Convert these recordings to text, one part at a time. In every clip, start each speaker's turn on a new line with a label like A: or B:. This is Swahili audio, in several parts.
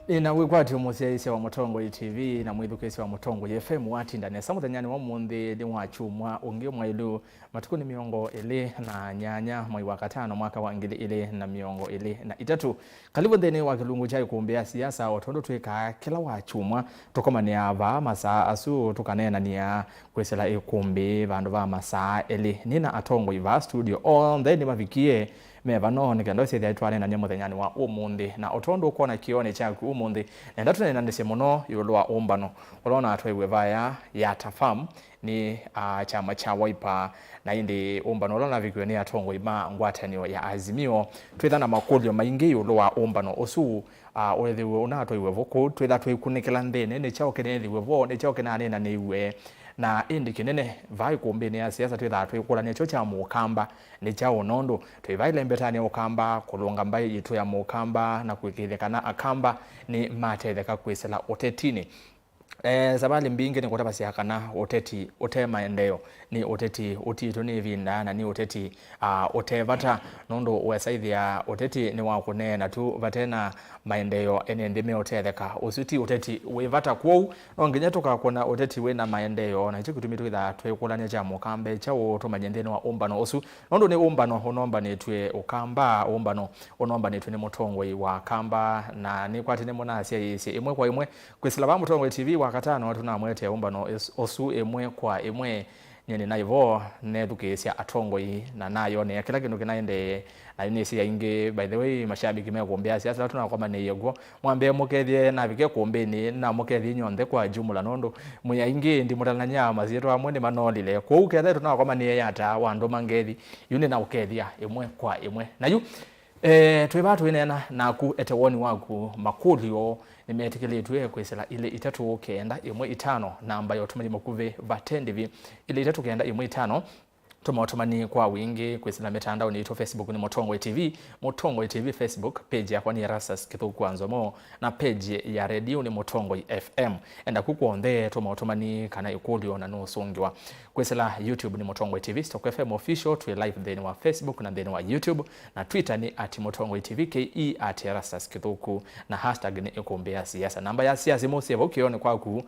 A: Ina wikwati umusiaisi wa Mutongo TV na mwithukesi wa Mutongo FM watindane samuthanyani wa munthi ni wachumwa ungi mwailu matukuni miongo ili na nyanya mwai wa katano mwaka wa ngili ili na miongo ili na itatu kalibu nthini wa kilungu cha ikumbia siasa otondo twika kila wachumwa tukomania va masaa asu tukanena niya kwesela ikumbi vandu va masaa ili nina atongo iva studio on then mavikie mevano nikendo sethi atwale na nyamuthanyani wa umundi na otondo ukona kione chaku umundi nenda tunena ndise muno yulu wa Ûmbano urona atwewe vaya Yatta farm ni chama cha Wiper na indi Ûmbano urona vikwe ni atongo ima ngwatanio ya Azimio twithana makulio maingi yulu wa Ûmbano osu ulethiwe una atwewe vuku twitha twikûnikîla nthini ni chao kinethiwe vo ni chao kinanena niwe na indi kinene vai kumbini ya siasa twitha twikulania cho cha mukamba ni cha unondo twivaile mbetani ukamba kulunga mbai yitu ya mukamba na kwikithekana akamba ni matetheka kwisela utetini sabali mbingi ni kutaba siakana uteti utema endeo ni uteti utitu ni vinda na ni uteti utevata nondo uwesaithia uteti ni wakunena tu vatena maendeleo ene ndime utetheka usuti uteti wevata kwou nonginya tukakona uteti wena maendeleo na ichi kutumitu itha twekulania cha mukambe cha utumanyendeni wa Ûmbano osu nondo ni Ûmbano unomba nitwe ukamba Ûmbano unomba nitwe ni Mutongoi wa kamba na ni kwatine mona asia isi imwe kwa imwe kwisila ba Mutongoi TV wakatano tunamwete Ûmbano osu imwe kwa imwe nyene naivo nethukesia atongoi na nayo ne kila kindu kinaende na inisi ya ingi by the way mashabiki megombea siasa tunakoma ne yego mwambe mukethie na bike kumbeni na mukethie nyonthe kwa jumla nondo muya ingi ndi mutalanya mazito amwe ni manolile kwa ukethe tunakoma ne Yatta wandu mangethi yune na ukethia imwe kwa imwe nayu twebatu inena na ku etewoni waku makulio nimetekeletwe kwesela ile itatu kenda imwe itano namba yotumani makuve vatendivi ile itatu kenda imwe itano tumaotumani kwa wingi kwesela mitandao ni ito Facebook ni Mutongo TV Facebook page ya kwani ERASTUS kithuku NZOMO na page ya radio ni Mutongo FM enda kukuonthe tumaotumani kana ikulio na nusungiwa kwesela YouTube ni Mutongo TV Stock FM official tu live then wa Facebook na then wa YouTube na Twitter ni @Mutongo TV ke @ERASTUS kithuku na hashtag ni ikumbia siasa namba ya siasa mo save ukione kwaku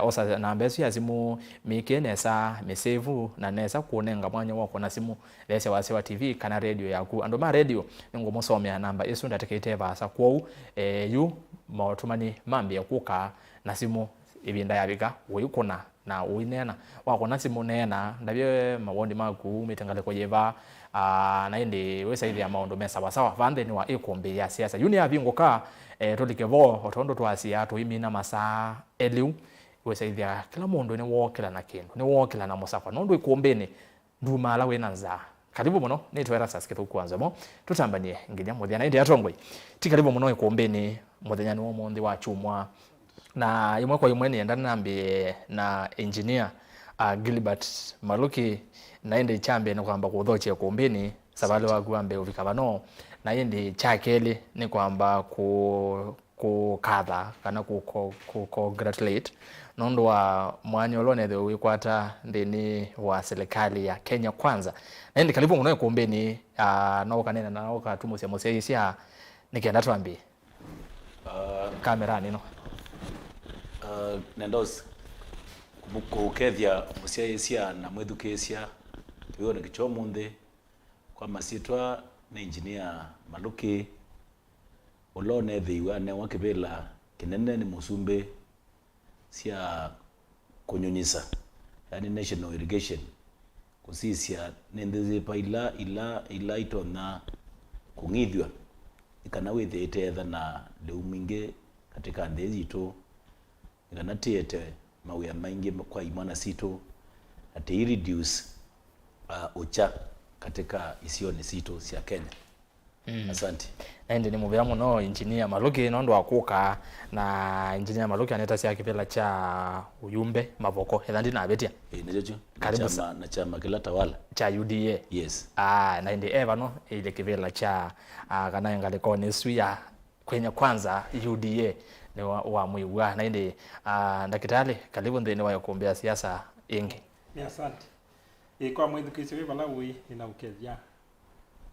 A: osa namba ya simu mikenesa mesevu na nesa kuonenga mwanya wako na simu lese wa TV kana radio yaku ando ma radio ngo musomya namba isu ndatekete basa kwou yu maotumani mambi yakuka na simu ibinda yabika uyukuna na uinena wako na simu nena ndabye mawondi maku mitangale ko yeva na indi wesaidi ya maondo mesa sawa vande ni wa ikumbi ya siasa yuni ya vingoka tolikevo otondo twasia tuimina masa eliu wesaidi ya kila mundu ni wokela na kindu ni wokela na musafa nondo ikumbeni ndumala wenanza karibu muno nitwa ERASTUS kithuku NZOMO tutambanie nginya muthia indi atongoi ti karibu muno ikumbeni muthenya ni womonthi wa chumwa na imwe kwa imwe ni endana nambi na engineer GILBERT MALUKI na indi chambe ni kwamba kuthoche kumbeni sabale wa guambe uvikavano na indi chakeli ni kwamba kukatha kana congratulate nondo wa mwanyolone the wikwata ndini wa serikali ya Kenya kwanza na indi kalibu muno kumbeni no kanena na okatumusia musia nikienda twambi kamera nino
B: nendos kukethia musia na mwethukesia hiyo ni kichomunde kwa masitwa na engineer MALUKI ulone thiwa ne wakivela kinene ni musumbe sia kunyunyisa yani national irrigation kusisia nendeze paila ila itona kungithwa ikana withete na leuminge katika ndezi ito ikana tiete mawia maingi kwa imana sito ati reduce ucha katika isioni sito sia Kenya. Asante.
A: Ende ni muvya muno engineer MALUKI nondo akuka na engineer MALUKI aneta sia kipela cha uyumbe mavoko ethandi na betia
B: nejojo na chama kila tawala
A: cha UDA
B: yes
A: na ende evano ile kipela cha kana ngaleko ni suya kwenye kwanza UDA ni wa muiwa na ende ndakitali karibu ndeni wa kuombea siasa ingi
C: asante kwa mwithukisi we bala wi ina ukethia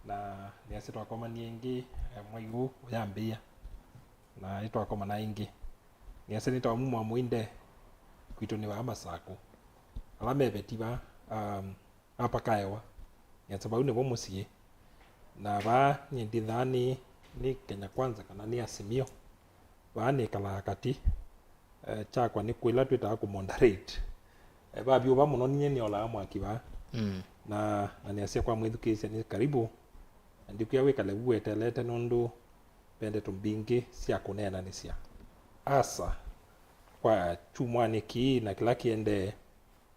C: na niasitwa kwa maniengi mwaigu yambia na itwakoma na ingi ni seneta wa MUMO wa MWENEKĨVĨLA kwitu ni wa masaku ala mebetiba apakaewa ni sababu ni bomusie na ba nyindithani ni Kenya Kwanza kana ni Azimio ba ni kala kati chakwa ni kwila twita ku moderate ba biuba muno ni ola mwaki ba na ni asia kwa mwithukicia ni karibu ndikia wikale buetelete nundu pende tumbingi cia kunena ni cia asa kwa chumwaniki na kila kiende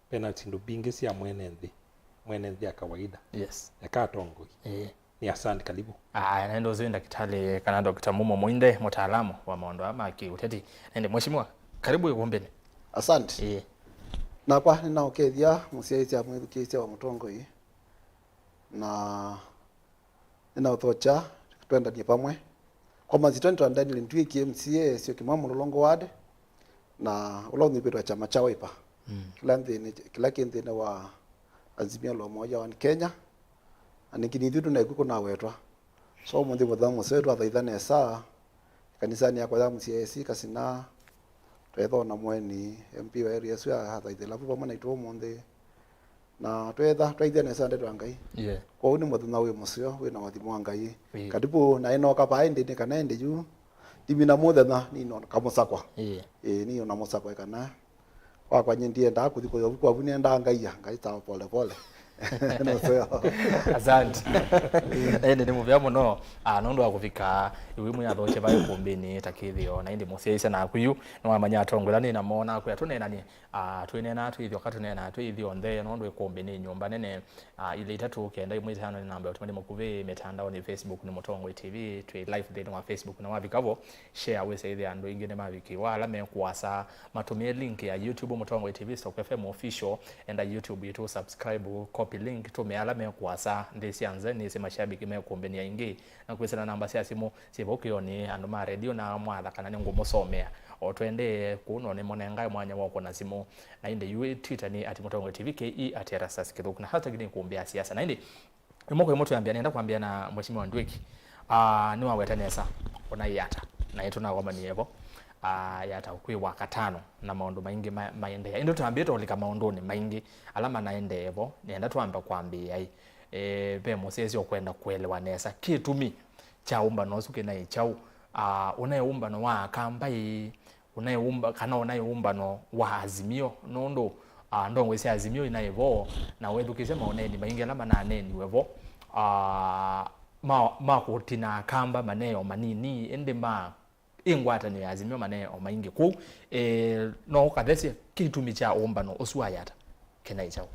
C: penalty ndubingi cia mwene nthi ya kawaida ya katongoi ni asante karibu
A: na ndo zinda kitale kana Dr. MUMO MUINDE mtaalamu wa maondo ama kiuteti nende mheshimiwa karibu ikumbeni
D: asante na kwa ninaokethia musiaisia mwithukicia wa mutongoi na ninauthocha twendanie pamwe kwa mazito ntwandani NDWIKI MCA SYOKIMAU MLOLONGO ward na ulonthibirwa chama cha Wiper kila kinthine wa Azimio la Umoja wa Kenya anikini thitu na ikuko na wetwa so muthi muthamu setu athaithane saa kanisani yakwa ya MCAC kasina twetho na mweni MP wa area sio athaithela pamwe na itwo muthi na twaithane saa ndeto ngai kwa uni muthuna wi musio wi na wathimo wa ngai katibu na ino kapa indi ni kana indi ju dimina muthena ni no kamusakwa ni ona musakwa kana kwa nyindie nda kuthiko yo kwa vuni nda ngai ta pole pole no sio
A: asante ende ni muvya muno nondo akuvika iwimu ya thoche ba ikumbini takithio na indi musiaisa na kuyu no amanya atongwela ni na mona ku atunena ni twinena twithio katunena twithio nthe nondo ikumbini nyumba nene ile itatu kenda imwe tano ni namba utumani mukuve mitandao ni Facebook ni Mutongoi TV twi live day wa Facebook na wabikavo share wese ile ando ingine mabiki wala me kuasa matumie link ya YouTube Mutongoi TV Stock FM official enda YouTube yetu subscribe copy link to me alame kuasa ndesi anze ni sema shabiki me kumbeni ya ingi na kwesana namba cia simu sibokyo ni ando ma radio na mwatha kana ni ngumosomea otwende kuno ni monenga mwanya wako na simu na inde Twitter ni @Mutongoi TV ke @ERASTUS kidogo na hata gini kuombea siasa na inde imoko imoto yambia nenda kuambia na mheshimiwa NDWIKI ni wawetane sa ona Yatta na yetu na kwamba ni yevo Yatta ukwi wakatano na maondo maingi maende ndo tuambie to lika maondo ni maingi alama naende yevo nenda tuamba kuambia ai be mosesi okwenda kuelewa nesa kitumi cha Ûmbano suke na ichau unaye Ûmbano wa kambai unaye Ûmbano wa Azimio nondo ndongwe sia Azimio inaevo na wethukise maoneni maingi alama na neni wevo ma kutina kamba maneo manini ende ingwata ni Azimio maneo maingi ku no kathesi kitumi cha Ûmbano uswa Yatta kena ichau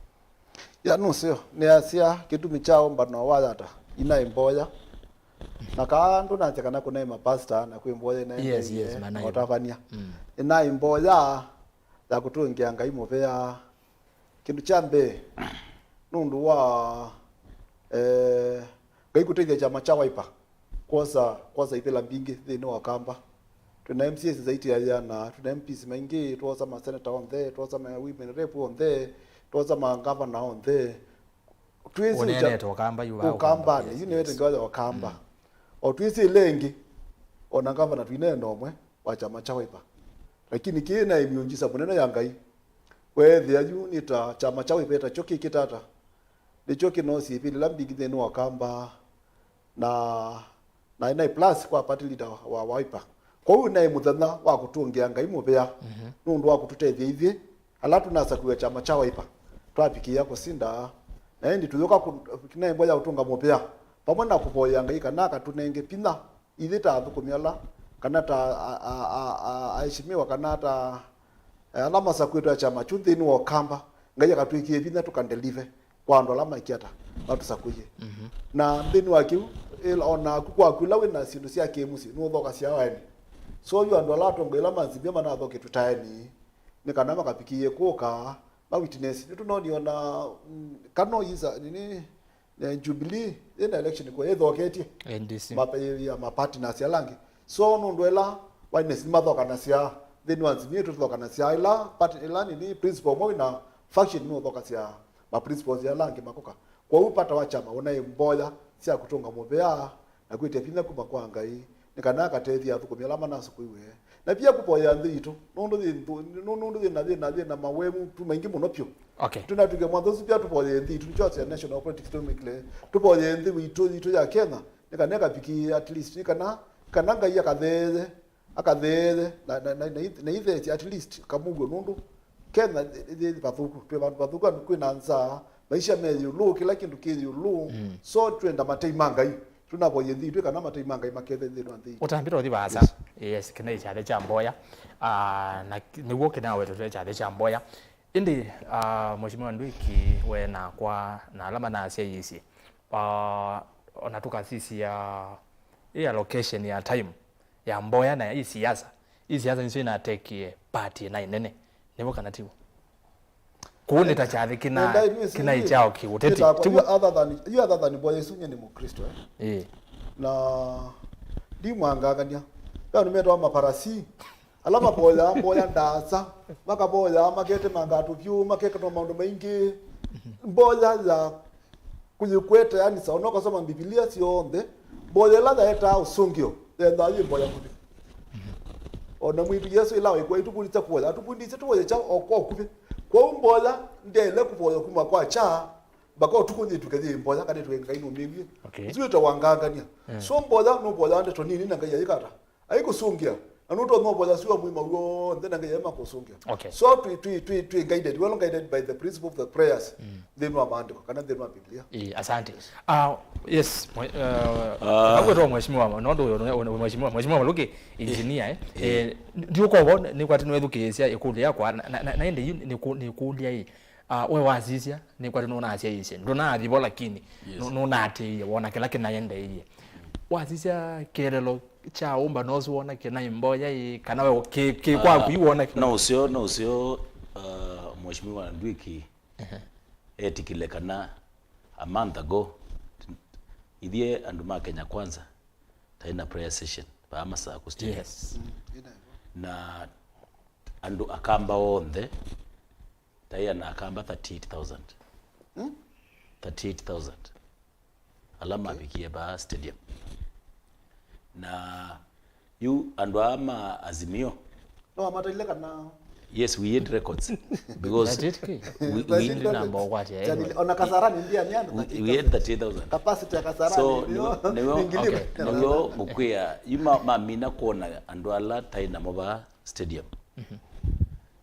D: ya no sio ni asia kitumi cha Ûmbano wa Yatta ina imboya na kandu na chakana kuna mapasta na kuimboya na otafania ina imboya ya kutungia ngai muvea kindu chambe nundu wa ngai kuteithia chama cha Wiper kwanza ipela mbingi thini wa kamba tuna MCs zaidi ya na tuna MPs maingi tuoza ma senator on there tuoza ma women rep on there tuoza ma governor on there
A: twisi unene to kamba yuwa
D: kamba ni unene ngaza wa kamba o twisi lengi ona governor twine ndomwe wa chama cha Wiper lakini kina imyonjisa munene ya ngai wethi ya unita chama cha Wiper choki kitata ndicho kinosi pili lambigi thini wa kamba na ina plus kwa party leader wa Wiper kwa hiyo naye muthana wa kutungia ngai mubea nundu wa kututethia ithi ala tunasa kuya chama cha Wiper twapikia kusinda na ndi tuyoka kinaye mboya utunga mubea pamwe na kuvoya ngai kana katunenge pina ithi ta thukumiala kana ta aishimiwa kana ta alama sa kwetu chama chunthini wa kamba ngai akatwikie pina tukandelive kwa ndo alama ikiata watu sakuye na thini wa kiu ona kwa kula wina sindu cia kimusi no thoka cia wani so yu ando la tongo ila manzibia mana thoke tutaeni ni kana makapikie kuka ma witness nitu no niona kano yiza nini Jubilee in election kwa ethoketi
A: NDC
D: ma partners ya langi so no ndwela witness ni mathoka na cia thini wanzibia tuthoka na cia ila party ila ni principal mo na faction no thoka cia ma principles ya langi makoka kwa upata wa chama unaye mboya cia kutunga mubea na kwite pina kuma kwa ngai nikana katethia thukumia lama na sukuiwe na pia kupoya nthito nundu na mawemu tu maingi muno pyo
A: okay
D: tunatuge mwanzo pia tupoye nthito tuchote national politics domicile tupoye nthi witu ya Kenya nikana piki at least kana ngai akathethe na ithe at least kamugo nundu Kenya ndi pathuku pe bantu pathuku kwina nza maisha meyulu kila kindu kiyulu so twenda mateima ngai tunapoye nthito kana mateima ngai makethe nthino nthi
A: utambiro thi basa yes kina ichale cha mboya na niguo kina wetu twa ichale cha mboya indi mheshimiwa Ndwiki we na kwa na alama na asia yisi onatuka sisi ya allocation ya time ya mboya na hii siasa nisi na take party na inene nivo kana tiwo kuone tachathi kina ichao ki uteti
D: other than boy sunye ni mukristo na di mwangagania bano metwa maparasi alama boya ndasa makaboya makete mangatu pyu makeke no maundu maingi boya ya kuyikweta yani saona kusoma Biblia sionde boya la daeta usungio enda yimbo ya kuti ona mwitu Yesu ila ikwa itubulitsa kuboya atubunditse tuboye cha okupe kwa mboya ndele kuboya kuma kwa cha bako tukunye tukaje mboya kade tuenga ino mingi ziweta wangangania so mboya no boya ande tonini nanga yikata ayikusungia anuto no boya siwa mwima go ndena nanga yema kusungia so we guided well guided by the principle of the prayers then wa maandiko kana then wa Biblia
A: asante yes agwetwa mheshimiwa nondo mheshimiwa Maluki engineer ndio kwa ni kwa tino education ikundi yakwa na ende ni kulia hii we wazisia ni kwa tino na asia yise ndo na adhibo lakini no na ate wona kila kinaenda hii wazisia kelelo cha Ûmbano wona kina imboya kana we kwa kuiona
B: no usio mheshimiwa Ndwiki etikile kana a month ago idhie anduma Kenya kwanza taina prayer session pa amasa kustia
A: yes
B: na andu akamba onde taya na akamba 38,000 38,000 alama bikie ba stadium na you andu ama azimio
D: no amata ile kana
B: yes we had records because we
A: number what
D: ona Kasarani ndia nyanda
B: we had 30,000
D: capacity ya Kasarani
B: so niyo mukwia yuma mamina kuona andu ala taina moba stadium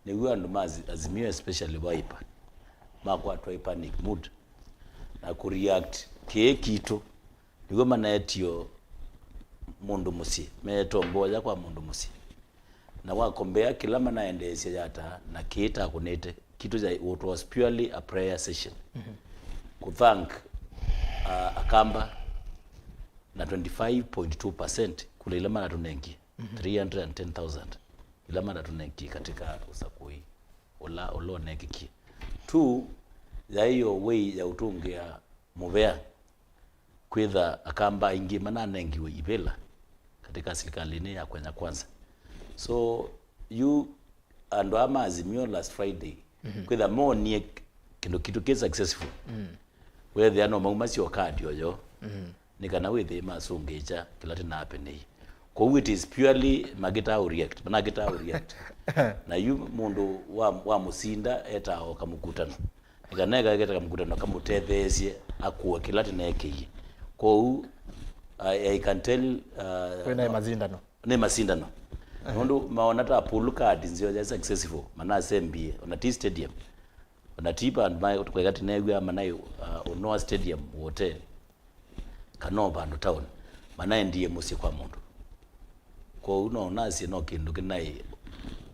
B: niyo andu azimio especially waipa makwa twa panic mood na ku react kito niyo manetio mundu musi meto mboja kwa mundu musi na wakombea kila manaendesia Yatta na kita kunete kitu ja it was purely a prayer session ku thank akamba na 25.2% kule ile mara tunengi 310,000 ile mara tunengi katika usakui olone kiki tu ya hiyo way ya utungia muvea kwitha akamba ingi manane ngiwe ibela katika serikali ni ya kwanza so you ando ama azimio last Friday kwitha mo nie kitu ke successful where they are no maumasi okadi oyo nikana withe masungecha kila tina happen kwa it is purely mageta react na you mundu wa musinda eta okamukutano nikanega geta kamukutano kamutethesie akuwa kila tina yake kwa I can tell
A: kwena mazindano
B: ne masindano nondo maona ta pool card nzio ya successful mana sembie ona T stadium ona tipa and my kwegati negwa manayo ono stadium wote Kanova ndo town mana ndiye musi kwa mundu kwa uno nasi no kindu kinai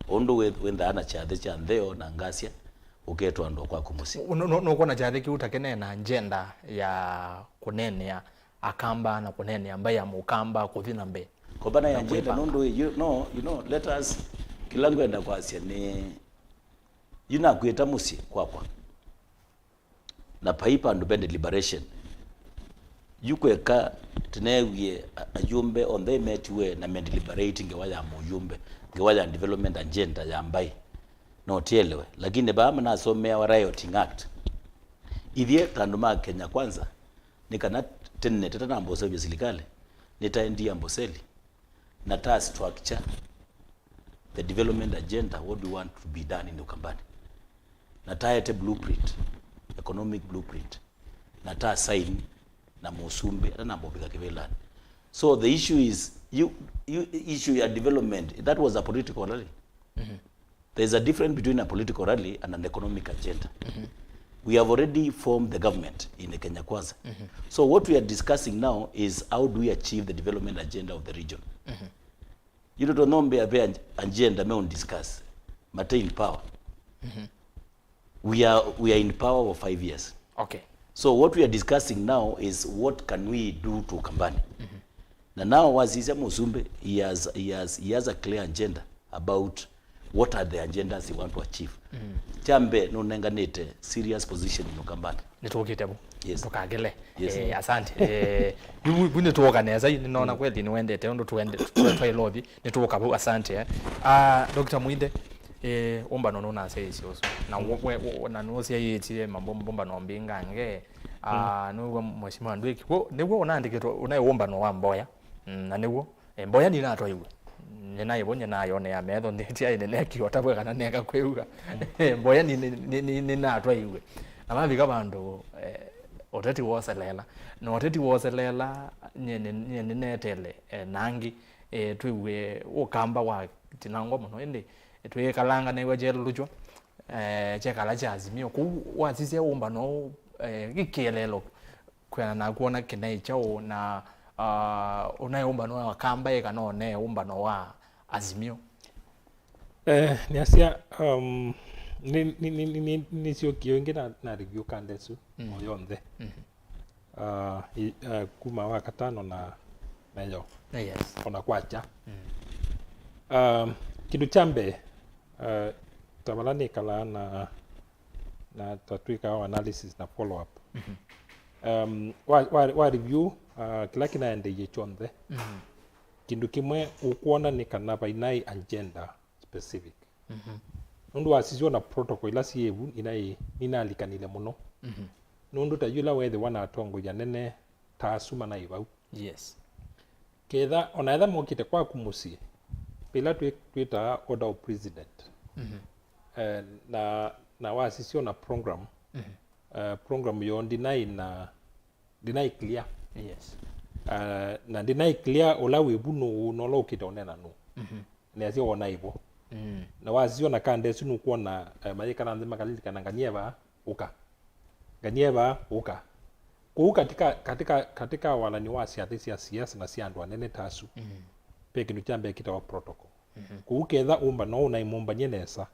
B: ondo wenda ana chathe cha ntheo na ngasia uketwa ndo kwa kumusi
A: no kona chathe kiutakene na agenda ya kunenea akamba na kunenea ambaye amukamba kuthina mbe
B: kwa bana ya agenda nondo you know let us kilango enda kwa asia ni yuna kueta musi kwa na paipa ndo bende liberation yukweka tenewie ajumbe on they met we na men deliberating ngewaya mujumbe ngewaya development agenda ya mbai no tielewe lakini baama na somea wa rioting act ithie tanduma Kenya kwanza nikana tenne tata na mbose bya serikali nitaendia mboseli nata structure the development agenda, what we want to be done in Ukambani. Nata ete blueprint, economic blueprint. Nata sign na Musumbe na MWENEKÄVԻLA. So the issue is you issue your development. That was a political rally. There's a difference between a political rally and an economic agenda. We have already formed the government in the Kenya Kwanza. So what we are discussing now is how do we achieve the development agenda of the region. You don't know the agenda me on discuss. Matter in power. We are in power for 5 years.
A: Okay.
B: So what we are discussing now is what can we do to Ukambani. Now Wazisa Musumbe, he has a clear agenda about what are the agendas he want to achieve. Chambe no nenganete serious position in Ukambani.
A: Nitokitebu.
B: Yes.
A: Tukagele.
B: Yes.
A: Asante. Bune tuoganeza ninaona kweli niwendete ndo tuende twa lobby nituokabu asante. Dr. Muinde Ûmbano no na say isi oso. Na no sia yiti mambomba no mbinga nge no mheshimiwa NDWIKI. Niguo unaandikitwo unaye Ûmbano wa Mboya. Na niguo Mboya ni natwa iwe. Nina ibonye nayo ne ya metho nditia ine neki otabwe kana neka kweuga. Mboya ni natwa iwe. Amabika bandu oteti woselela no oteti woselela nye netele nangi twiwe ukamba wa tinango muno ende twiwe kalanga newe jelo lujo chekala cha azimio ku wasise Ûmbano gikelelo kwena na kuona kinai chao na unaye Ûmbano wa kamba eka no ne Ûmbano wa azimio
C: ni asia ni SYOKIMAU ingi na review kandesu moyonthe kuma wa katano na meyo
A: yes
C: ona kwacha kindu chambe tamalani kala na tatuika analysis na follow up wa review kila kinaende yechonthe kindu kimwe ukuona ni kana bainai agenda specific nundu wasizio na protocol ila sievu inalikanile muno nundu ta yula wethe wana atongo ya nene taasuma na ibau
A: yes
C: ketha ona etha mokite kwa kumusie pila twita order of president na wasizio na program program yo deny clear
A: yes
C: na deny clear ola webuno no lokita onena no ne asio ona ibo na wazio na kande sunu kuona mayika na nzima kalili kana nganyeva uka katika walani wa siasa na siandu anene tasu pe kindu chambe kita wa protocol kuuketha Ûmbano na imumbanye nesa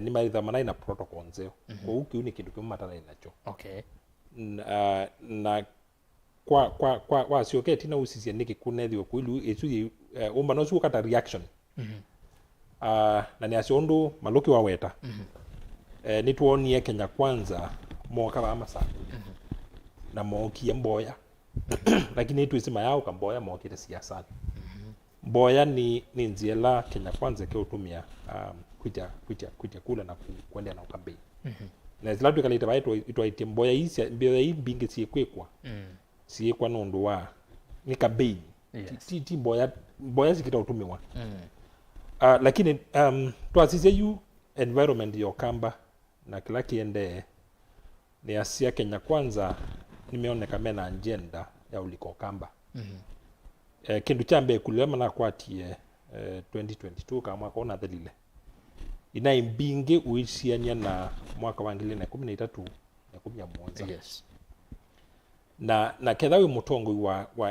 C: ni maitha manai na protocol nzeo kuuki uni kindu kimatana nacho
A: okay
C: na kwa SYOKIMAU tina usisia niki kunethio kuilu esu Ûmbano su kata reaction na ni asiondu MALUKI wa weta ni tuonie Kenya Kwanza moka ba Masaka na moki Mboya lakini tuisema yao kamboya moki te Siasa Mboya ni nziela Kenya Kwanza ke utumia kuja kula na kuendea na campaign na zila tukalita baito itwaite Mboya isi mbele hii bingi siekwa nundu wa ni campaign ti Mboya zikita utumiwa lakini tuasise yu environment yo kamba na kila kiende ni asia Kenya Kwanza nimeoneka mena agenda ya uliko kamba kindu chambe kulema na kwatie 2022 kama mwaka ona thelile ina imbingi uisiania na mwaka wa 2013 na 11
A: yes
C: na ketha wi mutongo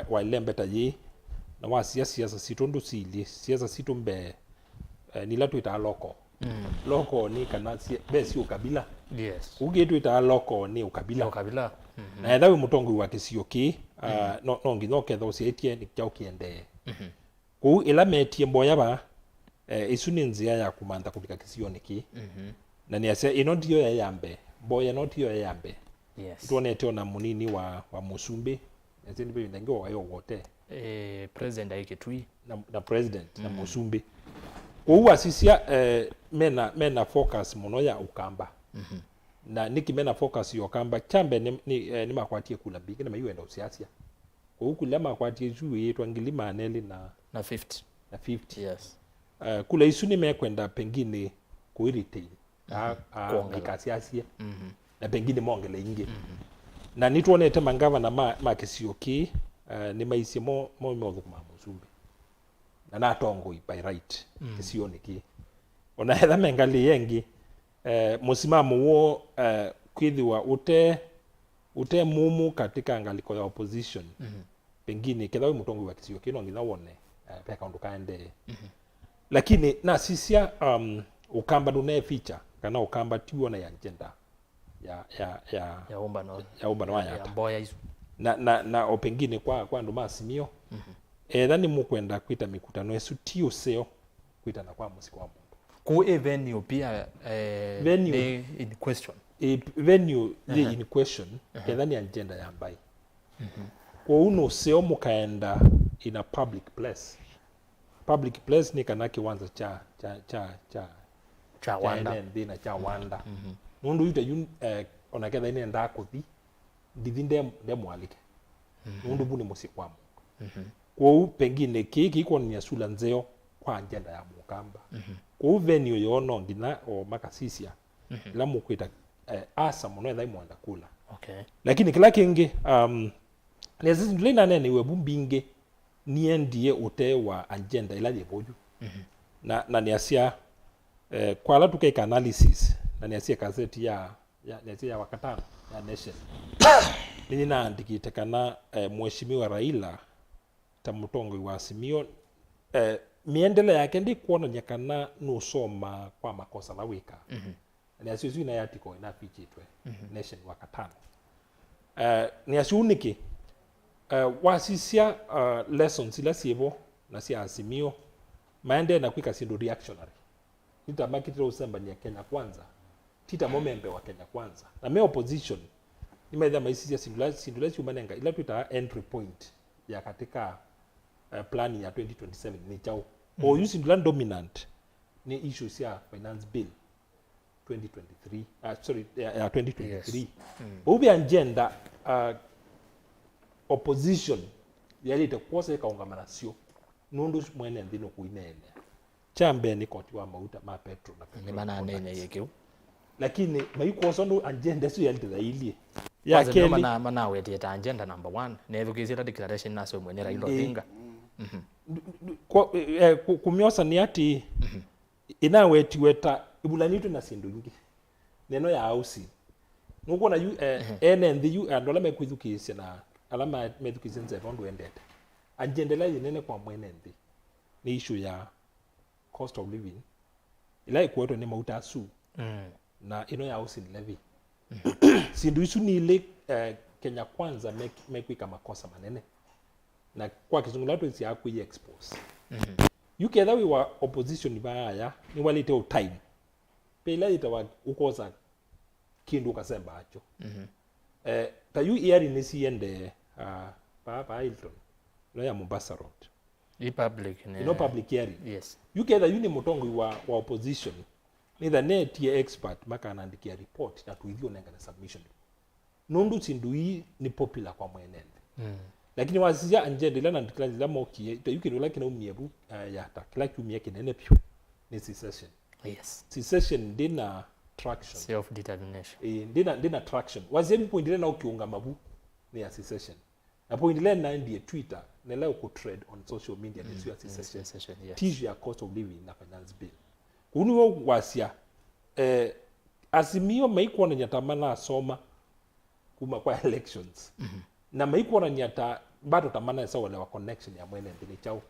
C: wa lembeta yi na wa siasa sitondu sili siasa situmbe nila tuita loko ni kana besi ukabila
A: yes
C: ugetu ita loko ni ukabila na etha wi mutongo wa SYOKIMAU no ngino ketha usietie ni kyao kiende ku ila metie Mboya ba isu ni nzia ya kumanda kulika kisioniki na ni ase ino ndio ya yambe Mboya no ndio ya yambe
A: yes
C: tuonete ona munini wa Musumbe ese ni bebe ndengo wayo wote
A: president aikitui
C: na president na Musumbe kuwa sisia mena focus muno ya ukamba na niki mena focus yo kamba chambe ni makwatie kula bigi na mayuenda usiasia kuku lema kwatie juu yetu angilima aneli na
A: na 50.
C: Na 50.
A: Yes.
C: Kule isu nimekwenda pengine kuiritain mikasiasie na pengine mongele ingi na nituonete mangavana ma Siokimau ni maisie mo thukuma musumbi na natongoi by right Siokimau ona hetha mengali yengi musimamo wo kwithiwa ute mumu katika ngaliko ya opposition pengine ketha mutongo wa Siokimau no nginya wone peka undu kaende lakini na sisia ukamba dune feature kana ukamba tiwona ya agenda ya
A: Ûmbano
C: wa Yatta
A: ya boya isu
C: na opengine kwa ndo masimio thani mukwenda kwita mikutano esu tio seo kwita na kwa musiko wa mundu
A: ku venue pia
C: venue
A: in question
C: venue in question thani agenda ya mbai kwa uno seo mukaenda in a public place ni kana kiwanza cha
A: wanda
C: ndina cha wanda mundu yuta ona ketha ine nda kuthi ndithi ndemwalike mundu buni musikwa kwa pengine kiki iko ni asula nzeo kwa agenda ya mukamba kwa venue yono ngina o makasisia la mukwita asa muno ethai mwanda kula lakini kila kingi nezi ndulina nene we bumbinge niendie ute wa agenda ila yeboju na niasia kwa la tukaika analysis na niasia gazeti ya wakatano ya Nation nini naandikite kana mheshimiwa Raila tamutongo wa Simio miendele yake ndi kuona nyakana nusoma kwa makosa la wika niasia zina ya article ina pichitwe Nation wakatano niasiuniki wasisia lessons ila sievo na sia Asimio maende na kwika sindu reactionary nitamakitira usamba ni ya Kenya kwanza tita momembe wa Kenya kwanza na me opposition nimeidha maisisia sindulasi umanenga ila tuita entry point ya katika plan ya 2027 ni chao o using land dominant ni issues ya finance bill 2023 ya 2023 ubi agenda opposition yalite kwose kaungamana sio nundu mwene ndino kuinene chambe ni koti wa mauta ma petro na
A: ni maana nene yekeu
C: lakini maiko ndo agenda sio yalite dhailie
A: ya keli mana weteta agenda number 1 na evukizira declaration naso mwene Raila Odinga
C: kumyosa ni ati inawetiweta ibulanitu na sindu ingi neno ya ausi nuko na NNDU andola mekwithukisya na alama methukisya nze ndo endete agenda la yenene kwa mwene ndi ni issue ya cost of living ila ikuweto ni mauta asu na ino ya housing levy sindu isu ni ile Kenya kwanza mekwika makosa manene na kwa kizungu lato isi haku i expose uketha we wa opposition baya ni walite time pela itawa ukosa kindu kasemba acho tayu iari nisi yende pa Hilton no ya Mombasa Road
A: public
C: public hearing
A: yes
C: uketha uni mutongo wa opposition neither net ya expert maka anaandikia report na tuithio nenga na submission nundu sindui ni popular kwa mwenende lakini wasija agenda ila na declare la mokie itayuki lakini umiebu Yatta kila kumie kinene pio ni secession secession ndina traction
A: self determination
C: ndina traction wazebi point ile na ukiunga mabu ni ya secession na point ile na ndiye Twitter na leo ku trade on social media ni secession tissue ya cost of living na finance bill uniwo wasia Asimio maikuwa na nyatamana asoma kuma kwa elections na maikuwa na nyata bado tamana esa wale wa connection ya mwene ndini chao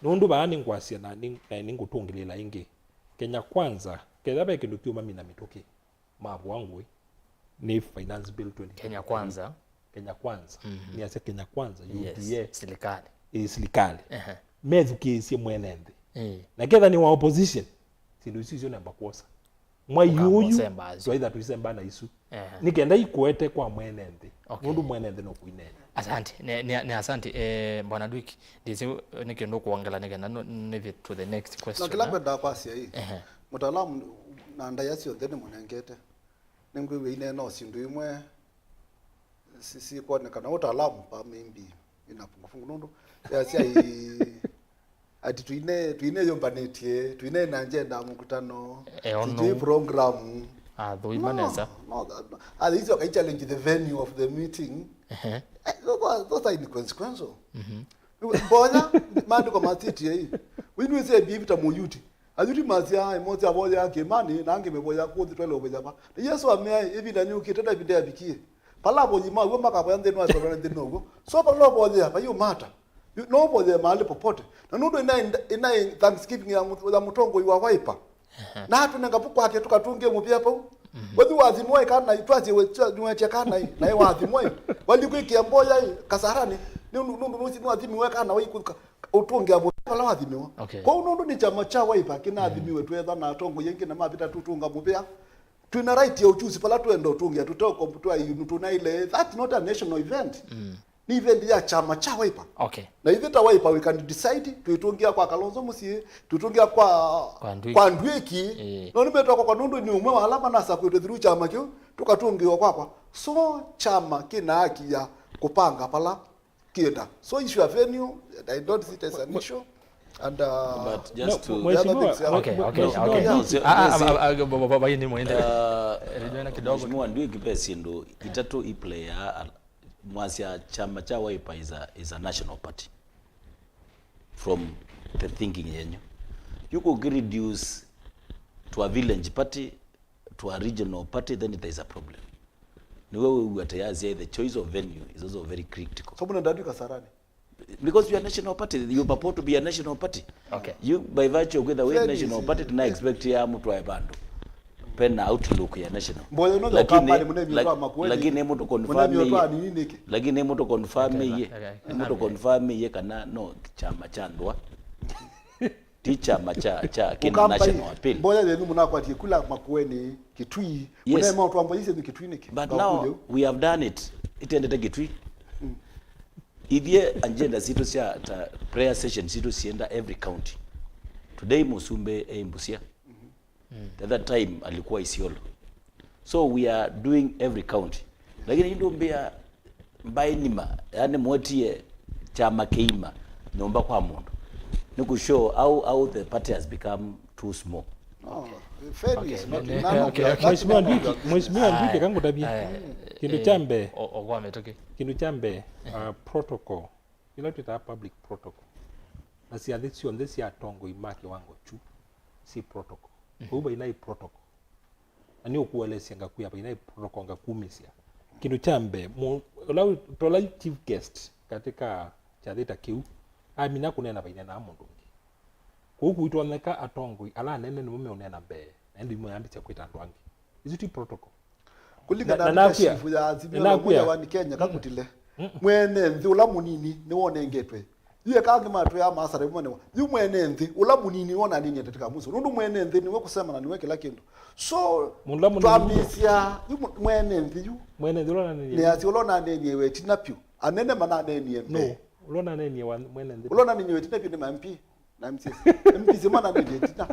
C: nundu baani ngwasia na ningutungilila ingi Kenya kwanza kedabe kindu kiuma mina mitoki mabu wangu ni finance bill 20
A: Kenya kwanza
C: ni ase Kenya kwanza
A: UDA
C: serikali mezukisie mwene ndi na kedha ni wa opposition sindu isizio namba kwosa mwa yuyu twaitha tuisemba na isu nikenda ikuete kwa mwenende nundu mwenende no kuinene
A: asante ni asante bwana Dwiki ndizi nikendo kuongela nikenda nivi to the next question
D: na kila benda kwasi hii mutaalamu na ndayasio theni munengete ningwe ine no sindu imwe sisi kwa nekana utaalamu pa mimbi inapungufungu nundu yasia ati tuine yombanetie tuine na agenda mkutano
A: no.
D: Program
A: Maneza.
D: No. These are challenge the venue of the meeting. Those are inconsequential. Boya mandi kwa matiti hii. Winu ise bibita muyuti. Azuri mazia emozi aboya yake mani nange meboya kuzi twele obeja pa. Yesu amea hivi na nyuki tenda bidea bikie. Pala boji ma we maka kwa ndeno aso ndeno nogo. So pa lo boya pa you matter. You no boya mahali popote. Na nudo ina Thanksgiving ya mutongo iwa waipa. Na hatu nengapuko hake tukatunge mupia pa. Wadi wazimwe kana itwaje weche kana hii. Na wazimwe. Wali kwiki amboya kasarani. Nusi wazimwe kana wai utunge abo pala wazimwe. Kwa unondo ni chama cha waipa kina adhimiwe twetha na tongo yengi na mapita tutunga mupia. Tuna right ya uchuzi pala tuendo tungia tutoko mtua tuna ile that's not a national event. Ni event ya chama cha waipa. Na event ya waipa we can decide tuitungia kwa Kalonzo Musyoka, tutungia kwa Ndwiki. No nimetoka kwa Nundu ni umwe alama na sa kwetu chama kio tukatungiwa kwa. So chama kina haki ya kupanga pala kienda. So issue of venue I don't see it as an issue. And
B: but just to
A: baba ni muende rejoina kidogo
B: mheshimiwa Ndwiki pesi ndo itatu iplayer mwasia chama cha Wiper is a national party from the thinking yenyu you could reduce to a village party to a regional party then there is a problem ni wewe uatayazi the choice of venue is also very critical
D: so mna ndadi kasarani
B: because you are national party you purport to be a national party you by virtue of whether we are national party tuna expect ya mtu wa bando pena outlook ya national lakini mtu confirm ye kana no chama chandwa ticha macha kina national appeal
D: boya lenu mnakwati kula makueni kitui kuna mtu ambaye ni kitui niki
B: but now we have done it itendete kitui idie agenda situ sia prayer session situ sienda every county today Musumbe Mbusia the other time alikuwa Isiolo so we are doing every county lakini ndio mbia mbainima yani mwotie chama keima nomba kwa mundu ni ku show how the party has become too small
C: mheshimiwa Ndwiki kangu tabia kindu chambe
A: ogwametoke
C: kindu chambe protocol ila tuta public protocol na si adhicio ndesi atongo imaki wango chu si protocol kuba inai protocol ani okuelesya ngakuya pa inai protocol ngakumisia kindu chambe lau tola chief guest katika chathita kiu amina kunena pa inena mundu kuku itoneka atongo ala nene ni mume unena be ndi mo yambi cha kwita ndwangi izuti protocol
D: kulingana na chief ya azimio wa Kenya kakutile mwene nthi ula munini ni wone ngetwe iye kangi matu ya masare mwene yu mwene nthi ula munini wona nini tetika muso nundu mwene nthi niwe kusema na niwe kila kindu so twamisia yu mwene nthi yu
C: mwene nthi ulona nini
D: ni ati ulona nini we tinapyu anene mana nini
C: no ulona nini mwene nthi
D: ulona nini we tinapyu ni MP na MPs mana nini tina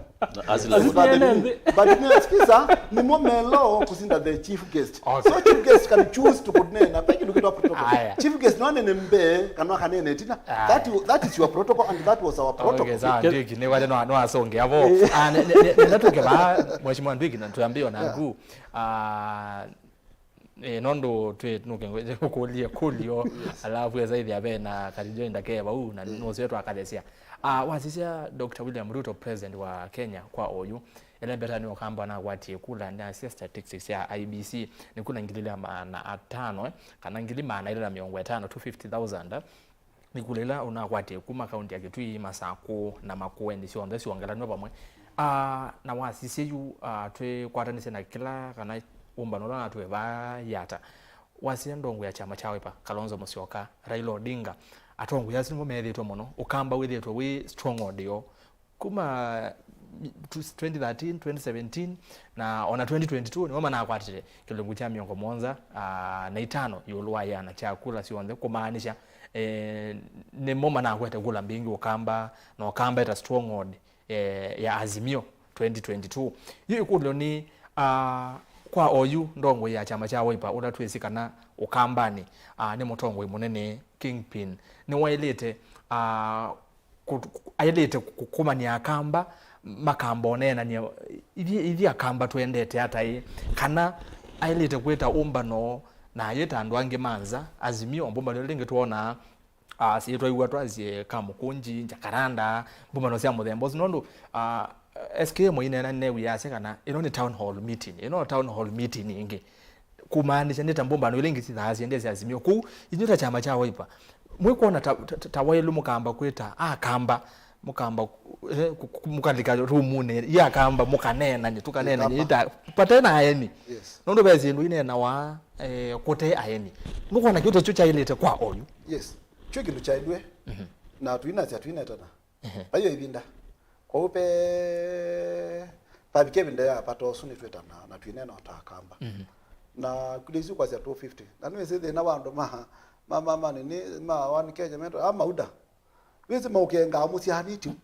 D: but nisikiza ni momelo kusinda the chief guest so chief guest can choose to put name apeki lukitwa protocol chief guest no nene mbe kanwa kanene tina that is your protocol and that was our protocol
A: Ndwiki ni wale no asonge avo natuke ba mheshimiwa Ndwiki na tuambie nangu nondo twenuke ngoje kulia kulio alafu ya zaidi abe na karijo ndakeba huu na nozo yetu akalesia wasisia Dr. William Ruto president wa Kenya kwa oyu ele betani okamba na wati kula na statistics ya IBC ni kuna ngilila na 5 kana ngilima na ile 500 250,000 ni kulela una wati kuma county ya Kitui Masako na Makueni sio ndesi ongela no pamwe na wasisia yu twe kwatanise na kila kana Ûmbano na tuwe ba Yatta wasia ndongo ya chama cha Wiper Kalonzo Musyoka Raila Odinga atongo yasinimo medhetwa muno ukamba wethetwa we strong audio kuma 2013 2017 na ona 2022 ni wama na akwatire kilungu cha miongo monza na 5 yulwa yana cha kula sionde kumaanisha ni moma na akwete kula mbingi ukamba na ukamba eta strong audio ya Azimio 2022 hiyo kulo ni kwa oyu ndongo ya chama cha Wiper udatwesikana ukambani ni mutongo munene kingpin ni wailete ayelete kukumania akamba makamba onena ni ithi akamba twendete hata kana ayelete kweta Ûmbano na yeta andu ange manza azimio Ûmbano lingi tuona siyetwa iwa twazie kamukunji njakaranda Ûmbano cia muthembo nondu SKM inena ne wiyase kana ino ni town hall meeting town hall meeting ingi kumaanisha nita Ûmbano lingi sithazi ndezi azimio ku inyuta chama cha Wiper mwikuona tawailu mukamba kweta akamba mukamba mukandika rumune ya kamba mukanena ni tukanena ni ita patena AENI nondo bezindu inena wa kote AENI nuko na kyoto chucha ilete kwa oyu
D: chwe kindu chaidwe na tuina tana ayo ibinda kwa upe pabike binda ya pato suni tweta na tuinena otakamba na kulezi kwa 250 na nwese the na bandu mama nini ma one Kenya mento ama uda wezi maukenga amusiani tu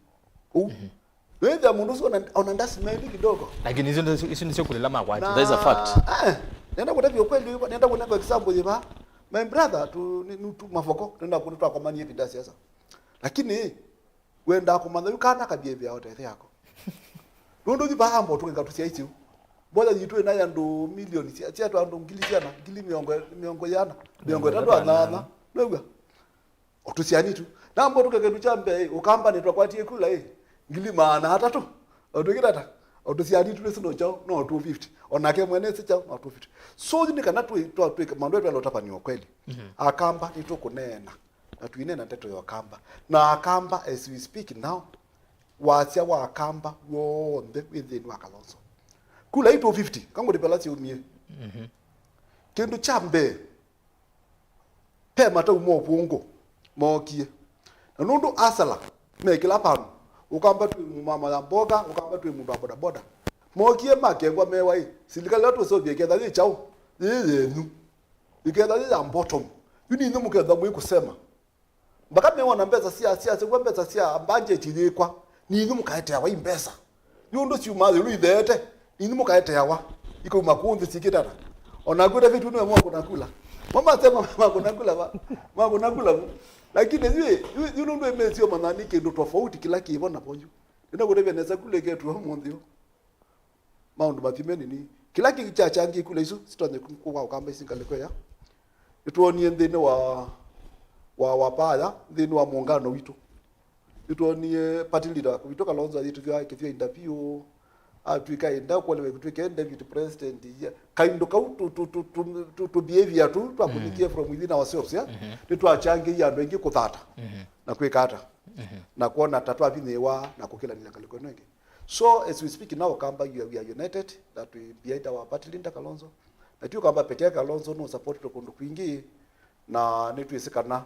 D: wewe mundu sio onandasmeli kidogo
A: lakini hizo ni sio kulela makwaji
B: there's a fact
D: nenda kutavyo kweli nenda kunako example jiba my brother tu mafoko nenda kunitwa kwa mani evidence sasa lakini wenda kumanda yukana kabievya yote yako ndondo jibahambo tukenga tusiaichi bola yitwe na yandu milioni si atu andu ngili miongo yana miongo tatu anana nwewa otusiani tu nambo tukeketu chambe ukamba netwa kwatie kula ngili maana hata tu otukirata otusiani tu sino chao no 250 onake mwene si chao no 250 so ni kana tu mando yetu alotapa ni kweli akamba nito kunena na tuinena nteto yo akamba na akamba as we speak now wasia wa akamba wonde within wa Kalonzo kula 250 kango de pelasi umie kindu chambe pe mata umo pungo mokie na nundu asala mekila pano ukamba tu mama ya mboga ukamba tu mundu boda boda mokie makengwa mewa silikali watu so biekeza zi chao yenu ikeza zi bottom yuni ndu mukeza mwe kusema mbaka mewa na mbeza siasa kwa mbeza sia mbanje chilikwa ni ndu mukaete yawa imbesa yundo si umazi luidete ni ndu mukaete yawa iko makunzi sikitata onagura vitu ni mwa kunakula mama sema mama kunakula lakini ziwe yuno ndo emezio manani kendo tofauti kila kiibona ponju ndio kurebe neza kule ketu mundio maundu mathimeni ni kila kichachangi kule isu sitonye kwa ukamba isingale kwa ya ituonie ndine wa paya ndine wa muungano witu ituonie party leader kutoka Kalonzo yitu vya kifia interview atuika enda kwa lewe kutoka David president kaindo kautu to behavior tu twakunikie from within ourselves ya nitwachange yandu ingi kuthata na kwikata na kuona tatu avinewa na kukila nilakaliko nenge so as we speak now kamba we are united that we behind our party leader Kalonzo na tu kamba pekee Kalonzo no support to kundu kwingi na nitwisikana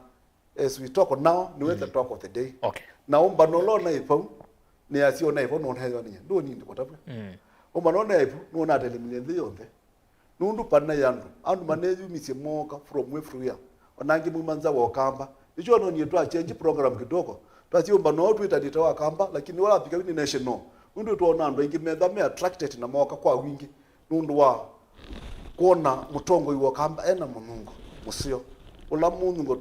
D: as we talk now ni the talk of the day na Ûmbano lo na ipo ni asio na ipo no heyo ni ndo ni ndiko tabu Ûmbano na ipo no na telemile yonde nundu panna yandu andu maneju misimoka from we through ya onangi mumanza wa kamba icho no ni twa change program kidogo twasi Ûmbano tu itaditawa kamba lakini wala pika ni national nundu tuona ndo ingi metha me attracted na moka kwa wingi nundu wa kuona mutongo iwo kamba ena munungu musio ula munungu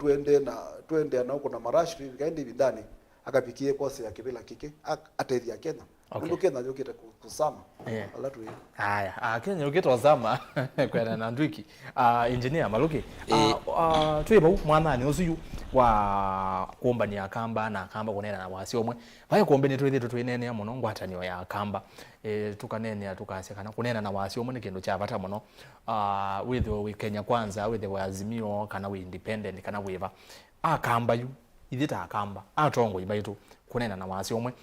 D: tuende na uko na marashi kaende bidani akapikie kose ya kibila kike atethia Kenya nundu Kenya yokita kusama alatu hiyo
A: haya Kenya yokita zama kwa na ndwiki engineer Maluki tuibo mwana ni usuyu wa kuombania akamba na akamba kunena na wasi omwe baya kuombeni twithitu twinene ya muno ngwatanio ya akamba tukanene tukase kana kunena na wasi omwe ni kindu cha bata muno with Kenya kwanza with the azimio kana we independent kana wiva akamba yu ithita akamba atongo ibaitu kunena na wasi omwe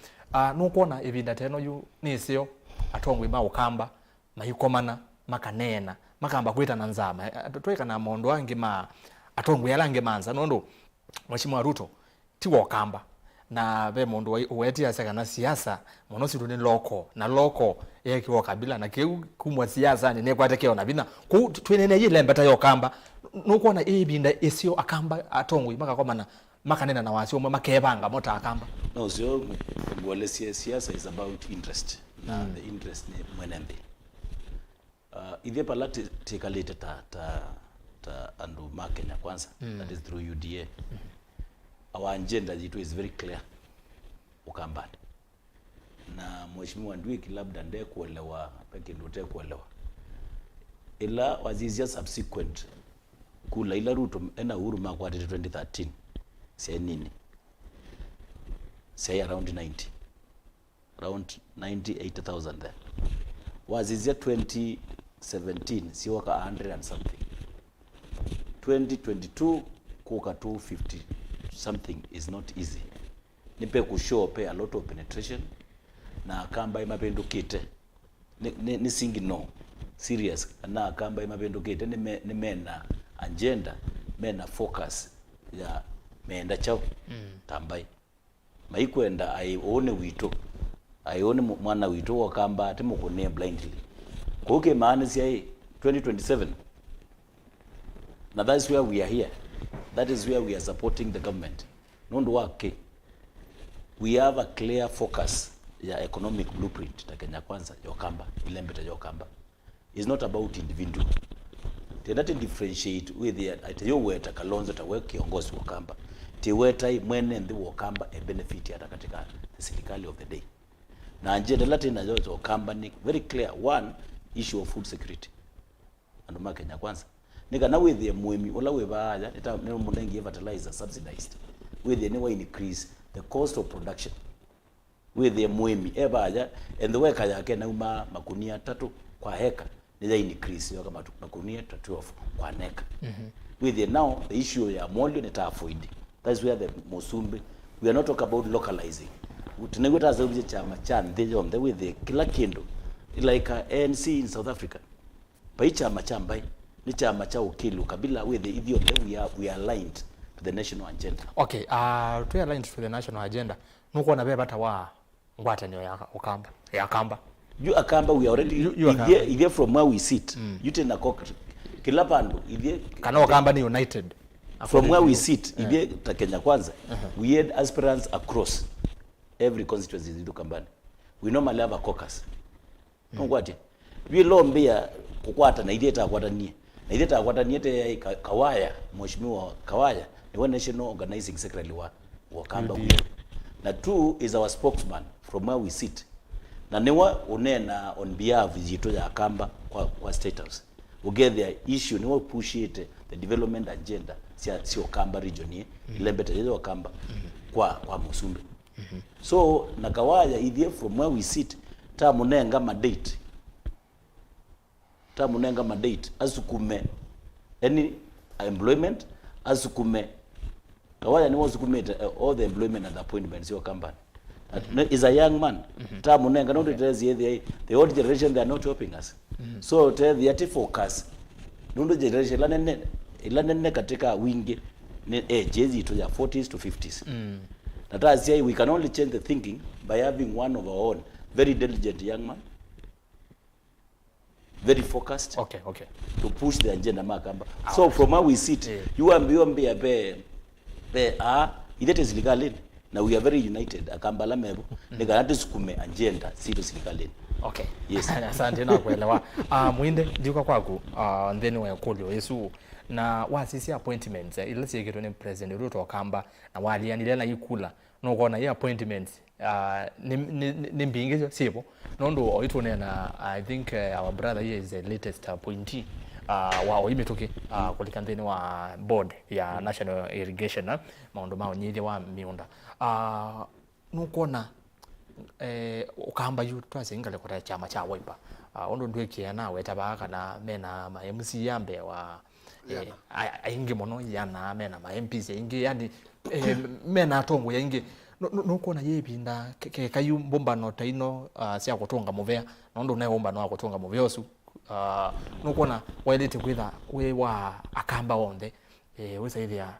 A: nukuona ivinda teno yu nisio atongo iba ukamba mayikomana makanena makamba kwita na nzama tweka na mondo wangi atongo yalange manza nondo Mheshimiwa Ruto tiwo kamba na be mondo weti asaka na siasa monosi rune loko yekiwa kabila na kumwa siasa ni nekwatekeo na bina ku twenene yilembeta yo kamba nukuona ibinda isio akamba atongo imaka komana makanena na wasi omwe makebanga mota akamba
B: no sio ngole siasa is about interest na the interest ni mwenembe idhe palati tikalite ta andu Kenya kwanza that is through UDA our agenda jitu is very clear ukambani na mheshimiwa NDWIKI labda ndiye kuelewa pekee ndio kuelewa ila wazizia subsequent kula ila Ruto ena Uhuru makwati 2013 say nini say around 80,000 there wazizia 2017 si waka 100 and something 2022 kuka 250 something is not easy nipe kushow pe a lot of penetration na kamba imapendukite ni singi no serious na kamba imapendukite ni mena agenda mena focus ya meenda chao tambai maikwenda aione wito aione mwana wito wakamba atemukune blindly kuke maana si 2027 now that's where we are here that is where we are supporting the government nondo wake we have a clear focus ya economic blueprint ta Kenya kwanza yokamba ilembeta yokamba is not about individual they not differentiate with the ûYÉETEWA Kalonzo ta work kiongozi wakamba tiweta mwene ndi wakamba a benefit ya katika serikali of the day na agenda Latin yote wakamba ni very clear one issue of food security and Kenya kwanza nika na with the muimi ola we baaya eta ne mundengi fertilizer subsidized with the new increase the cost of production with the muimi ebaja and the worker yake na makunia 3 kwa heka ni increase yoka makunia 12 kwa neka with the now the issue ya molio neta avoid that's where the Musumbi we are not talking about localizing tunegota zaubije chama cha ndejo with the kila kindu like ANC in South Africa pai chama cha mbai ni chama cha ukilu kabila with the Ethiopia we are aligned to the national agenda.
A: Okay, we are aligned to the national agenda. Nuko na beba tawa ngwata nyo ya ukamba. Ya kamba.
B: You akamba we already idea from where we sit. You tena kila pando idea
A: kana ukamba ni united.
B: From where we sit idea ta Kenya kwanza. We had aspirants across every constituency in Ukambani. We normally have a caucus. Ngwate. We lombea kukwata na idea ta kwata nie. Na idea ta kwata nie te Kawaya, mheshimiwa Kawaya ni national organizing secretary wa Kamba. Na two is our spokesman from where we sit. Na niwa unena on behalf jito ya Kamba kwa state house. We get their issue niwa push it the development agenda sio Kamba region ye ilembeta yezo Kamba kwa Musumbi. So na Kawaya idea from where we sit tamunenga mandate asukume any employment asukume Kawaya ni wasukume all the employment and appointments your company is a young man tamunenga not the old generation they are not helping us so the focus nundo generation ilanene katika wingi ni age to ya 40s to 50s that is why we can only change the thinking by having one of our own very diligent young man very focused to push the agenda makamba so from where we sit you ambia be idete serikali na we are very united akamba la mebo nikanati sukume agenda sito serikali
A: yes asante na kuelewa Muinde ndiko kwaku then we kolyo Yesu na wasisi appointments ile sekero ni president Ruto Kamba na walianile na ikula no kona ya appointments ni mbingezo sipo nondo oitone na I think our brother here is the latest appointee wa imetoke kulikantheni wa board ya national irrigation maondo mao nyithia wa miunda nukona ukamba yu twasingale kwa chama cha Wiper ondo ndwekia na wetaba kana mena ma MC yambe wa aingi mono yana mena ma MPs aingi yani mena tongo yaingi nukona yebinda kayu Ûmbano taino sia kutonga muvea nondo naye Ûmbano akutonga muveosu nukona wailete kwitha we wa akamba onde wisaithia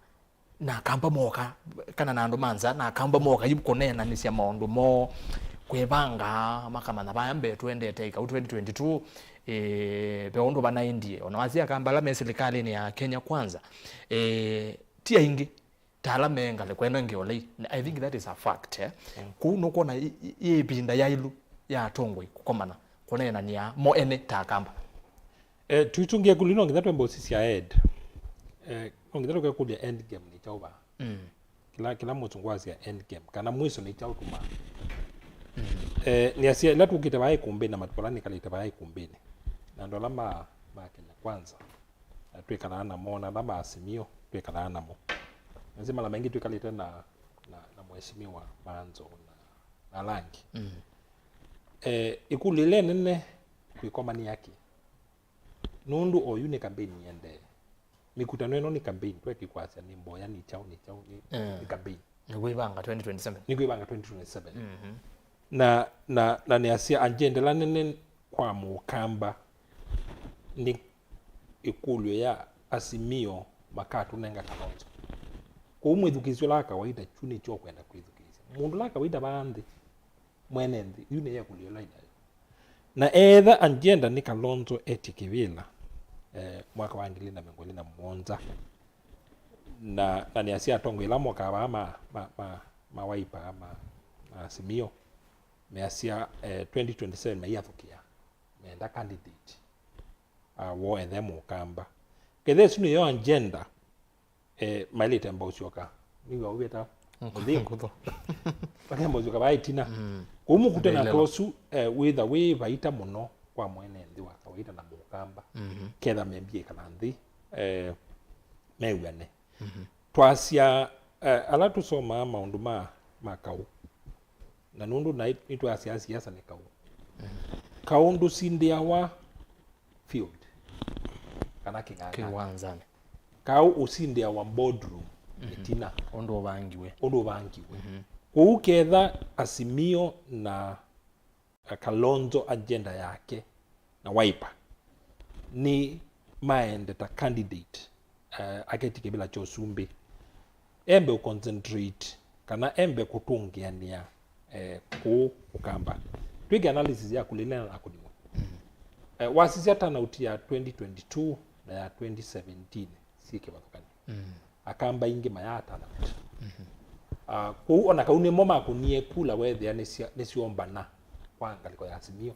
A: na akamba moka kana na andu manza na akamba moka yibukonena ni cia maundu mo kwebanga makamana bayambe twendete ka 2022 pe undu banaindie ona wazia akamba la serikali ni ya Kenya kwanza tia ingi tala menga le kwenda ngiole I think that is a fact kuno kona yebinda yailu ya tongwe kukomana konena ni ya mo ene takamba
C: tuitungia kulino ngitatwe mbo sisi ahead ongitaro kwa kulia end game ni tauba kila mutungwazi ya end game kana mwiso ni chao kuma ni asia la tukite bae kumbe na matpolani kalite bae kumbe na ndo lama Kenya kwanza twekana na mona lama asimio twekana na mo nasema la mengi twikalite na mheshimiwa Manzo na Langi ikulile nene kuikomani yake nundu oyu ni campaign yende mikutano eno ni campaign tweki kwasa ni mboya ni chao ni campaign
A: ni kuibanga 2027
C: na ni asia agenda la nene kwa mukamba ni ikulyo ya asimio makatu nenga Kalonzo kwa umwithukizyo la kawaida chuni cho kwenda kwithukizya mundu la kawaida bandi mwene nthi yune ya kulio la inayo na etha agenda ni Kalonzo etikivila mwaka wa 2027 na ni asia tongo ila mwaka wa mawaipa ama asimio me asia 2027 meiyathukia meenda candidate wo ethe mukamba kethe sunu yo agenda mailite mbausioka niwa ubeta mudhingu bakembo zuka baitina kumu kutena tosu with away baita muno kwa mwene ndi wa kawaida na mukamba ketha membie kana ndi mewene twasia ala tusoma maundu makau na nundu na itwa siasa ni kau kaundu sindia wa field kana kiwanzane kau usindia wa boardroom itina
A: ondo bangiwe
C: uketha asimio na Kalonzo agenda yake na Wiper ni maende ta candidate aketikibila chosumbi embe uconcentrate kana embe kutungiania kukamba twige analysis ya kulilena na kudimu wasisi hata utia 2022 na ya 2017 sike bakani akamba ingi mayata na kuona kaune moma kunie kula wethe nesiomba kwanga liko ya asimio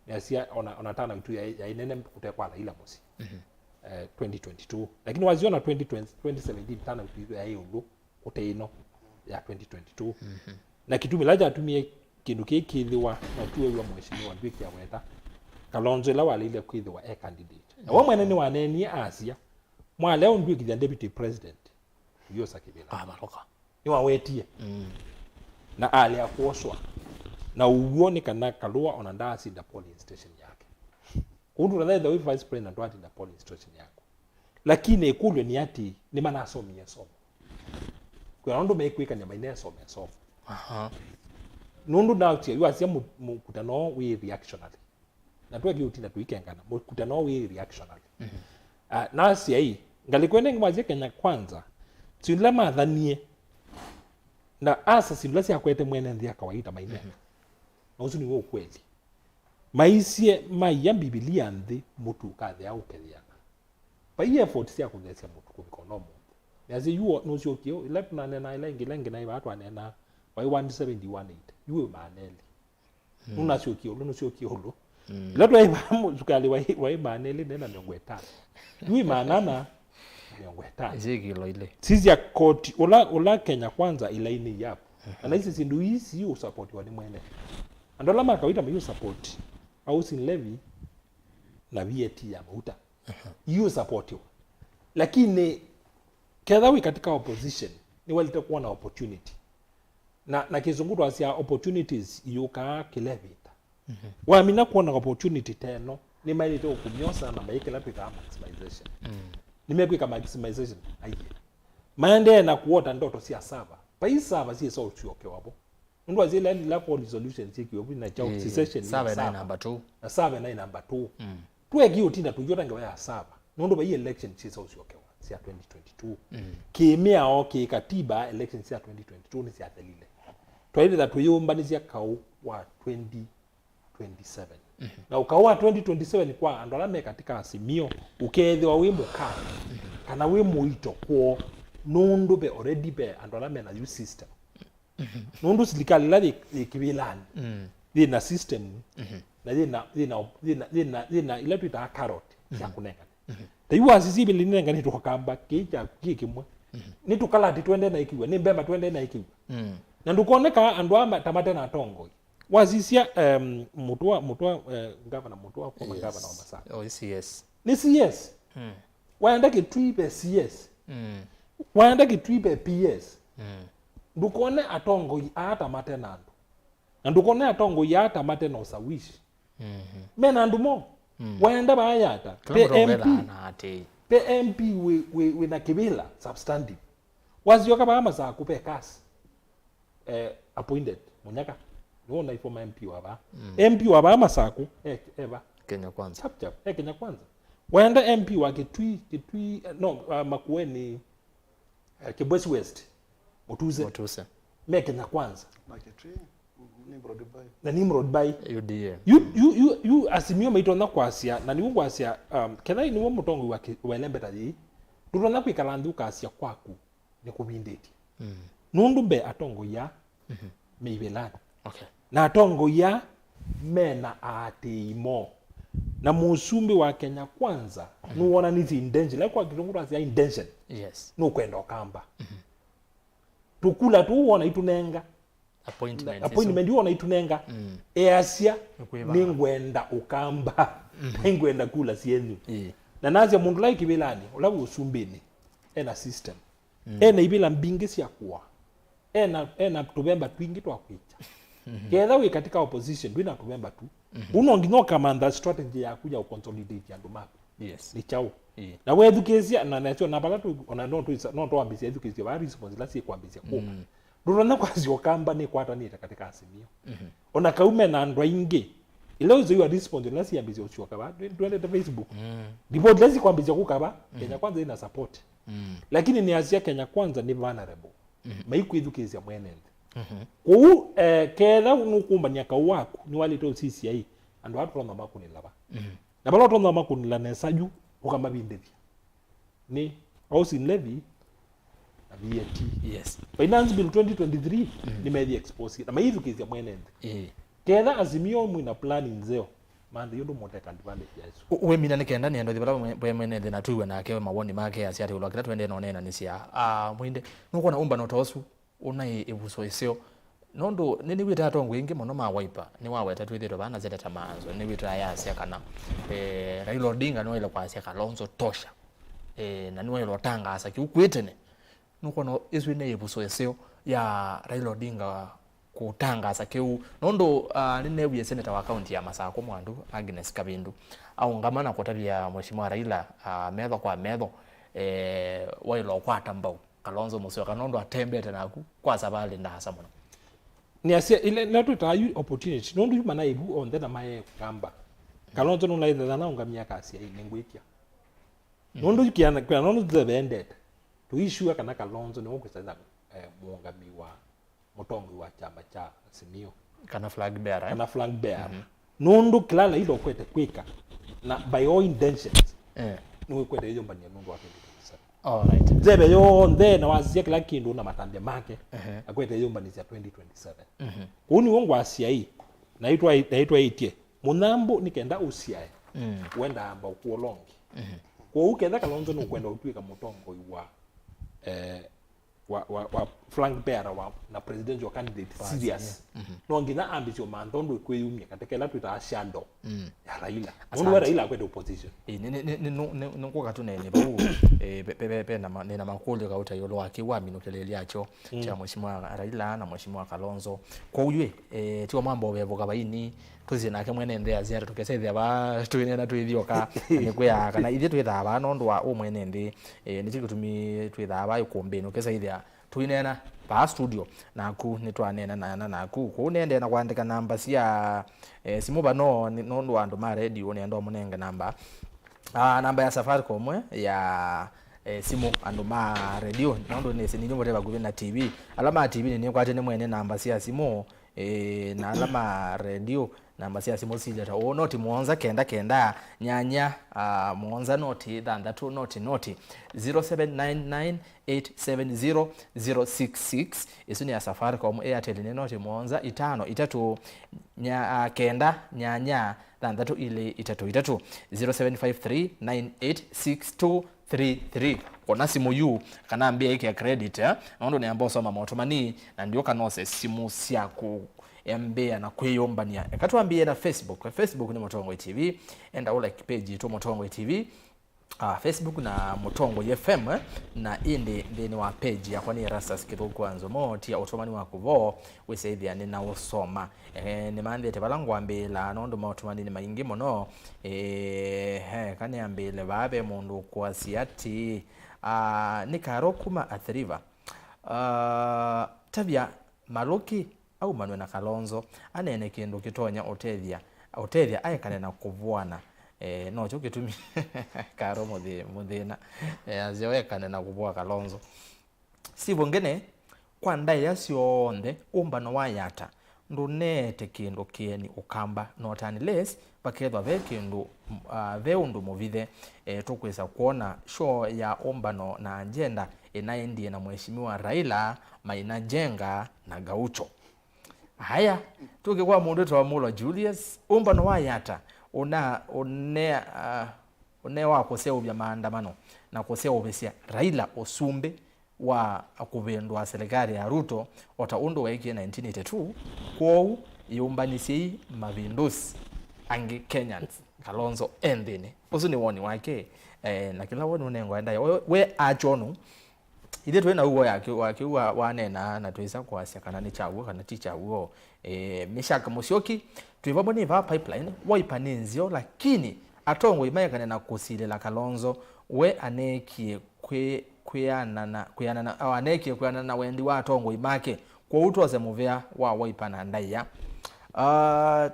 C: nesia ona tana mtu ya inene kutekwa la ila mosi 2022 lakini waziona 2017 tana mtu ya yungu kuteino ya 2022 na kitumi laja atumie kindu kikithiwa na tuwe wa mheshimiwa Ndwiki ya weta Kalonzo la wale ile kwithiwa candidate na wamwe ni waneni asia mwa leo Ndwiki ya deputy president yosa kibila
A: maloka
C: ni wawetie na ali akwoswa na uone kana kalua ona ndasi da polling station yake kundu na the vice president wati da polling station yako lakini ikulwe ni ati ni manasomia somo kwa ndo mekwika ni maine somo nundu na tia yuasia mukutano we reactionary na tuwe giutina tuikengana mukutano we reactionary na sia hii ngalikwenda ngwaje Kenya kwanza sinla madhanie na asa sinla sia kwete mwene ndia kawaida maine na usuni wo kweli maisie maiya Biblia ndi mutu kathe au kethia pa effort sia kuthesia mutu kubikonomo yazi yuo no siokio ile tunanena ile ingilenge na watu anena wai 1718 yuo maneli nuna siokio no siokio lo ile tu aibamu zukali wai maneli nena nyongweta yuo manana nyongweta
A: zigilo ile
C: sisi ya koti ola Kenya kwanza ile ini yapo na hizi sindu hizi yu support wa ni mwene andola makawita myu support au sin levy na VAT ya mauta yu support yo lakini kedhawi katika opposition ni walitakuwa na opportunity na kizungudu asia opportunities yuka kilevita waamina kuona opportunity teno ni mailite ukumyosa na maikela pita maximization nimekwika maximization aiye maende na kuota ndoto sia saba paisa si so chuoke wabo ndo azile la for solution siki yobu na chao session ni
A: saba number 2
C: na saba na number 2 tuwe giutina tujota ngewa ya saba ndo ba election si so chuoke sia 2022 kimia okay katiba election sia 2022 ni sia telile twaile that tuyumbanizia kau wa 2027 na ukawa 2027 kwa andolame katika asimio ukethe wa wimbo kana wimbo ito kwa nundu be already be andolame na you system nundu serikali la ikibilani na system na ile tuita carrot ya kunenga taiwa sisi bilinenga ni tukamba kija kikimwe ni tukala ati twende na ikiwa ni mbemba twende na ikiwa na ndukoneka andu amba tamate na tongo wazisia mutua gavana mutua kwa gavana wa Masaka
A: CS
C: ni CS waenda kitwipe CS waenda kitwipe PS ndukone atongo ata mate na andu na ndukone atongo ata mate na usawishi mena ndumo waenda bayata pe MP we na kibila substantive wazioka ba Masaka pe kasi appointed munyaka no ifo MP waba MP waba Masaka eba
A: Kenya Kwanza
C: chap Kenya Kwanza waenda MP wa kitwi Makueni Kibwezi West Mutuse me Kenya Kwanza na Nimrod Bai
A: UDA
C: you asimio maitona kwasia na niwo kwasia kenai niwo mutongo wa lembeta yi turona kwikalandu kwasia kwaku ni kubindeti nundu be atongo ya meibelani na atongo ya mena ateimo na musumbi wa Kenya Kwanza nuona nizi intention like kwa kitungura ya intention
A: yes
C: no kwenda okamba tukula tuona itunenga appointment yuona itunenga easia ningwenda okamba ningwenda kula sienu na nazi mundu like ibelani olabu usumbini ena system ena ibila mbingi sia kwa ena tubemba twingi twakwicha ketha wi katika opposition ndwina tubemba tu unonginyo kamanda strategy ya kuja uconsolidate yandu mapi
A: yes
C: ni chao na we education na nacho na bala tu ona no to ambisia education ba responsibility si kwambisia kuma ndurona kwazio kamba ni kwata ni katika asimio ona kaume na andwa ingi ile uzo you responsibility si ambisia uchoka ba twende ta Facebook ndipo lezi kwambisia kukaba Kenya Kwanza ina support lakini ni Asia Kenya Kwanza ni vulnerable maiku education mwenende ku ketha nukumba nyaka waku ni walito CCI andu watu ronda makuni laba na balo ronda makuni la nesaju ukamabindethia ni housing levy na VAT
A: yes
C: finance bill 2023 ni media expose na maivu kizia mwenende ketha azimio mwina plan nzeo mande yondo moteka advantage yaso
A: we mina nikenda ni ndo thibara bwe mwenende na tuwe na kewe mawoni make asiati ulokira twende no nena nisia mwinde nuko na Ûmbano tosu una ibuso isio nondo nini wita atongo ingi mono ma wiper ni waweta twithiro bana zeta tamanzo ni wita yasia kana Raila Odinga no ile kwasia Kalonzo tosha na ni wilo tanga asa kiukwitene nuko no iswine ibuso isio ya Raila Odinga kutanga asa kiu nondo nine wiye senator wa county ya Masaka mwandu Agnes Kabindu au ngamana kutabia mheshimiwa Raila medho kwa medho wilo kwata mbao Kalonzo musio kanondo atembete naku kwa sabali nda hasa muno
C: ni asia ile natu tayu opportunity nondo yuma na ibu on then amaye kamba Kalonzo no laitha na ungamia kasia ile ngwikia nondo yukiana kwa nondo the ended to issue kana Kalonzo no kwesa muungami wa mutongo wa chama cha Simio
A: kana flag bearer
C: nondo kilala ilo kwete kwika na by all intentions no kwete hiyo mbania nondo wa 2027
A: all right
C: zebe yo nde na wazia kila kindu na matande make akwete hiyo mbania 2027 kuni wongo asia hii naitwa itie munambo nikenda usiae wenda amba kuolongi kwa ukenda Kalonzo no kwenda utwika mutongo wa flank bearer wa na presidential candidate serious no ngina ambition mandondo kweyumye katika la twita shadow ya Raila ndio Raila kwenda opposition
A: ni kwa katunene bu pepe na makolo ka utayolo wake wa minokelele yacho cha mheshimiwa Raila na mheshimiwa Kalonzo kwa uywe tiwa mambo bevoka baini tuzi nake mwene ndea ziara tukesethia ba twinena twithioka ni kwiya kana ithie twitha ba nondo wa umwene ndi ni chikutumi twitha ba Îkûmbî no kesaithia twinena ba studio naku ni twanena na naku kunende na kwandika namba cia simu bano nondo andu ma radio ne ndo munenge namba namba ya Safaricom ya simu andu ma radio nondo ne sinini muteba guvena TV alama TV ni kwate ne mwene namba cia simu na alama radio namba cia simu sileta o noti muonza kenda nyanya muonza noti thandatu noti 0799870066 isu ni ya Safaricom. Airtel ni noti muonza 5 kenda nyanya thandatu ile 3 07539862 233 kona simu yu kana ambia iki credit nondo ni ambao soma motomani na ndio kanose simu siaku embea na kweyombania ekatuambie na Facebook ni Mutongo TV enda like page to Mutongo TV Facebook na Mutongo FM na indi ndeni wa page ya kwani ERASTUS kitoko NZOMO tia otomani wa kuvo weseithia ni na usoma ni mande te balangwa mbela nondo motomani ni maingi mono kani ambele babe mundu kwa siati ni karokuma athriva tabia MALUKI au Manwena Kalonzo anene kindu kitonya otethia ayekane na kuvuana no cyo kitumi karo muthina azio yekane na kuvua Kalonzo sibo ngene kwa ndai yacio onde Ûmbano wa Yatta ndunete kindu kieni ukamba not unless pakethwa ve kindu ve undu muvithe tukwisa kuona show ya Ûmbano na agenda inaendie na mheshimiwa Raila mainajenga na Gaucho. Haya tukikwa mundu twa mulo Julius Ûmbano wa Yatta one wa kuseubya maandamano na kuseubya Raila osumbe wa akuvendwa serikali ya Ruto ota undu wa 1982 kwou yumbanisi mavindusi angi Kenyans Kalonzo endene usuni woni wake na kila woni unengo enda we achonu ile twena uwo yake wanena na twisa kwasia kana ni chawo kana ticha uwo mishaka musyoki twivaboni va pipeline waipanenzio lakini atongo imayekane na kusilela Kalonzo we anekie kweana au anekie kweana na wendi wa atongo imake kwa utose muvea wa waipana ndaiya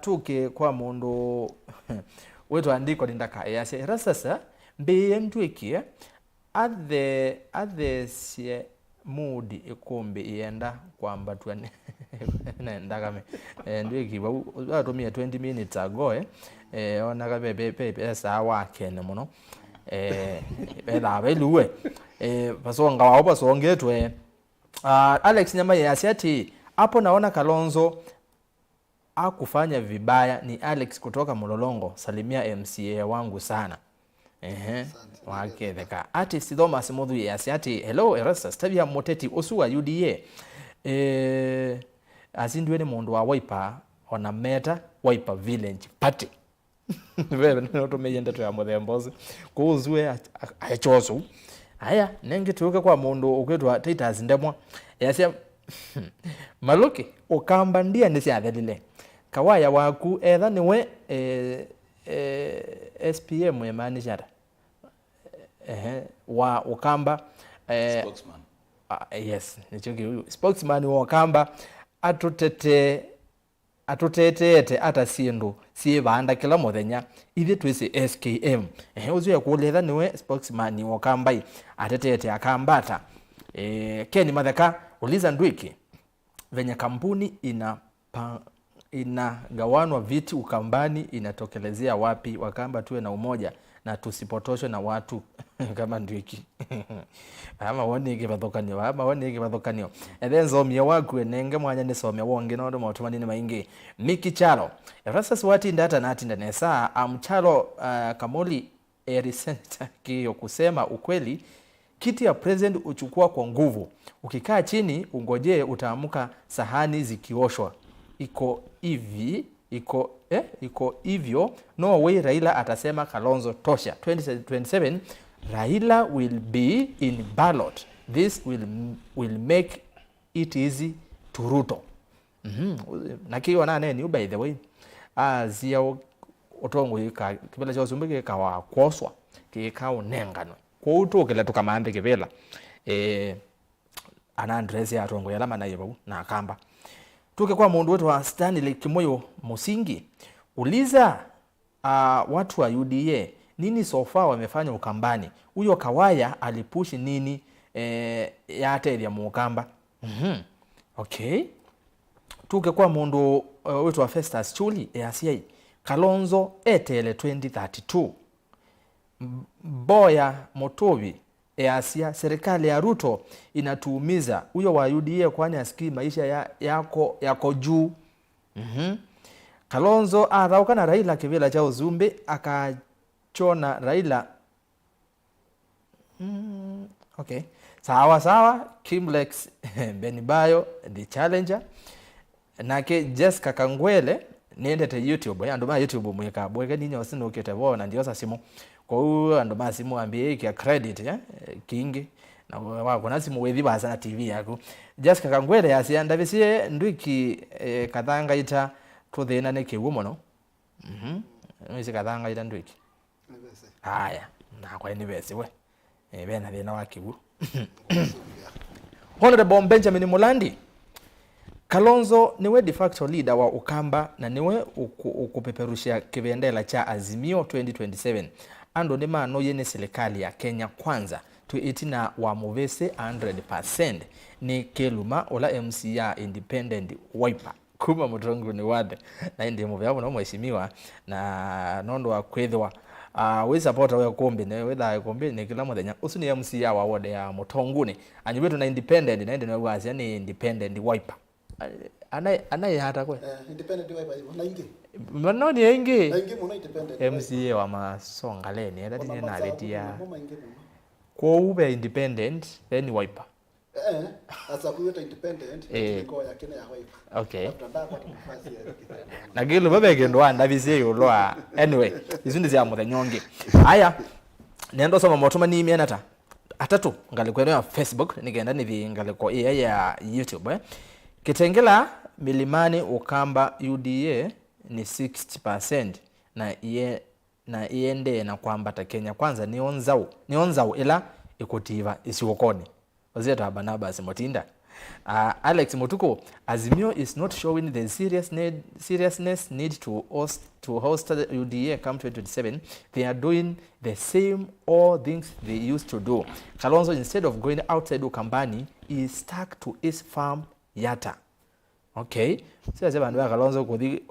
A: tuke kwa mundu wetu andiko ndaka yase ERASTUS mbe mtwekie at the mood Îkûmbî ienda kwamba tuane nenda kame ndwiki watumia 20 minutes ago ona kabe pesa wakene muno bela beluwe basonga wao basongetwe Alex Nyama yasiati hapo naona Kalonzo akufanya vibaya ni Alex kutoka MLOLONGO salimia MCA wangu sana waketheka artist Thomas Muthu yasiati hello ERASTUS tabia moteti osuwa UDA azindwene mundu wa Wiper ona meta Wiper Village Party wewe noto meyenda to ya muthembozi kuzwe achozo haya nenge tuke kwa mundu ukwetwa Titus ndemwa yasia MALUKI ukamba ndia ndisi athelile kawaya waku etha niwe SPM ya manager wa ukamba
B: spokesman
A: yes nichoki spokesman wa ukamba atutetete ata sindu si banda kila muthenya ithe twisi SKM uzuya kuletha niwe spokesman wa ukamba atetete akambata Ken Matheka uliza ndwiki venye kampuni inagawanwa viti ukambani inatokelezea wapi wakamba tuwe na umoja na tusipotoshwe na watu kama ndwiki ama woni kibathokanio and then zomia waku nenge mwanya ni somia wonge no ndo matumani ni maingi Miki Chalo ERASTUS wati ndata natinda nesa amchalo Kamoli Senator kiyo kusema ukweli kiti ya president uchukua kwa nguvu ukikaa chini ungoje utaamuka sahani zikioshwa iko hivyo no way Raila atasema Kalonzo tosha 2027 Raila will be in ballot this will make it easy to Ruto nakiwa nane ni by the way azia otongo ika kibela cha usumbike kawa kwoswa kikao nengano kwa utokela tukamande kibela ana address ya tongo yalama na yebo na akamba tuke kwa mundu wetu wa Stanley Kimoyo Musingi uliza watu wa UDA nini sofa wamefanya ukambani huyo Kawaya alipushi nini yate ya mukamba okay tuke kwa mundu wetu wa Festus Chuli ACA Kalonzo etele 2032 Boya Motobi Asia serikali ya Ruto inatuumiza huyo wa UDA kwani asikii maisha yako juu Kalonzo arauka na Raila kivila cha uzumbe akachona Raila Okay. Sawa Kimlex Benibayo the challenger nake Jessica Kangwele niendete YouTube anduma YouTube mweka bweke ninyo sinukete bona ndiosa simu kwa hiyo anduma simu ambie kia credit kingi na wako na simu wethi baza na TV yako Jessica Kangwele yasianda bisie ndwiki kathanga ita tuthina ne kiwumono mwisi kathanga ita ndwiki haya na kwa ni bese we bena thina wa kiwu Honorable Benjamin Mulandi Kalonzo niwe de facto leader wa Ukamba na niwe ukupeperusha kibendela cha Azimio 2027 ando ni maano yene serikali ya Kenya kwanza tuitina wa muvese 100% ni Keluma ola MCA independent wiper kuma mutongo ni wade na ndi muvyabo no mheshimiwa na nondo wa kwethwa we support wa kombi ne whether kombi ne kila muthenya usuni MCA wa wode ya mutonguni anyibetu na independent na ndi no wazi ni independent wiper anai hata kwe
D: independent wiper na ingi
A: mano ni ingi
D: muna independent
A: MCA wa masonga leni hata tini na betia kwa ube independent then wiper
D: asa kuweta independent iko ya Kenya ya wiper
A: okay
D: na
A: gilu bebe kendo anda bise yolwa anyway izundi zya muthanyonge haya nendo soma motuma ni mianata atatu ngalikweno ya Facebook nigenda nithi ngaliko ya YouTube Kitengela milimani Ukamba UDA ni 60% na iende na kwambata Kenya kwanza ni onzau ila ikutiva isiwokoni wazeta abanaba simotinda Alex Motuko Azimio is not showing the seriousness need to host the UDA camp 2027. They are doing the same all things they used to do. Kalonzo instead of going outside Ukambani is stuck to his farm Yatta. Okay. Sasa bandu ba Kalonzo kuthi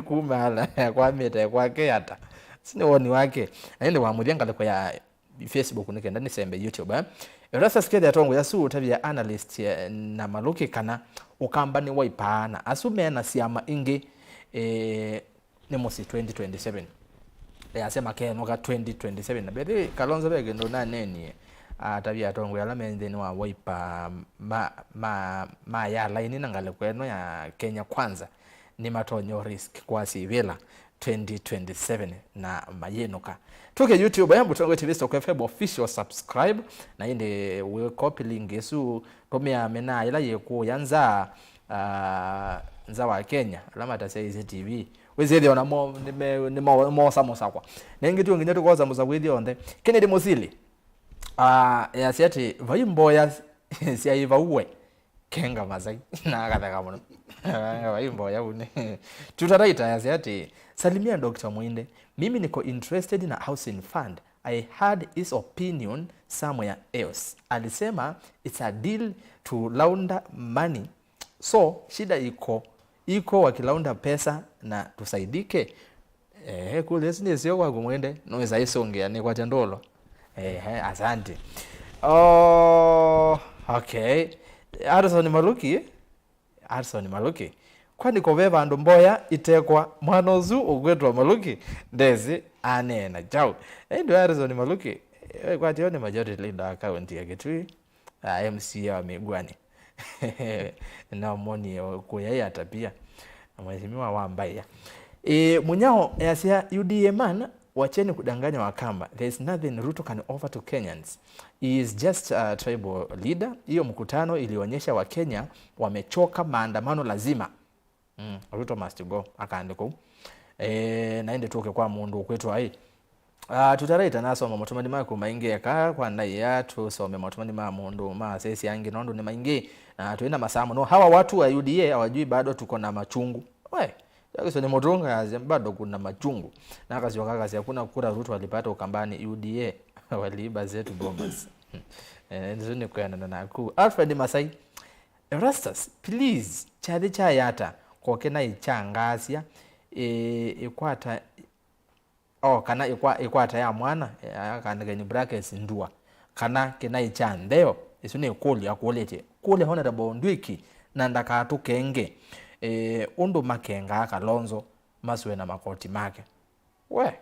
A: kumala kwa meta kwa Yatta. Sine woni wake. Aende wa mudhianga kwa ya Facebook nikenda ni sembe YouTube Erastus kede atongo yasu tabia analyst na Maluki kana Ukambani waipana asume na siama ingi ni mosi 2027 yasema ke noka 2027 na bebe Kalonzo bege ndo na neni tabia atongo ya lamende ni wa waipa ma ya laini nangale kweno ya Kenya kwanza ni matonyo risk kwa sivela 2027 na mayenoka tuke YouTube ya Mutongo TV Stock FM official subscribe na inde we copy link yesu tomea mena ila yeku yanza nza wa Kenya alama ta say TV wezedi ona mo samosa kwa nengi tu nginya tukoza muza wedi onde Kennedy Mosili ya siati vaimboya sia iva uwe kenga mazai na akataka muno vaimboya une tutaraita ya siati salimia Dr. Muinde mimi niko interested na housing fund I had his opinion somewhere else alisema it's a deal to launder money so shida iko wakilaunda pesa na tusaidike kule sio kwa Muinde naweza isongea ni kwa tandolo asante okay Arson Maluki kwani koveva andu mboya itekwa mwanozu ugwetwa Maluki ndezi anena jao endo Arson Maluki kwa tione majority leader account ya Kitui MC wa Migwani na moni kuya Yatta pia mheshimiwa wa Mbaya munyao yasia UDA man wacheni kudanganya Wakamba there is nothing Ruto can offer to Kenyans he is just a tribal leader hiyo mkutano ilionyesha Wakenya wamechoka maandamano lazima Ruto must go akaandiko naende tuke kwa mundu kwetu hai tutaraita naso matumani mako mainge aka kwa ndai ya tusome matumani ma mundu ma sesi yangi nondo ni mainge na tuenda masamu no hawa watu wa UDA hawajui bado tuko na machungu we yako ni modronga bado kuna machungu na kazi wakakazi hakuna kura Ruto alipata Ukambani UDA waliiba zetu bombas ndio ni kwa na ku Alfred Masai Erastus please chade cha Yatta koke na ichangasia ikwata kana ikwata ya mwana kana ni brackets ndua kana kena ichandeo isune kuli akolete kule Honorable Ndwiki na ndaka tukenge undu makenga Kalonzo maswe na makoti make we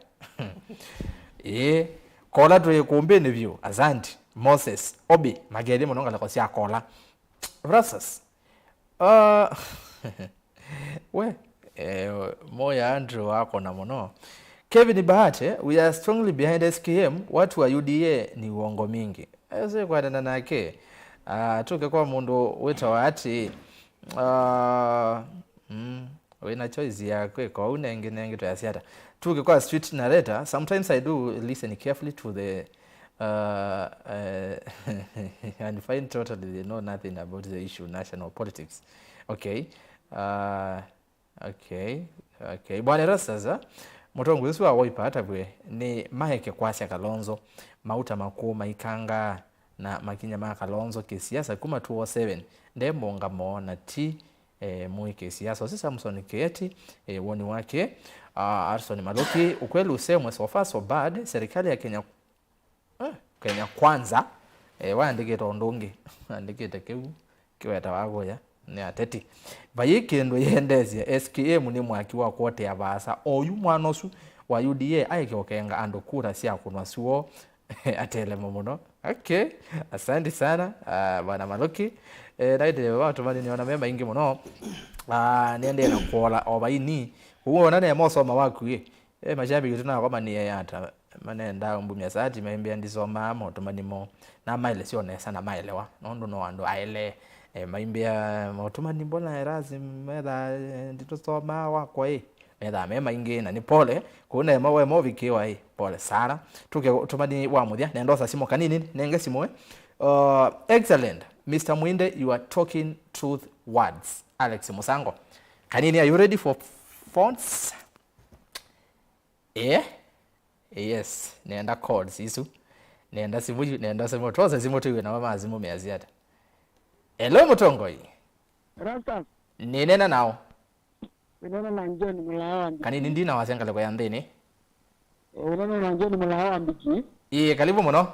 A: kola to Îkûmbî ni view asante Moses Obi mageli muno ngala kosia kola Rasas we moya Andrew wako na muno Kevin Bahate, we are strongly behind SKM. Watu wa UDA ni uongo mingi. Ese kwa dana nake. Tuke kwa mundu weta wati. Wena choice ya kwe kwa unenge to ya siata. Tuke kwa street narrator. Sometimes I do listen carefully to the and find totally they know nothing about the issue national politics. Okay. Okay. Bwana Rasaza. Mutongo Yesu wa woipata bwe ni maheke kwasya Kalonzo mauta makuu maikanga na makinya ma Kalonzo kisiasa kuma 207 ndembonga mona ti mui kisiasa sisi Samson Keti woni wake Arson Maluki ukweli usemwe so far so bad serikali ya Kenya kwanza waandike tondonge andike tekeu kiweta wagoya ni ateti bayikendo yendezia SKM ni mwaki wa kote ya basa oyu mwanosu wa UDA aike okenga andokura sia kunwa suo atele muno. Okay, asante sana bwana Maluki naide watu mali niona memba ingi muno niende na kola obaini uona ne mosoma waku mashabi tuna kama ni Yatta manenda mbumya sati maimbi andisoma moto manimo na maile sio nesa na mailewa nondo no ando aile maimbia motumani mbona erazi meda nditosoma wako meda mema ingi na ni pole kuna mawe movikiwa pole sana tuke tumani wa mudia nendosa simo kanini nenge simo excellent Mr. Mwinde, you are talking truth words. Alex Musango kanini, are you ready for fonts? Yes, nenda chords isu nenda simuju nenda simu toza simu tuwe na mama azimu meaziata. Hello Mutongoi.
E: Rasta.
A: Ninena nao.
E: Ninena na njoni mulawa mbiki.
A: Kanini ndina wasengale kwa yandini?
E: Ninena na njoni mulawa mbiki.
A: Karibu muno.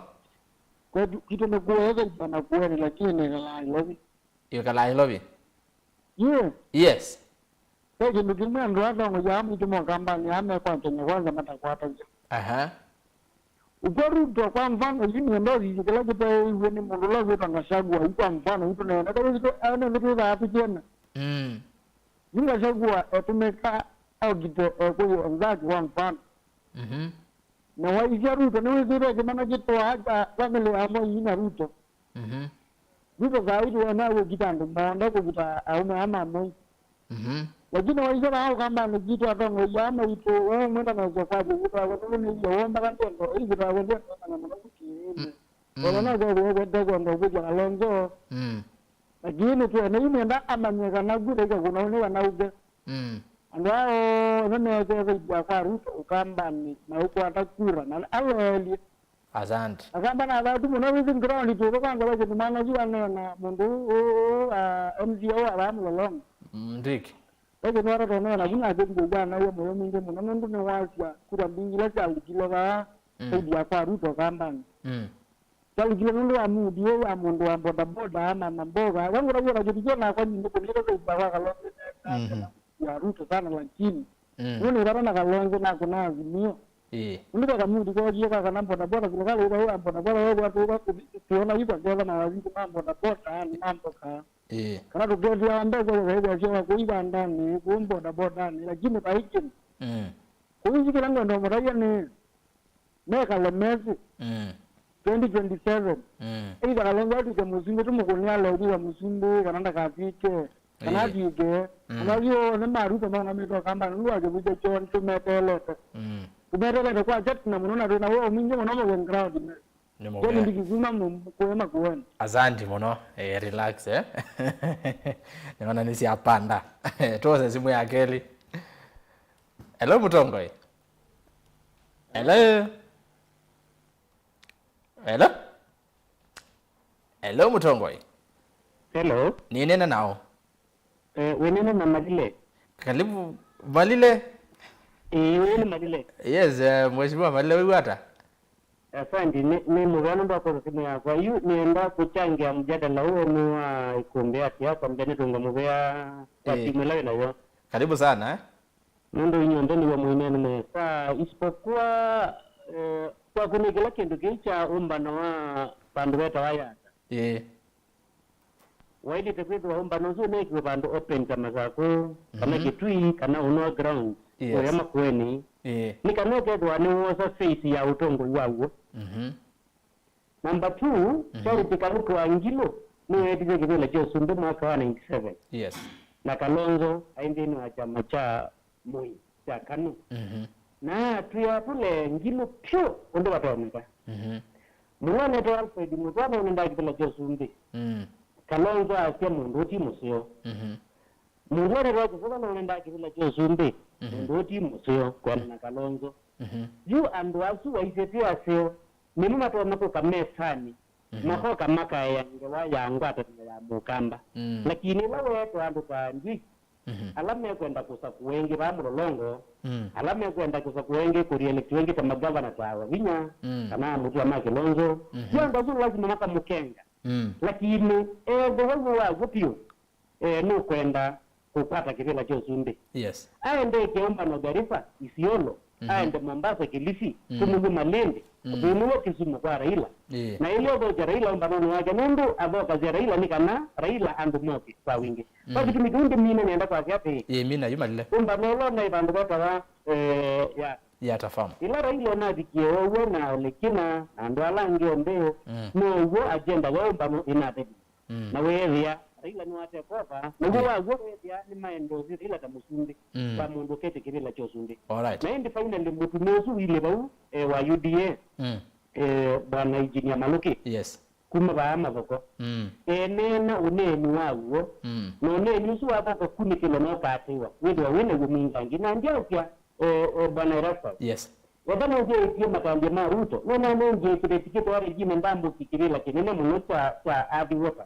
E: Kwa kitu mekuweza ipana kuwele lakini kalai lobi.
A: Kalai lobi? Yes.
E: Kwa kitu kimwe nduwata ngujamu itumo kamba ni hame kwa Kenya kwanza matakwata jio. Ukoruto kwa mfano yini ndozi zikila kita iwe ni mundula zeta ngashagua kwa mfano ito na kwa zito aone vitu za hapi jena zika shagua tumeka au kito kwa mzaki kwa mfano na waizia ruto ni wizire kimana kito haka family amo yina ruto zito za hitu wanawe kitandu maonda kukita aume ama amoi lakini waizira hao kama ni kitu atongo yama ito wewe mwenda na uzofaji kitu akotu ni iyo womba kantendo hii kitu akotu na mnakuki wana kwa ndo kuja Kalonzo lakini tu na yime nda amanyeka na gure kwa kuna unewa na uge andao nene kwa kwa ruto ukamba ni na huko atakura na aleli
A: asante
E: akamba na watu mna wizi ground tu kwa ngalo kwa maana jua na mundu MZO MLOLONGO
A: ndiki
E: eke nwara tono na kuna jengo bwana yo moyo mingi muno ndo ne wasya kura bingi la chalukile ba edia kwa ruto kambani chalukile ndo amudi yo amondo wa boda boda ama mamboga wangu ra jodi na kwa nyingi ko ndio ko ba Kalonzo ya ruto sana lakini nuni rara na Kalonzo na kuna azimio ndio kama mudi ko jia kana boda boda kile kale ro boda boda yo watu tuona hivi kwa na waziku mambo boda boda ni mambo ka kana tugedia ambako wewe sio kuiba ndani kumboda boda ni lakini baiki kuishi kila ndo mraia ni meka lemezi 2027 ida Kalonzo ati musingo tumukonia lodi wa musimbo kananda kapike kana dige unajua na maruto mama mito kamba nulu aje buje chon tumetele tumetele kwa chat na mnaona tuna wewe mingi mnaona kwa ground kwa ndikizuma mkoema kuona
A: asante muno relax niona nisi hapanda toza simu ya akeli. Hello Mutongoi. Hello Mutongoi.
E: Hello
A: ninena nao
E: wenene na Malile.
A: Karibu Malile.
E: Wewe Malile.
A: Yes, mheshimiwa Malile wewe hata.
E: Asante ni mugano ndako simu yako yu nienda kuchangia mjadala huo ni wa Îkûmbî siasa mbele tungomubea watimela na yo.
A: Karibu sana
E: Ndio nyondoni wa muinene na isipokuwa kwa kunikila kindu kicha Ûmbano wa bandu beta wa Yatta waidi tekwithu wa Ûmbano su nekiwe bandu open kama zako kana kitui kana uno ground ya makweni ni kana ketwa ni wosa face ya utongo wawo number 2 charity kaluku wa ngilo ni wetije kivile cho sundu mwaka wa 97 na Kalonzo aindini wa chama cha MUI cha KANU na tuya pule ngilo pyo ondo watonika mwana to Alfred mutwana unenda kivile cho sundu Kalonzo asia mundu ti musio mwana to kufuka na unenda kivile cho sundu mundu ti musio kwa na Kalonzo yu andu asu wa isetia sio mimi matona ko kamesani mako kamaka yangewa yangwa tatnya ya mukamba lakini lawe to andu kanji alame kwenda kusakuwengi ba MLOLONGO alame kwenda kusakuwengi kurielekti wengi kama governor tawa vinya kama mtu ama Kalonzo yanga zulu lazima maka mukenga lakini boho wa gupio no kwenda kupata kivila cho sunde aende Ûmbano Garifa Isiolo aende Mombasa Kilifi kumungu Malindi Bimulo Kisumu kwa Raila na ile ogo Raila Ûmbano wake nundu aboka za Raila ni kana Raila andu moki kwa wingi basi tumikundi mina nienda kwa yapi
A: mina yumalile
E: Ûmbano lo na ibandu bata wa
A: ya tafamu
E: ila Raila na dikie wewe na lekina andu alangi ombeo no wo agenda wa Ûmbano inabe na wewe ya Raila ni wate kofa na wa wewe ya ni maendozi ila tamusundi kwa mundu kete kivila cho sundi na indi finally mutu mesu ile bau wa UDA bwana engineer MALUKI kuma ba maboko nena uneni wawo no neni su wa Kûkunîkîla no katiwa wewe wene guminga ngina ndio pia bwana ERASTUS wadana nje pia matambia maruto wana nje kidetikito wale jina ndambo kikirila kinene munota kwa adi wota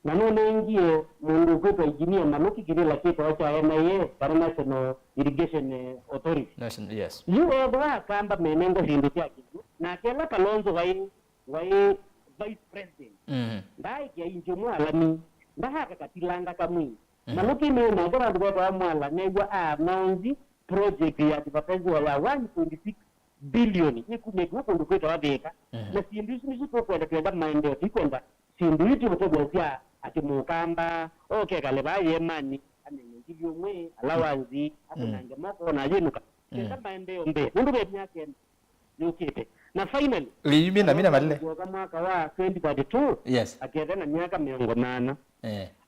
E: na none ngie mundu kwetu engineer MALUKI kirila kitu wacha NIA National Irrigation Authority yu edwa kamba menengo hindu yake na kela Kalonzo wai vice president ndai kia injumu alani ndahaka katilanga kamwi MALUKI ni na kwa ndugu wa mwala negwa announce project ya development ya 1.6 billion ikunegwa kundu kwetu wabeka na sindu sisi kwenda maendeleo tikwenda sindu itu mtogozia ati mukamba kale baye mani amenye byomwe alawanzi akunange moko na yinuka kamba ende ombe mundu benyake yukite na finally
A: mina malile
E: kwa mwaka wa 2022 akenda na miaka 8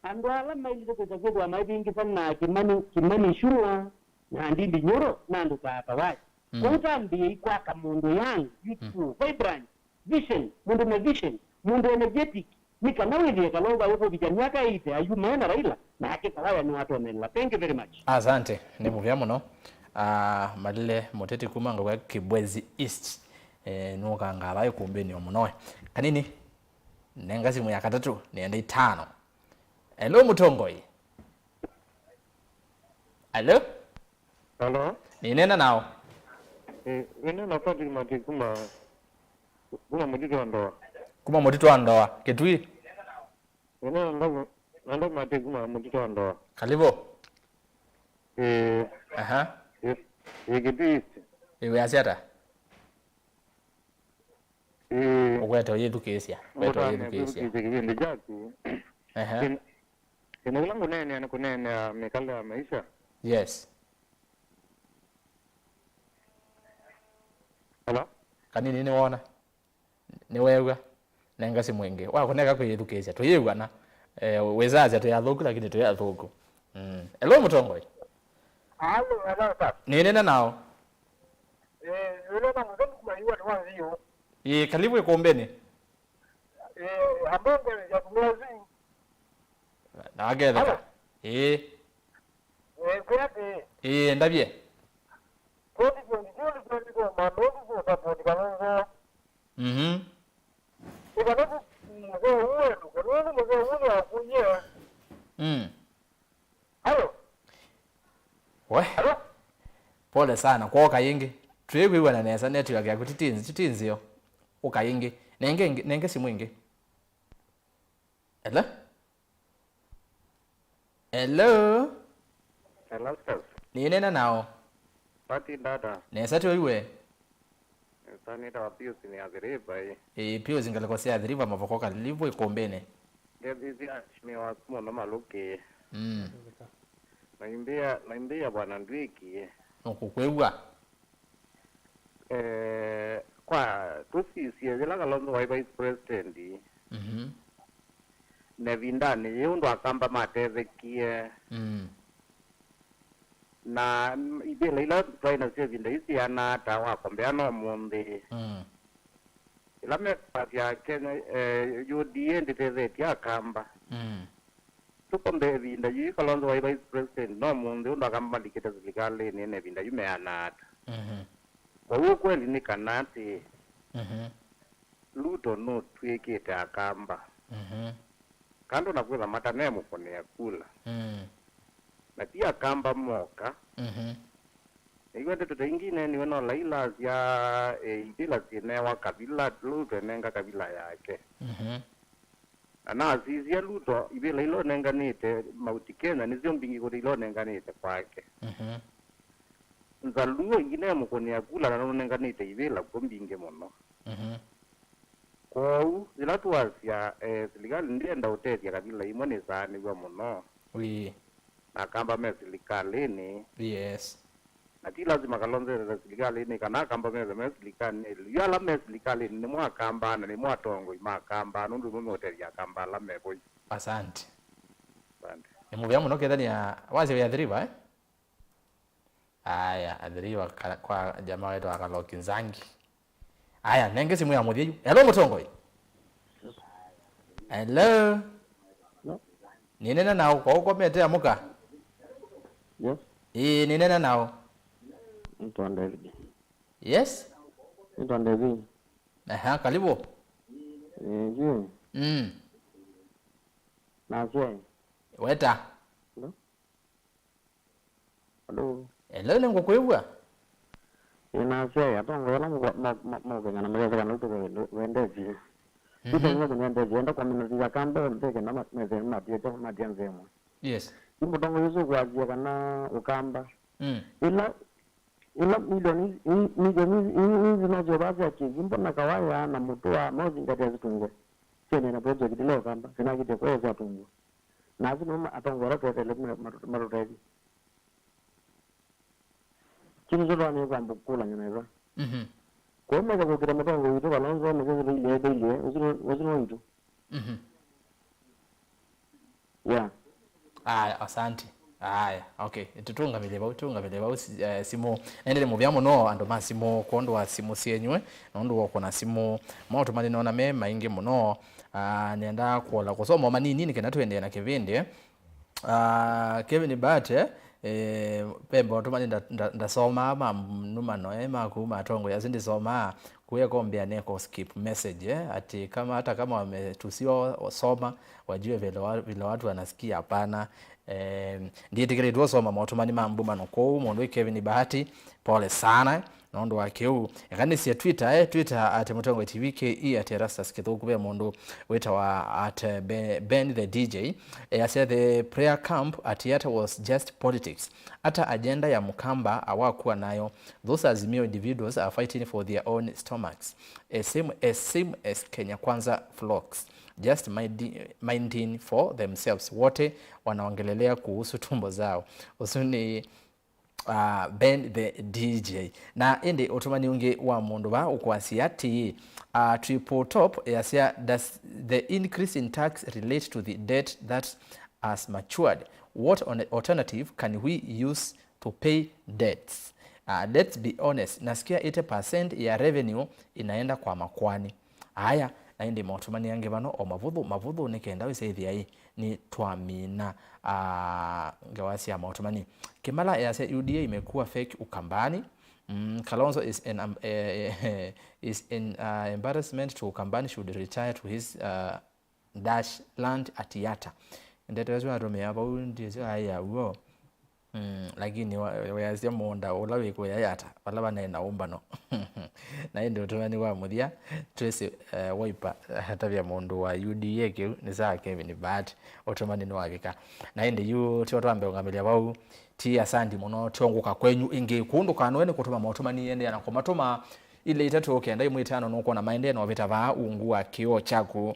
E: ando ala maili ko kwa mabingi sana kimani shura na ndindi nyoro na ndo papa wapi kutambi kwa kamundu yangu youthful vibrant vision mundu na vision mundu energetic nika nawe Kalonzo huko vijana yake ite ayumena Raila na hakika wao ni watu wamela. Thank you very much.
A: Asante ni muvya muno malile moteti kumanga kwa Kibwezi East nuka ngala Îkûmbî ni omunoe kanini nenga simu ya katatu niende 5 hello mutongoi hello ninena nao
F: wena nafati mati kuma
A: motito wa ndoa ketui
F: wena ndo mati kuma motito wa ndoa
A: kalibo
F: ketui
A: iwe asiata ogweta yedukesia
F: kipindi jaku kina langu nene anakunene mikala ya maisha hello
A: kanini ni wona ni wewe nenga si mwenge wakoneka kwa yedukesia to yewa na wezazi to yathuku lakini to yathuku hello mutongoi
E: hello sir
A: nene nao
E: yule na mzee kwa hiyo ni wazio
A: karibu Îkûmbî
E: ambongo ya kumlazi
A: na agetha
E: kwa
A: ndabie
E: kodi kwa mambo kwa sababu kama ikanapo mzee huyo kwa mzee huyo akuye
A: hello pole sana kwa kayingi twegwiwana nesa network yako titinzio ukayingi nenge simwingi hello
F: sir
A: ninena nao
F: pati dada
A: nesa twiwe
F: Sanita wa Pius ni adhiriva
A: Pius ingalikosia adhiriva mavokoka livo ikombene.
F: Hizi ashimiwa kumono MALUKI. Naimbia bwana NDWIKI.
A: Ukukwewa.
F: Kwa tusisiye vila Kalonzo wa vice president. Nevindani yundo akamba matethekie. Na ibele ila twaina sio vinda isi anata wakombea no mundi. Ila mepatya Kenya UDA nditetheti akamba. Tukombe vinda yu Kalonzo wa vice president no mundi undo akamba likita serikali ni vinda yu meanata. Kwa hiyo kweli ni kanati. Luto no twekete akamba. Kando na kuweza matanemu kone ya kula. Na pia kamba moka. Iwe ndeto ingine ni weno laila ya ibila zinewa kabila luto nenga kabila yake. Na azizi ya luto ibila ilo nenga nite mauti Kenya nizio mbingi kodi ilo nenga nite kwake. Nzaluo ingine mkone ya kula na nenga nite ibila kumbinge mono. Kwa zila tuwasia serikali ndienda uteti ya kabila imone saani wa mono. Na kamba me serikali ni.
A: Yes.
F: Ati lazima Kalonzo ya serikali ni kana kamba me serikali ni. Yala me serikali ni mwa kamba na ni mwa tongo ima kamba nundu mume uteti ya kamba la me boy.
A: Asante.
F: Asante.
A: Muvya muno kethani ya wazi ya adhiriva Aya, adhiriva kwa jamaa wetu wa Kalokinzangi. Aya, nenge simu ya Muthieju. Hello Mutongoi. Hello.
E: No.
A: Ni nena nao kwa uko mete amuka?
E: Yes.
A: Ni nena nao?
E: Mtu David.
A: Yes.
E: Mtu David.
A: Aha, karibu.
E: Juu. Na je.
A: Weta.
E: No. Hello.
A: Hello nengo kwebwa.
E: Inaje atongo yana mo ngana mwe kana uto wende ji. Ito ngo ngende ji ndo kwa mimi ya kamba mbeke na meze na bieto na dianzemo.
A: Yes.
E: Imbo dongo yuzo kwa ji kana ukamba. Ila milioni zinazobaza kizimbo na kawaya na mutua mozi ngati zitungo. Sene na project leo kamba sina kite kwa za tungo. Na zino atongo rote tele marotezi. Kini zola ni kwa mbukula nyoneza. Kwa mmoja kwa kila mtongo yuto Kalonzo mzee ile uzino yuto. Yeah.
A: Aya, asante. Aya, okay. Tutunga vileba simu endele muvyamo no ando masimo kondo wa simu sienywe nondo wako na simu moto mali naona mema ingi muno nienda kuola kusoma manini ni kenatu ende na kevinde Kevin Bate pembe otumani ndasoma ama numano makuma tongo yazindi soma kuye kombia neko skip message ati kama hata kama wametusiwa soma wajue vile watu wanasikia hapana ndiye tikiretu soma motumani mambuma noko mondo Kevin Bahati pole sana nondo wakeu yakanisi ya Twitter at Mutongo TV ke at ERASTUS kithuku mondo wetawa at Ben the DJ said the prayer camp at Yatta was just politics ata agenda ya Mukamba awakuwa nayo. Those Azimio individuals are fighting for their own stomachs same as Kenya Kwanza flocks just minding for themselves. Wote wanaongelelea kuhusu tumbo zao usuni Ben the DJ na ende otomani unge wa mondo ba ukwasiati triple top yasia. Does the increase in tax relate to the debt that has matured? What alternative can we use to pay debts? Let's be honest, nasikia 80% ya revenue inaenda kwa makwani. Haya na indi motumani yange bano o mavudhu nikenda wisethi ai ni twamina ngawasi ya motumani kimala ya UDA imekuwa fake Ukambani. Kalonzo is an embarrassment to Ukambani, should retire to his dash land at Yatta. Ndeto wezo arome aba undi haya uo lakini wayazia monda olawe ko Yatta wala bana na Ûmbano na ndio tumani wa muthia twese waipa hata vya mondo wa UDA ke ni saa Kevin Bahati otomani no wagika na ndio yu twambe ngamilia bau ti asandi muno tionguka kwenyu inge kundu kanwene kutuma motomani yende anakomatoma ile itatu ukenda imwitano no kuona maendeleo vita va ungua kio chaku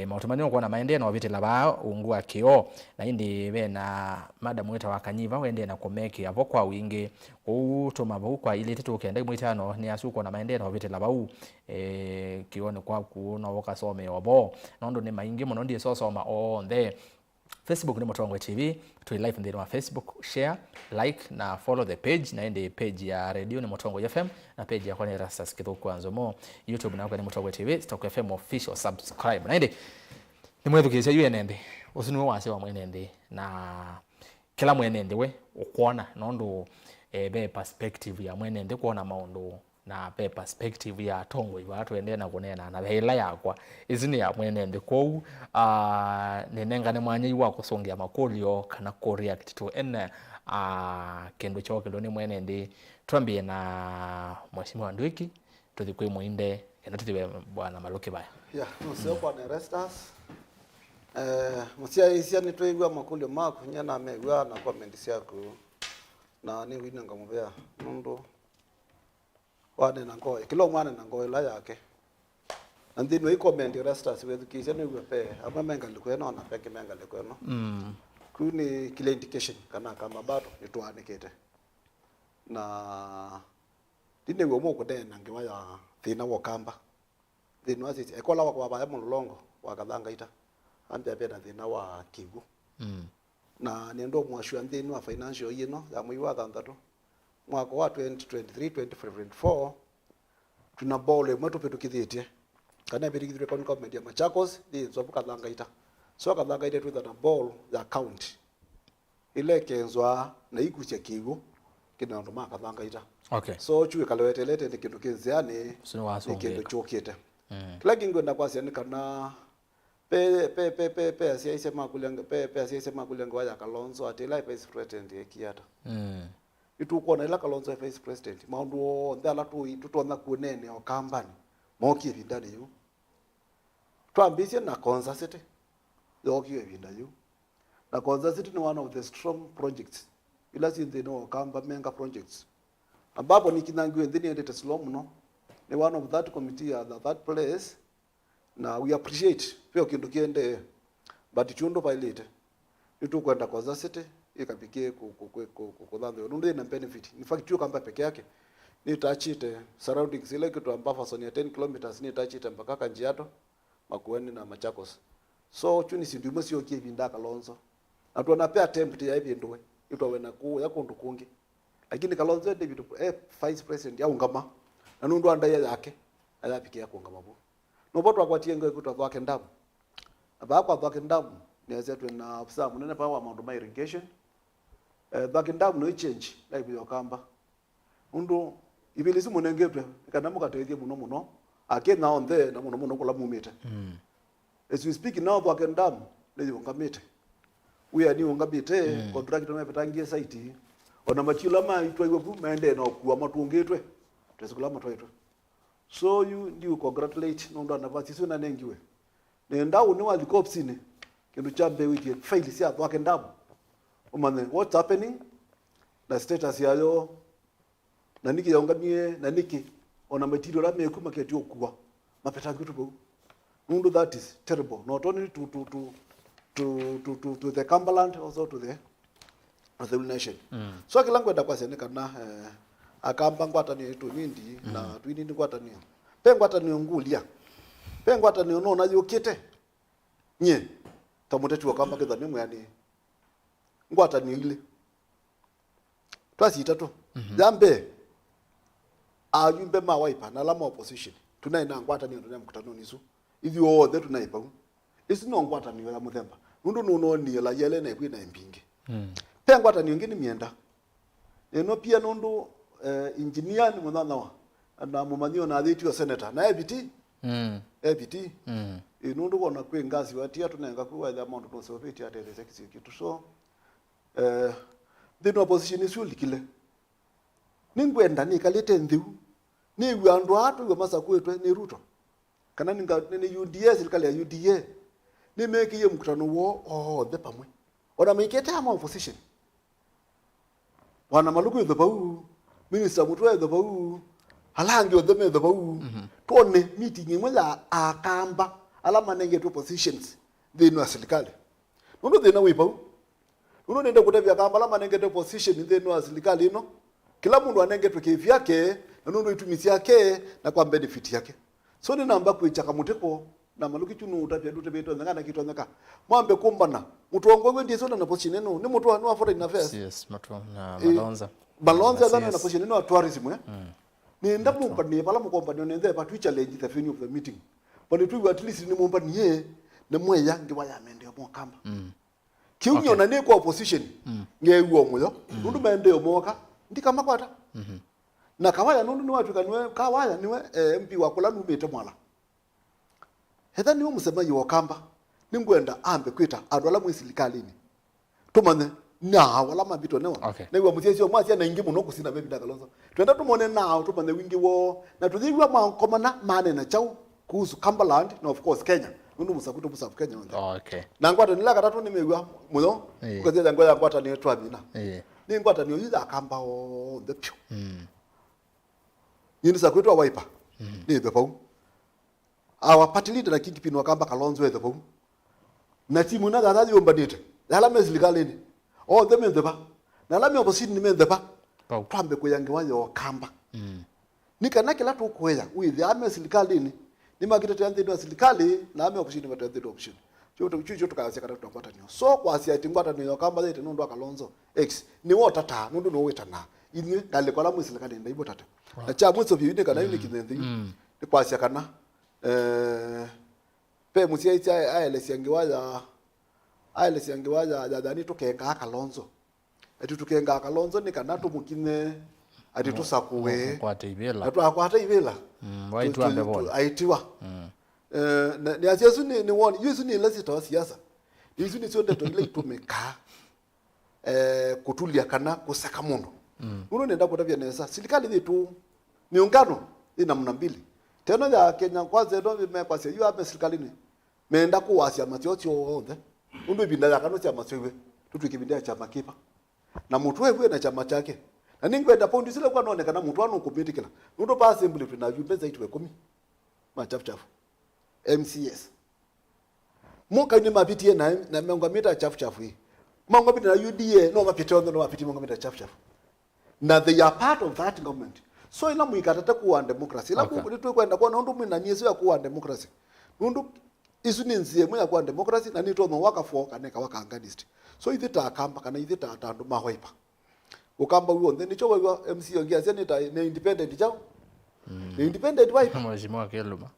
A: mautumanio kuona maendeleo vita la va ungua kio na indi bena madam weta wakanyiva wende na komeki avo kwa wingi utuma vo kwa ile itatu ukenda imwitano ni asuko na maendeleo vita la va kione kwa kuona wakasome obo nondo ni maingi muno ndi sosoma on the Facebook ni Motongo TV, tu live ndani wa Facebook, share, like na follow the page na ende page ya radio ni Motongo FM na page ya kwa ERASTUS kitoko NZOMO, YouTube na kwa ni Motongo TV, Stock FM official subscribe. Na ende ni mwetu kisia UNND, usiniwe wase wa mwenende na kila mwenende we ukuona nondo be perspective ya mwenende kuona maondo na be perspective ya tongo iwa watu ende na kunena na hela yakwa izini ya mwenende kou nenengane mwanya iwa kusongia makolio kana react to ene kendo choke ndo ni mwenende tuambie na mheshimiwa NDWIKI tuthikwe MUINDE kenda tuthiwe bwana MALUKI baya
D: museo kwa ERASTUS musia isia ni tuigwa makolio mako nyana amegwa na comment yako na ni wina ngamubea mundu wane na ngoe kilo mwana na ngoe la yake andi no comment ERASTUS with kise no gwe ama menga likweno na peke menga likweno kuni kile indication kana kama bado nitwanikete na dine we mo kudena ngewa ya thina wo kamba thina wasi ekola wa ba MLOLONGO wakathanga ita ande pena thina wa kigu na nendo mwashu thina wa financial yino ya mwiwa thanthatu mwaka wa 2023 2024 tuna bole mwetu petu kithitie kana birigithire kwa government ya Machakos ndi nzobuka thangaita so kathangaita tu na ball ya county ile kenzwa na ikuche kigo kina ndo maka thangaita so chuwe kalewetelete ndi kindu kinziani ni kindu chokete kila kingo na kwasi ni kana pe asiaise makulenga pe asiaise makulenga wa Kalonzo atela vice president ekiata itukuona ila Kalonzo vice president maundu ndala tutona kunene okambani moki vindani yu twambise na Konza City yoki vinda yu na Konza City ni one of the strong projects ila sinze no kamba menga projects ambapo nikinangiwe ndini endete slow mno ni one of that committee at that place na we appreciate pia kindu kiende but chundo pilot itukwenda Konza City ikapikie kudhanda ndio ina benefit in fact hiyo kamba peke yake ni tachite surroundings ile kitu ambapo son ya 10 kilometers ni tachite mpaka Kajiado Makueni na Machakos so chuni sindumo sio kivinda Kalonzo atona pia attempt ya hivi ndowe itwa na ku ya kundu kungi lakini Kalonzo David vice president ya ungama na nundu andaya yake ayapikia kuungama bu no boto akwatie ngo ikuta kwake ndamu abakwa kwake ndamu ni azetwe na afisa munene pa wa maundu ma irrigation ndamu no change like yokamba undu ibilisi munengetwe kana mukateithie muno ake now there na muno kula mumite as we speak now kwake ndamu ni ungamite we are ni ungamite contract na petangie site ona machila ma itwa iwe mende na kuwa matungetwe tesikula matwaitwe so you congratulate no ndo anavasi na nengiwe nenda uni walikopsine kindu chambe wiki faili sia kwake ndamu umane what's happening na status yayo na niki yaungamie na niki ona material la meku maketi okuwa mapeta kitu bo mundu that is terrible not only to the Cumberland also to the nation so kilango nda kwase kana akamba ngwata ni to nindi na twini ni ngwata ni pengwata ni ngulia pengwata ni ono na yokite nye tamuteti wakamba ketha ni mwani ngwata ni ile twasi itatu jambe ayumbe mawaipa na lama opposition tunaina ngwata ni ndo mkutano nisu ithi othe tunaipa isi no ngwata ni ya muthemba nundu nuno ni la yele na kwina impinge pe ngwata ni ngini mienda eno pia nundu engineer ni munana wa na mumanyo na thitio senator na EBT nundu kona kwe ngazi watia tunenga kwa the amount no sopeti ate the executive so the opposition is ulikile ningwenda nikalete nthiu ni gwandu atu go masa kwetwe ni Ruto kana ni UDA serikali ya UDA ni mekiye mkutano wo the pamwe ona mekete ama opposition wana Maluku the bau minister mutwe the bau alangi odeme the bau tone meeting imwe ya akamba alama nenge to positions thinu serikali nuno thina wi bau nuno nenda kutavya kamba alama nenge to position thinu serikali ino kila mundu anenge to kivi yake na nuno itumisi yake na kwa benefit yake so ni namba kuichaka muteko na maluki chunu utapya dute beto ngana kitu ngaka mwambe kumbana mutu ongwe ndiye sona na position eno ni mutu wa foreign affairs
A: yes mutu na
D: balonza zana na position eno tourism ni ndamu company pala mu company nende pa challenge the venue of the meeting but tu at least ni company ye na mwe yangi wa yamende mo kamba kiunyo na ne ko opposition ngewo moyo ndu mende omoka ndika makwata na kawaya nundu ni watu kanwe kawaya niwe MP wa kula numete mwala hetha niwe musemaji wa kamba ningwenda ambe kwita adwala mu silikalini tumane na wala mabito newa newa mutiesio mwasi na ingi muno kusina bebi dakalonzo twenda tumone na tumane wingi wo na tudhiwa mankomana mane na chau kuhusu Cumberland na of course Kenya nundu musakuto musafu Kenya na ngwata nilaka tatu nimewa muno ukazia ngoya ngwata ni twabina ni ngwata ni yuza kamba o the pyo yini sakuto wiper ni the pau our party leader na kingpin wa kamba Kalonzo the pau na timu na gazaji ombanite yala mezilikalini the mendeba na la mi opposite ni mendeba twambe kuyange wayo kamba nikana kila tu kuya with ame serikali ni magita tande ndo serikali na ame opposite ni tande ndo option chucho tukayase kana tutapata nyo so kwa si atingwata ni kamba zete ndo Kalonzo x ni wota ta ndo no weta na ini ngale kwa la mu serikali ndo ibo tata na cha mweso biwine kana yune kinende ni kwa si kana pe musia ita aelesi yangewaja jadani tukenga Kalonzo ati tukenga Kalonzo ni kana tumukine ati tusakuwe
A: kwate ibela
D: atu akwata ibela
A: waitu ambe bona
D: aitiwa ni asiasu ni woni yusu ni lesi to siasa yusu ni sonde to ile itumeka kutulia kana kusaka mundu uno nenda kutavya nesa serikali yetu miungano ina namna mbili tena ya Kenya kwanza ndo vimekwasia yu hapa serikalini meenda kuwasia matiocho onde undu ibinda yakano chama chewe tutukibinda chama kipa na mtu wewe na chama chake na ningwenda pondi zile kwa naonekana mtu anu kumitikila ndo pa assembly tuna vipeza itwe 10 machafu MCS moka ni mapitie na mengamita chafu hii mengamita na UDA no mapitio ndo mapiti mengamita chafu na they are part of that government so ila muikatata kuwa democracy ila kulitu kwenda kwa ndo mimi nyeso ya kuwa democracy ndo isu ni nzie mwe ya kuwa democracy na nito no waka for kaneka waka anganist so ithita akamba kana ithita atandu mahoipa ukamba uo then nicho wewe MC ongia seneta ni independent jao ni independent wipe
A: mheshimiwa Keluma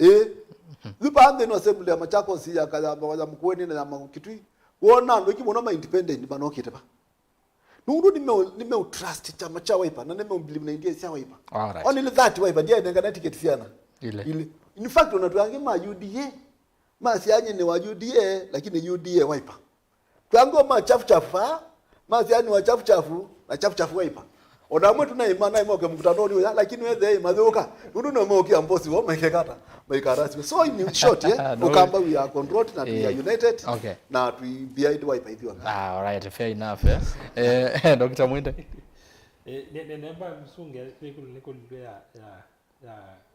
D: zipande no assembly ya machako si ya kaza ya mkueni na makitui wona ndo kimono ma independent banokite ba nundu nime trust chama cha wipe na nime believe na ingia cha wipe only that wipe dia nengana ticket fiana ile in fact unatuange ma UDA masianye ni wa UDA lakini UDA wipe twango machafu masianye wa chafu na chafu wipe odamwe tuna imana imoke mkutanoni ya lakini wewe madhuka nundu no moki ambosi wo mekekata maikarasi so in short ukamba we are controlled na we are united na we behind wipe hiyo
A: all right fair enough Dr. Mwinde
C: nemba msunge niko ya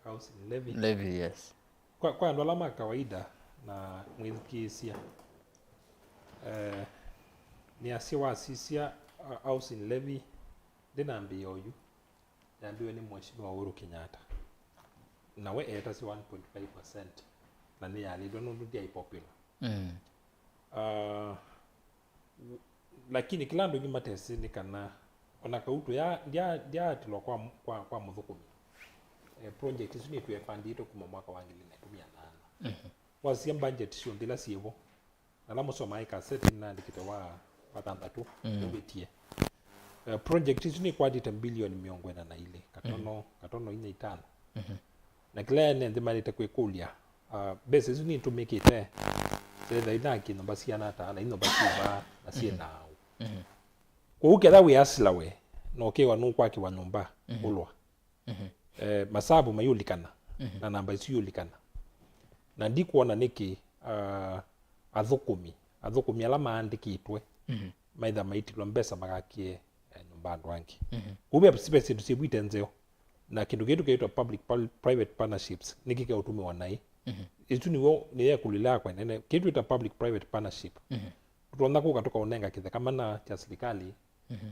C: housing levy
A: yes
C: kwa ndo alama kawaida na mwizikisia ni asiwa sisia housing levy denambi yoyu nambiwe ni mheshimiwa Uhuru Kenyatta nawe eta si 1.5% na ni yali dono ndia popular lakini kila ndo gimatesi ni kana ona kautu ya dia tilo kwa muthukumi project isu ni tuefandito kuma mwaka wa 2018 wasia budget sio ndila sievo na la musoma ika seti na ndikito wa batandatu ndobetie project isu ni kwa dita bilioni miongwena na ile katono ine itano na kila nende malita kwekulia base isu ni to make it sasa inaki no basiana ta na ino basiba na sie nao kwa ukela we asla we no kewa no kwa kiwa nyumba ulwa masabu mayulikana na namba isu yulikana na ndikuona niki athukumi alama andikitwe maitha maitilwa mbesa magakie nyumba andu angi ube space tu sibwite nzeo na kindu kitu kiitwa public private partnerships nikike utumiwa nai itu ni ya kulila kwa nene kitu ita public private partnership tutonda kuka toka unenga kithe kama na cha serikali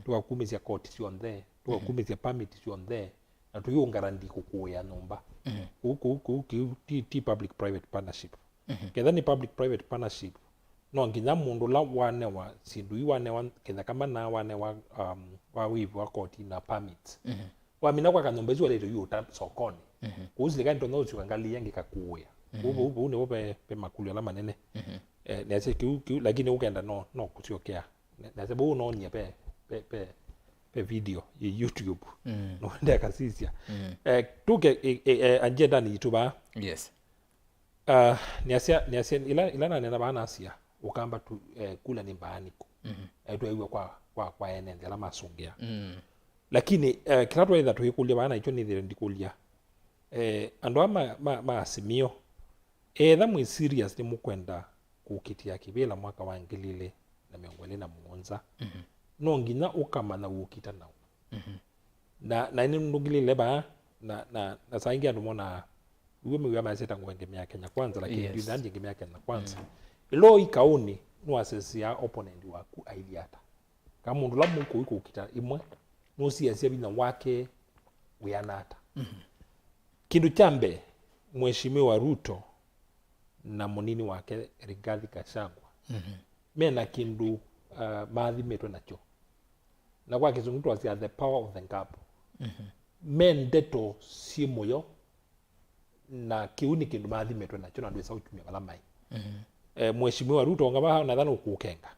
C: tukakumizia court cionthe tukakumizia permit cionthe na tuyungarandi kukuya nyumba ti public private partnership ketha ni public private partnership no nginya mundu la wane wa sindu iwane wa ketha kama na wane wa wivu wa court na permits wamina kwa kanyumba izo leto yuta sokoni kuzilika ntono usikangalia ngikakuya ubu ne pe makulu ala manene nese kiu lakini ukenda no kusiokea nese bu no nye pe video ya YouTube no ndia kasisia tuke agenda ni tuba
A: yes
C: niasia ila nena bana asia ukamba tu kula ni baaniko tu aiwe kwa enende ala masungia lakini kila tu either tuhikulia bana icho ni thire ndikulia andu ama asimio etha mwi serious ni mukwenda kukitia kivila mwaka wa 2027 no nginya ukamana ukita nao na ini ndugilile ba na saingia ndo mona uwe mwe maseta ngwengemea Kenya kwanza lakini ndio ndanje ngemea Kenya kwanza ilo ikauni no assess ya opponent waku aidiata kama mundu la muko iko ukita imwe no siasia bina wake uyanata kindu chambe mheshimiwa Ruto na munini wake Rigathi Gachagua mena kindu maathimetwe nacho na kwa kizungu twasia the power of the couple mendeto si moyo na kiuni kindu maathimetwe nacho na ndwesa utumia bala mai mheshimiwa Ruto ngaba nadhani ukukenga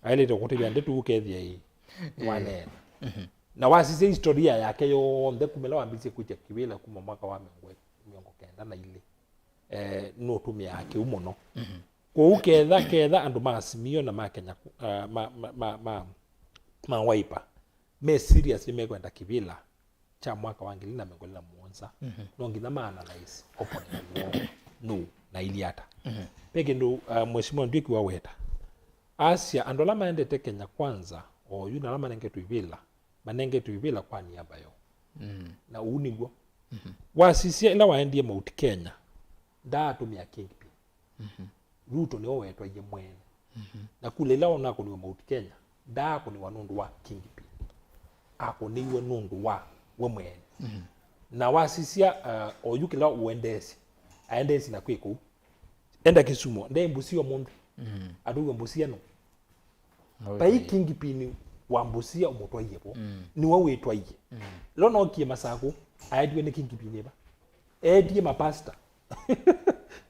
C: ailete kutibia ndetu ukethia hii wanene na wasise historia yake yonthe kumela wambisie kuja kivila kuma mwaka wa 19 na ile no tumia yake umuno kwa uketha andu maasimio na makenya ma waipa me serious imekwenda kivila cha mwaka wa 2027 no nginya maana analyze opponent no na iliata peke ndo mheshimiwa ndiki wa weta asia andola maendete Kenya kwanza o yuna lama nenge tuivila manenge tuivila kwa niaba yo na unigwo wasisia ila waendie Mount Kenya ndatumia kingpi Ruto ni owetwa ye mwene na kule ila onako ni Mount Kenya ndako ni wanundu wa kingpi ako ni wanundu wa we mwene na wasisia oyukila uendesi aendesi na kwiko enda Kisumu nde mbusio mundu aduwe mbusia no pai kingpi ni wambusia umutwa yebo ni wa wetwa ye lo no kie masako aidwe ne kingpi neba edie mapasta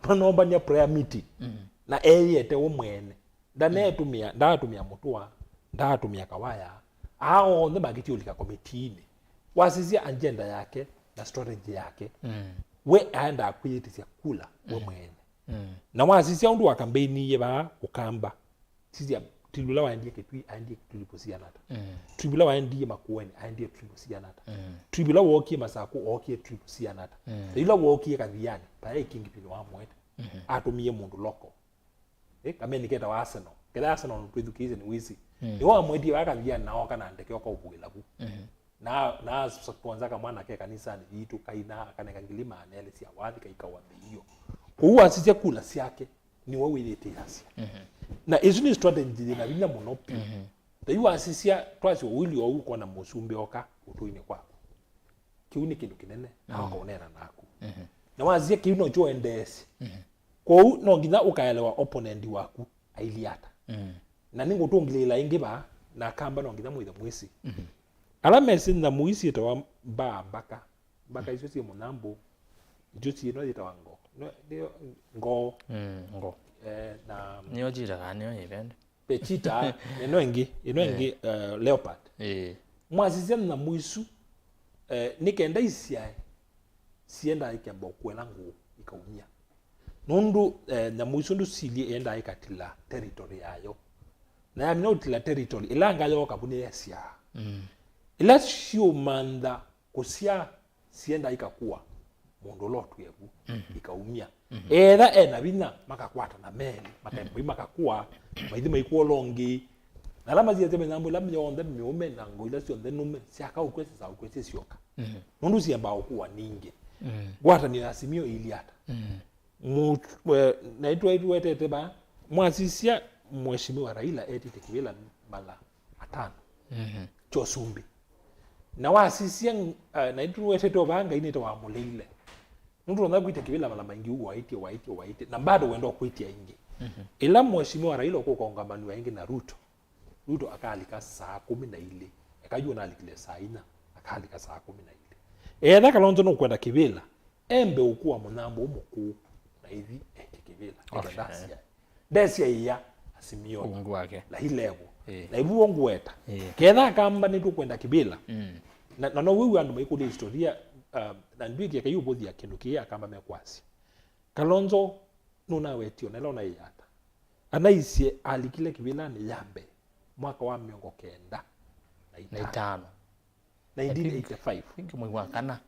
C: panomba nya prayer meeting na eyete wo mwene ndatumia mutwa ndatumia kawaya hao ndo bagiti ulika committee wasizia agenda yake na strategy yake we aenda akuyitisia kula we mwene na wasizia undu wa campaign yeba ukamba sizia tilula waendie ketwi aendie tuliposia nata tribula waendie makueni aendie tuliposia nata tribula wokie masako wokie tuliposia nata ila wokie kadhiani pae kingipino wa mwete atumie mundu loko kama niketa wa Arsenal keda Arsenal ntwithukize ni wizi ni wa mwete wa kadhiani nao kana ndeke kwa ubwila bu na sponsor kama mwana ke kanisa ni vitu kaina kaneka ngilima anele sia wathi kaikawa hiyo kwa asije kula siake ni wewe ilete Asia na izuni strategy na binya monopi da asisia twasi wili wa uko na musumbe oka utuine kwako kiuni kindu kinene na wakaonera naku na wazie kiuno jo endesi kwa no nginya ukaelewa opponent waku ailiata na ningo tungilila ingiba na kamba no nginya muitha mwisi ala mesin na muisi to baka iso si munambo juti no ditawango ngo na
A: niyo jira kanyo event
C: pechita eno engi leopard mwazizia na muisu nikenda isia sienda ikemba kwela ngo ikaumia nundu na muisu ndu sili enda ikatila territory yayo na ya minotila territory ilanga yo kabune yasia ila sio manda kusia sienda ikakuwa mundu lotu yebu ikaumia etha ena bina makakwata na meli makembo makakua maithi maikuo longi na lama zia teme nambo lam yonde miume na ngoila si onde nume si aka ukwese za ukwese sioka nundu si amba okuwa ninge gwata ni asimio iliata naitwa ûYÄETEWA mwasisia mheshimiwa Raila ERASTUS mala 5 chosumbi na wasisia naitwa ûYÄETEWA nga ineta wa muleile nundu na kuita kivila mala maingi waiti na bado wendo kuitia ingi ila mheshimiwa Raila uko kongamano ingi na Ruto akalika saa 12 akajua na alikile saa 4 akalika saa 12 etha kalonzo no kwenda kivila embe ukuwa munambo umuku na hivi kivila dasia iya asimio
A: ungu wake
C: la hilevo na ibu wangu weta ketha kamba ni kwenda kivila na no wiwi andu maikuli historia na ndwiki akayu bothi ya kindu kia kamba mekwasi kalonzo nuna wetio na lona Yatta anaisie alikile kivila ni yambe mwaka wa 1995 1985
A: ingi mwa kana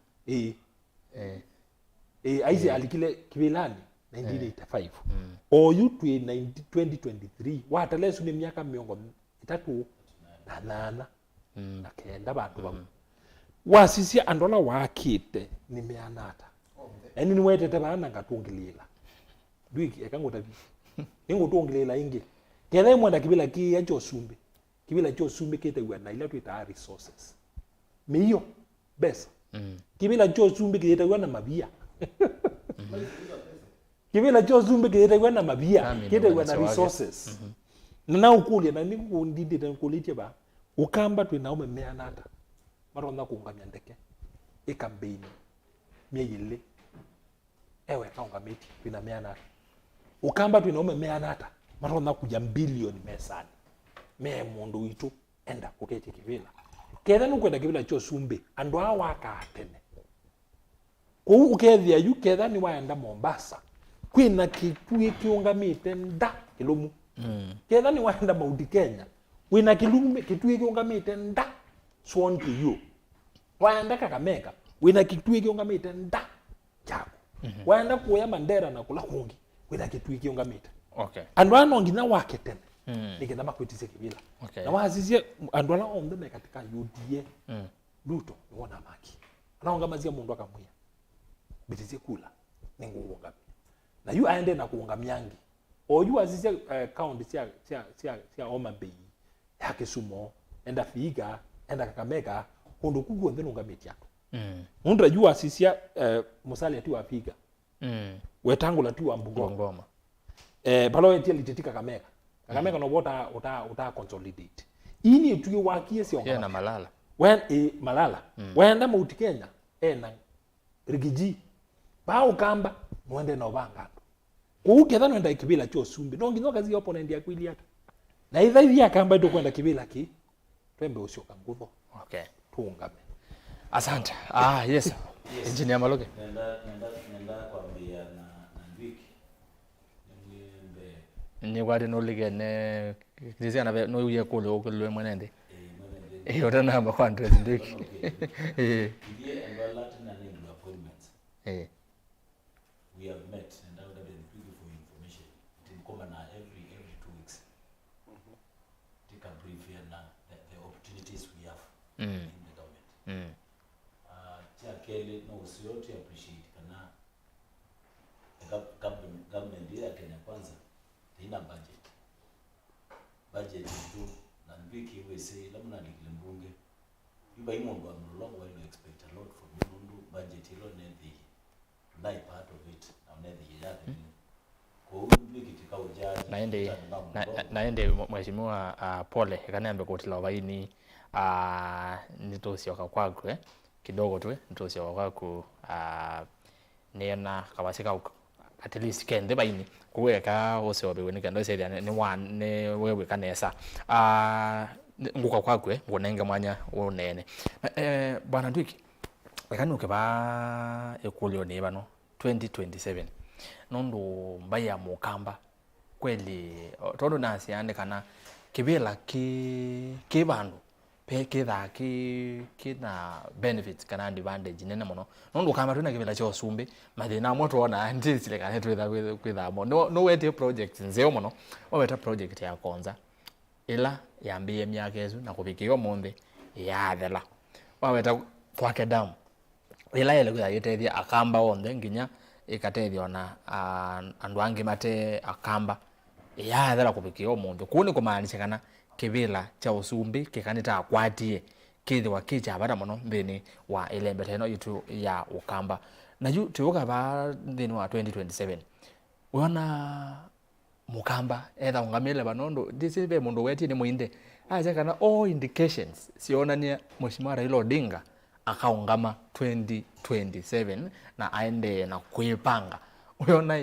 C: aise alikile kivilani 1985 oyu 2023 watalesu ni miaka 3 na kenda bantu bamu wasisia andola wakite ni meanata eni ni wetete bana ngatungilila ndwiki ekangota bi ingotungilila ingi kethe mwenda kivila ki ya chosumbi kivila chosumbi kete na ila tuita resources miyo besa kivila chosumbi kete na mabia kivila chosumbi kete na mabia kete na resources na ukulia na niku ndidi na kulitia ba ukamba twina ume meanata maronda kuungamia ndeke ikambeni mieyile ewe kaungamiti twina meanata ukamba twina ume meanata maronda kuja bilioni mesani me mundu witu enda kuketi kivila ketha nukwenda kivila chosumbi andu awaka atene kou ukethia yu ketha ni waenda Mombasa kwina kitui kiungamite nda kilumu ketha ni waenda Mount Kenya wina kilumu kitui kiungamite nda Swan to you waenda Kakamega wina kitui kiungamite nda chako waenda kuya Mandera na kula kungi wina kitui kiungamite andu anongina wake tene nikenda makwitise kivila na wazisia andu ala ombe katika UDA Ruto niwona maki anaongamazia mundu akamwia bitizie kula ninguungamia na yu aende na kuungamyangi oyu azisia county cia Homa Bay ya Kisumu enda Vihiga enda Kakamega hundu kugu ndenu ungamiti yako mundu ajua asisia musali ati wa Vihiga wetangula tu wa Bungoma balo etia litetika Kakamega no uta consolidate ini etuye wakie si
A: onga na malala
C: malala wenda Mount Kenya na rigiji ba ukamba mwende na obanga kuuketha no nda kivila chosumbi no nginyo kazi opponent ya kwiliata na itha ithia kamba ndo kwenda kivila ki twembe ucio kangutho tuungame
A: asante yes engineer Maluki
B: nenda kwambia na ndwiki
A: ni wadi no ligene kizia na no uye kule okulwe mwenende yote namba kwa ndwiki
B: ndiye ndo latin and in appointments we have met and I would have been looking for information in common every 2 weeks take a brief here now the opportunities we have in the government Kelly no usiyote appreciate kana government ya Kenya kwanza ina budget tu na ndwiki we say labda ndikile mbunge iba imondo MLOLONGO we expect a lot from you budget ilo nethi like part of it na nethi yake kwa ndwiki tikauja
A: naende mheshimiwa pole kaniambe kutila vaini nitosio kwakwe kidogo tu nitosio kwaku nena kabasika at least kende baini kuweka ose obewenika ndo sedi ni wewe kanesa nguka kwakwe ngonenga mwanya wonene bwana ndwiki ekanuke ba ekulyo ne bano 2027 nondo mbaya mukamba kweli todo nasi ande kana kibela ki bandu peke da ki na benefits kana advantage nene mono nondo kama tuna kibela cho sumbe madina moto ona ndisile kana twetha kwitha mo no wete project nzeo mono weta project ya konza ila yambie myaka ezu na kubikiwa monde yathela waweta kwake damu ila ile kuyayitethia akamba onthe nginya ikatethia ona andu angi mate akamba yathela kubikiwa monde kuni kumaanisha kana kivila cha usumbi kikanita akwatie kithiwa kicha bada muno thini wa ilembeta ino itu ya ukamba na yu tuyoka ba thini wa 2027 wona mukamba etha ungamile banondo disibe mundu weti ni muinde acha kana all indications sionania Mheshimiwa Raila Odinga akaungama 2027 na aende na kuipanga uyona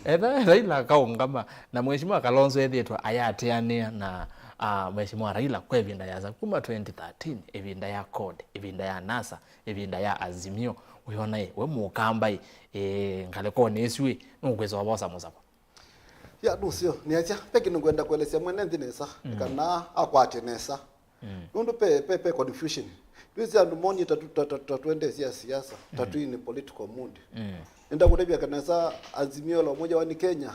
A: etha Raila akaungama na Mheshimiwa Kalonzo ethietwa ayatiania na Mheshimiwa Raila kwa evinda ya kuma 2013 evinda ya code evinda ya NASA evinda ya azimio uyona we mukamba ngaleko neswi nungwezo wabosa muzapa
D: ya dusio ni acha peki ngwenda kuelezea mwene ndinesa kana akwate nesa nundu pe confusion bizi andu moni tatuende siasa tatu ni political mood nenda kutebya kanasa azimio la umoja wa Kenya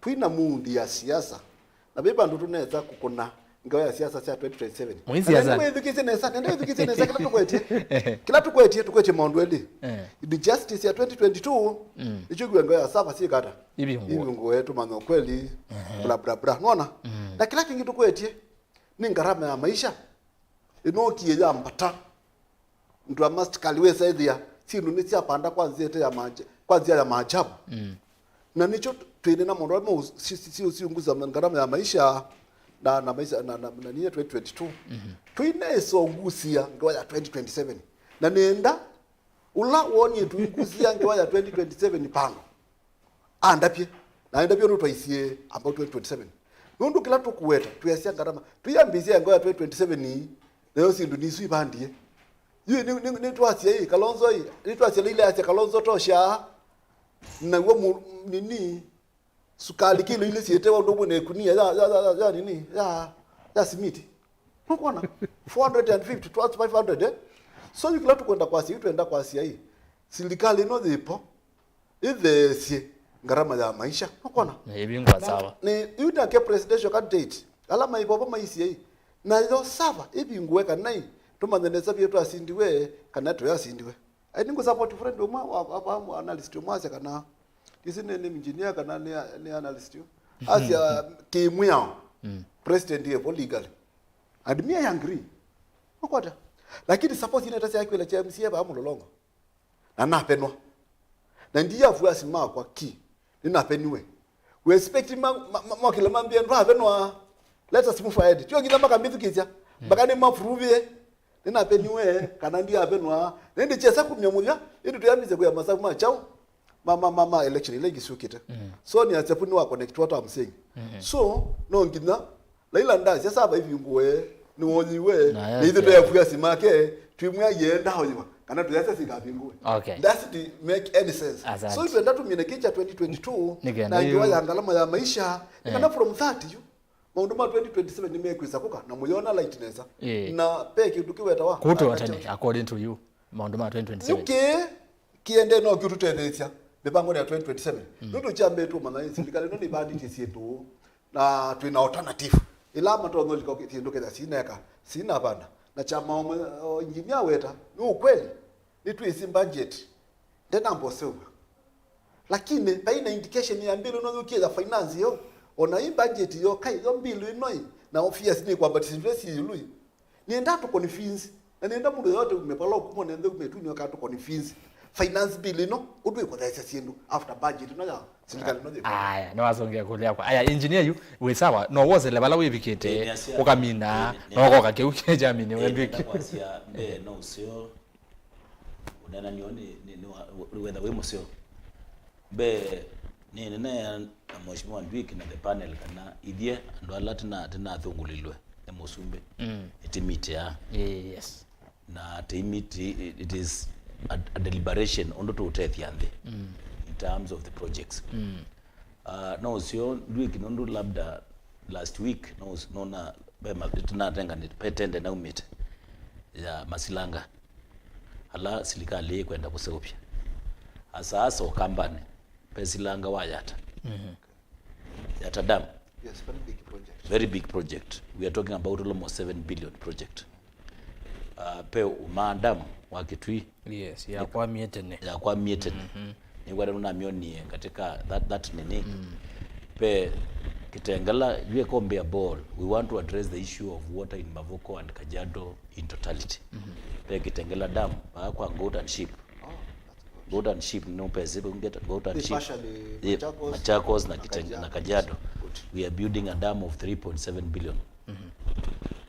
D: twina mundi ya siasa na biba ndu tunaweza kukuna ngao ya siasa cha 2027
A: mwezi ya
D: nenda idhikise nesa kila tukwete maondweli the justice ya 2022 ichugwe ngao ya saba si kata hivi ngo wetu manyo kweli bla bla bla unaona na kila kingi tukwete ni ngarama ya maisha inokie ya mbata mtu must kaliwe saidia si nuni sia panda kwanzia ya maajabu na nicho twende na mondo si unguza ngarama ya maisha na maisha na ni 2022 twine so ngusia ngwa ya 2027 na nenda ula woni tuingusia ngwa ya 2027 pango andapye na ndapye ndo twaisie about 2027 nundu kila tukuweta tuyasia ngarama tuyambisia ngwa ya 2027 ni leo si ndunisu ibandie ni twasia hii Kalonzo hii ni twasia ile ya Kalonzo tosha na wo nini sukali kilo ile sietewa ndo bone kunia ya nini ya simiti unaona 450 to 500 so yukila tukwenda kwa si tuenda kwa si hii serikali no zipo ile si ngarama ya maisha unaona
A: ibingwa sawa
D: ni yuda ke presidential candidate alama ipo kama hii hii na yo sava ibingweka nai tumandeneza byetu asindiwe kana to yasindiwe I think support friend wa analyst mwaza kana disine ni engineer kana ni analyst asia kimwao president yepo legal and me I agree ukwata lakini support ina tasi yake cha MCA ba MLOLONGO na napenwa na ndiye afu asima kwa ki ninapeniwe we expect makile mambia ndo apenwa let us move ahead tio ngina makambithi kicha bakani maprove ninapeniwe kana ndiye apenwa nende chesa kunyamulia ili tuyamize kwa masafu machao mama election ile gisukite so ni atepuni wa connect what I'm saying so no ngina laila ndazi sasa ba hivi nguwe ni wonyiwe ni hizo to yafuya simake twimwa yenda hoyima kana to yasa sikapinguwe that's to make any sense so if enda to minekicha 2022 na ngiwa ya ngalama ya maisha kana from 30 you maunduma 2027 nimekwisa kuka na muyona lightness na peki tukiweta
A: kuto watani according to you maunduma 2027
D: okay kiende no kitu tendencia bebango ya 2027 ndio chambe tu maana serikali ndio ibadi tisietu na twina alternative ilama to ngoli kwa kitu kile sina bana na chama engineer weta ni ukweli ni tu isi budget tena mbosewa lakini baina indication ya mbili unazo kiza finance yo ona hii budget yo kai yo mbili inoi na office ni kwamba invest yului ni ndatu confuse na nenda mundu yote umepala ukumo nende umetuni wakati confuse finance bill no udwe kwa daisa siendo after budget no ya serikali no
A: aya no azongea kulia kwa aya engineer you we sawa no woze lebala wibikete ukamina no ko kakeuke jamini webiki
B: kwasia no sio unena nioni ni whether we musio be ni nene Mheshimiwa NDWIKI na the panel kana idie ndo alatina tena thungulilwe emosumbe etimite ya
A: yes
B: na timiti it is a deliberation on to uthethiande in terms of the projects no sio NDWIKI ndo labda last week no na bema tunatenga ni petende na umite ya masilanga hala serikali kwenda kusopya asasa ukambane pesilanga wa Yatta Yatta dam
D: Yes, very big project.
B: Very big project. We are talking about almost 7 billion project. Pe maadamu wa Kitui.
A: Yes, ya kwa mietene.
B: Ya kwa mietene. Ni wale unamioni katika that nini. Pe Kitengela yue kombe ball. We want to address the issue of water in Mavoko and Kajiado in totality. Pe Kitengela dam kwa goat and sheep. Goat and sheep no pese get goat and sheep. Machakos na Kajiado. We are building a dam of 3.7 billion.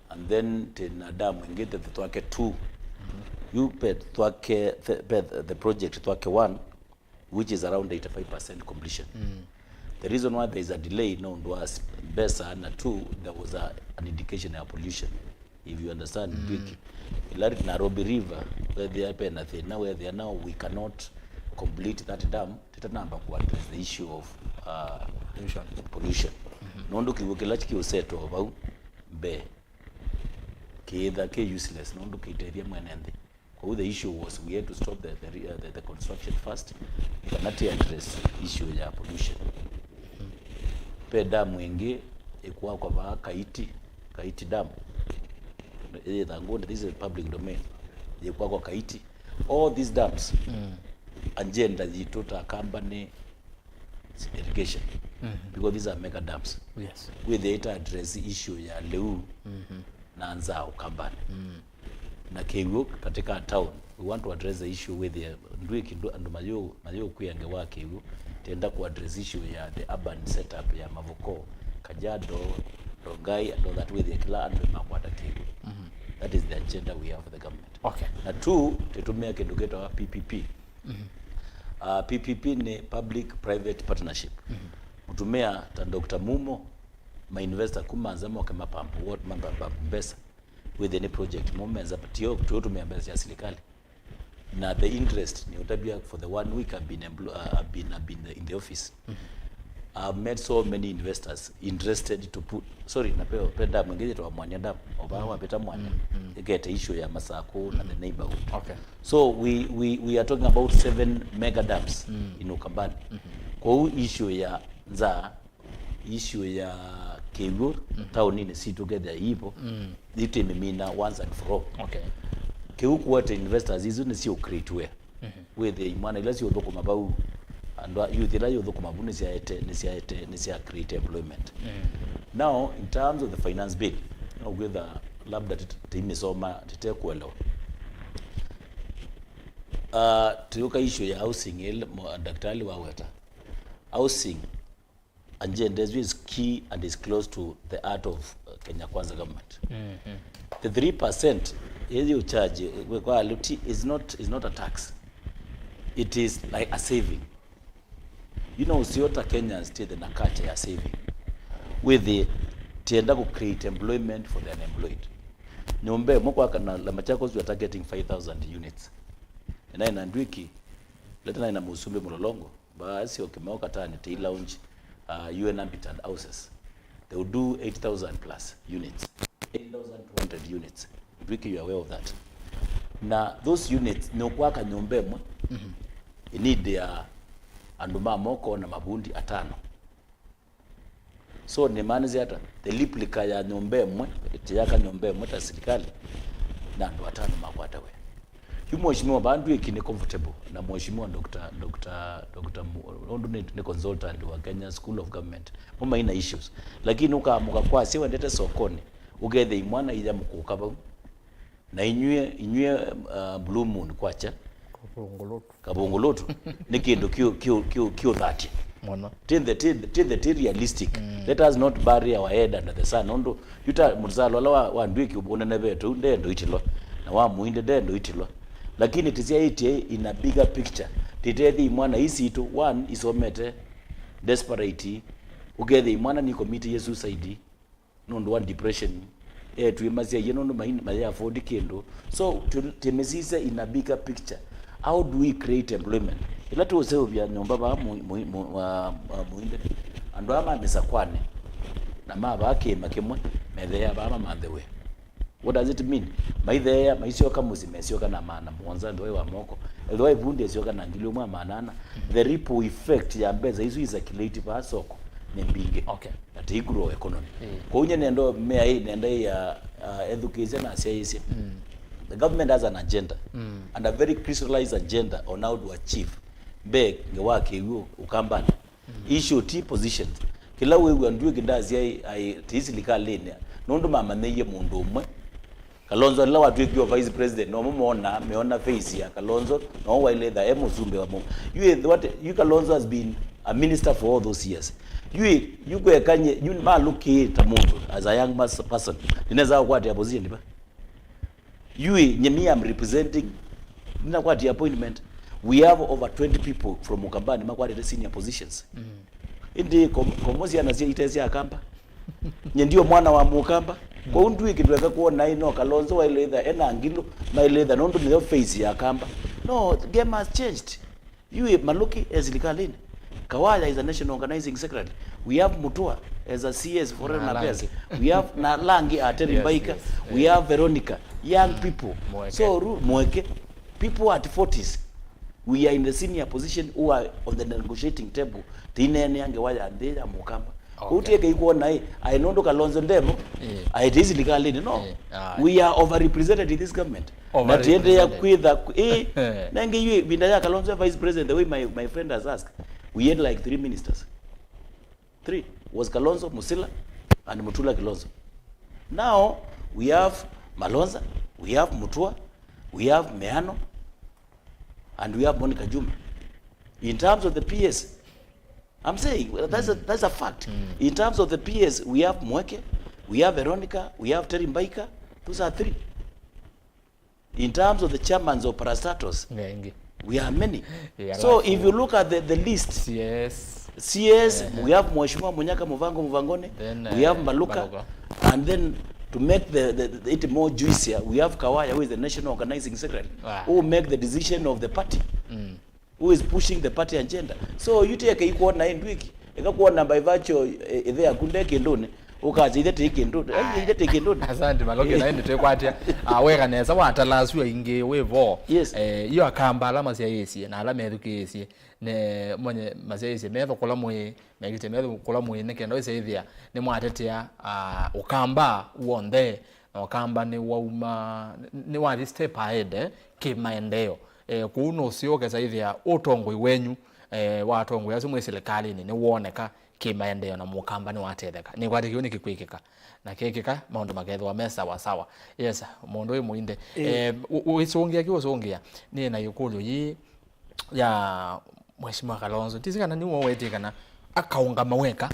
B: And then tena dam ingine twake 2. You pet twake the project twake 1, which is around 85% completion. The reason why there is a delay no was Besa and 2 there was an indication of pollution. If you understand, like Nairobi River where they are now where they are now, we cannot complete that dam. Teta number to address the issue of pollution. Nondo kiwekelachi kiuseto about be kiitha ke useless nondo kiteria mwenende. Kwa the issue was we had to stop the construction first. We cannot address issue ya pollution. Pe damu ingi ikuwa kwa Kaiti dam. This is a public domain. Ikuwa kwa Kaiti. All these dams agenda zitota company irrigation. Because these are mega dams.
A: Yes.
B: With the address issue ya leu na nzao kambani. Na Kegu katika town, we want to address the issue with the NDWIKI and mayo kuyange wa Kegu tenda ku address issue ya the urban setup ya Mavoko, Kajiado, Rongai and all that with the Kila and Makwata Kegu. That is the agenda we have for the government.
A: Okay.
B: Na 2 tetumia kindugeto wa PPP. PPP ni public private partnership. Utumia ta Dr. MUMO ma investor kumanzamo kama pampu what mamba mbesa with any project moments apatio tutumia mbesa ya serikali. Na the interest ni utabia for the 1 week I've been in the office. I've met so many investors interested to put napeo penda mwingine to mwanya dam obawa peta mwanya get issue ya Masako na the neighborhood.
A: Okay.
B: So we are talking about 7 mega dams in Ukambani. Kwa issue ya issue ya Kegu town ni si together hipo itemimina once and for all.
A: Okay.
B: Kegu kwa investors hizo ni sio create with the imana ila sio doko mabau and youth ila yo doko mabu ni sia create employment. Now in terms of the finance bill with the labda timesoma titakuelewa tuyoka issue ya housing ile daktari wa weta housing agenda is key and is close to the heart of Kenya Kwanza government. The 3% you charge kwa is not a tax. It is like a saving. You know, usiota Kenyans still the nakacha ya saving with the tienda ku create employment for the unemployed. Nyombe moko kana la Machakos we are targeting 5,000 units. Na ina NDWIKI leta ina Musumbe MLOLONGO ba SYOKIMAU katani tea lounge UN habitat houses. They will do 8,000 plus units. 8,200 units. NDWIKI, you are aware of that. Now those units no kwaka nyombe mwe. You need their anduma moko na mabundi 5. So ni manzi hata the replica ya nyombe mwe tiyaka nyombe mwe ta serikali na ndo 5 makwata we. Mheshimiwa bandu ikini comfortable na Mheshimiwa Dr. ni consultant wa Kenya School of Government. Mama ina issues. Lakini ukamuka kwa siwe ndete sokoni. Ugethe imwana ija mkuka ba. Na inywe blue moon kwacha. Kabongolotu. Ni kindu kio 30.
A: Mwana.
B: Till the realistic. Let us not bury our head under the sun. Ondo yuta muzalo la wa NDWIKI ubonene betu ndendo itilo. Na wa MUINDE ndendo itilo. Lakini tizia ite in a bigger picture. Titethi imwana isi ito one isomete desperate ugethe imwana ni committee yesu suicide nondo one depression tuimazia yenondo maya afford kendo. So temesise in a bigger picture. How do we create employment? Ila tuoseo vya nyomba ba MUINDE ando ama mesakwane na maba makemwe medhea ba ama the What does it mean? Maithea maisioka muzimesioka na maana mwanza ndoe wa moko. Ndoe vundi esioka na ngilio mwa manana. The ripple effect ya mbeza hizo is accumulative asoko. nembinge
A: okay
B: ati igro economy ko unye nendo mea hii nenda ya education na siasa. The government has an agenda and a very crystallized agenda on how to achieve beg ngewake yu ukambani issue t positions kila wewe andwe kindazi ai tisilika lene nondo mama neye mundu umwe Kalonzo la watu kwa vice president no muona meona face ya Kalonzo no wile the emuzumbe wa mu you Kalonzo has been a minister for all those years you go ekanye you MALUKI tamuntu as a young person inaweza kwa tia position ba nyemi am representing nina kwa tia appointment we have over 20 people from Mukambani makwari senior positions indi komozi anasia itezi akamba ndio mwana wa Mukamba kwa undu ikitweka kuona ino Kalonzo wa ile the enangilo na ile the nondo ni face ya kamba no the game has changed MALUKI as likalini Kawaya is a national organizing secretary we have Mutua as a CS foreign affairs we have Nalangi Aterimbaika we have Veronica young people so mweke people at 40s we are in the senior position who are on the negotiating table tinene yange waya ndeya Mukamba uteke ikuona ainondo Kalonzo ndemo aitizi likalini no we are overrepresented in this government na tiende ya kwitha nange yue binda ya Kalonzo vice president the way my friend has asked we had like 3 ministers 3 was Kalonzo Musila and Mutula Kilonzo now we have Malonza we have Mutua we have Meano and we have Monica Juma in terms of the PS I'm saying that's a fact. In terms of the PS, we have Mweke, we have Veronica, we have Terimbaika. Those are 3. In terms of the chairmans of parastatos, we have many. So if you look at the list, CS, we have Mheshimiwa Munyaka Muvangone, we have Maluka, and then to make it more juicier, we have Kawaya, who is the national organizing secretary, who make the decision of the party. Who is pushing the party agenda. So you take equal na ndwiki ikakuona by virtue there kundeke ndone ukazi ile take ndone ile take ndone
A: asante maloke na ende tekwatia aweka neza watalaswa inge wevo iyo akamba alama sia yesi na alama education ne monye mazesi mevo kola moye megite mevo kola moye ne kendo ise ithia ne mwatetea ukamba uonde na ukamba ni wauma ni wa step ahead kimaendeleo kuno sioke zaithia utongwe wenyu watongwe asimwe serikali ni woneka kimaendeleo na Mukamba ni watetheka ni kwati kioni kikwikika na kekeka maundu magethwa mesa sawa yes mundu uyu muinde wisongia kiwosongia ni na yukulu yi ya Mheshimiwa Kalonzo tisikana ni wowetikana akaunga maweka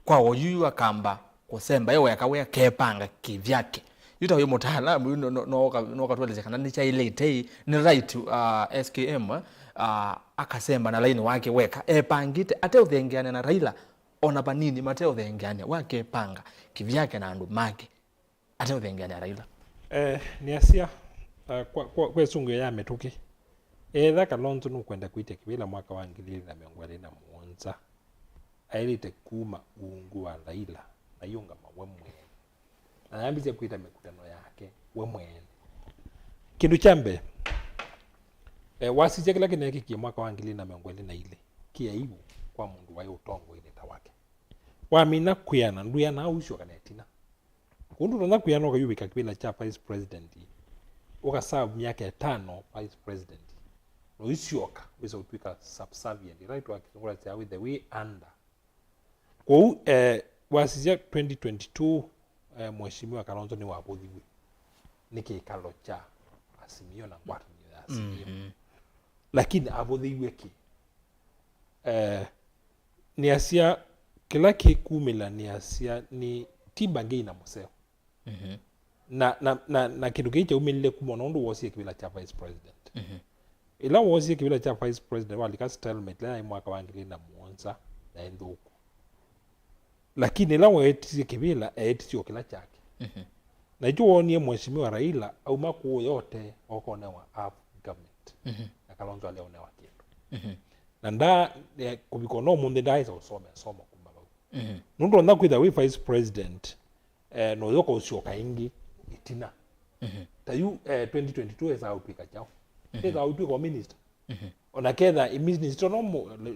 A: kwa oyu akamba kusemba yewe akawe kepanga kivyake yuta huyo mutaalamu no katwelezekana ni cha ile ni right SKM akasemba na line wake weka pangite ate uthengeane na Raila ona banini mate uthengeane wake panga kivyake na andu make ate uthengeane na Raila
C: ni asia kwa sungu ya metuki etha Kalonzo no kwenda kuite kibila mwaka wa 2021 ailite kuma uungu wa Raila na yunga mawemwe na yambize kuita mikutano yake we mwene kindu chambe wasije kila kineki ki mwaka wa 2022 kia ibu kwa mundu wa utongo ile tawake wamina kuyana nduya na usho kanetina kundu na kuyana kayubika kibila cha vice president ukaserve miaka 5 vice president no ishoka weza utwika subservient right wa kizungura cha with the way under kwa wasije 2022 Mheshimiwa Kalonzo ni wabudhiwe nikikalo cha asimio na kwatu ni asimio lakini abudhiwe ki ni asia kila kikumila ni asia ni tibange na museo na kitu kicha umilile kumona ndo wosie kibila cha vice president ila wosie kibila cha vice president walika stalemate la mwaka wa 2021 na nduku lakini lawa etisi kibila etisi okila chake na hicho wonie Mheshimiwa Raila au maku yote okonewa up government na Kalonzo alionewa kitu na nda kubikono munde ndaiza usome kumaba nundo na kwitha we vice president no yoko ushoka ingi itina tayu 2022 eza upika chao eza upika minister ona ketha imini stono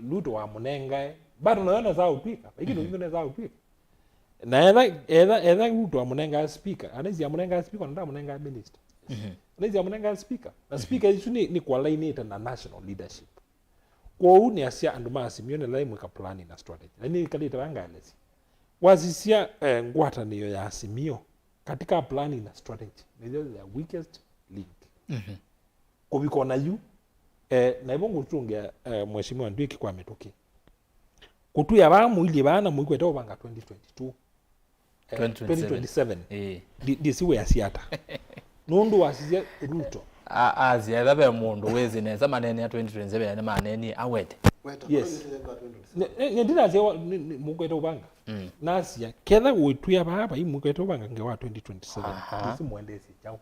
C: luto wa munenga bado naona za upika lakini wengine za upika na edha luto wa munenga speaker anaweza ya munenga speaker na munenga minister anaweza ya munenga speaker na speaker isu ni coordinator na national leadership kwa uni asia andumasi mione lai mweka planning na strategy yani kalita wangalezi wazisia ngwata niyo ya asimio katika planning na strategy ni the weakest link kubiko na yu na ibongo tunge mheshimiwa NDWIKI kwa metoki kutu ya bamu ili bana muikweta obanga 2027 disiwe asiata nundu wasizia Ruto
A: azia dabe mundu wezi neza manene ya 2027 na manene awete
C: yes ndina zia muikweta obanga nasia ketha gwitua baba imuikweta obanga nge wa 2027 disi muendesi chao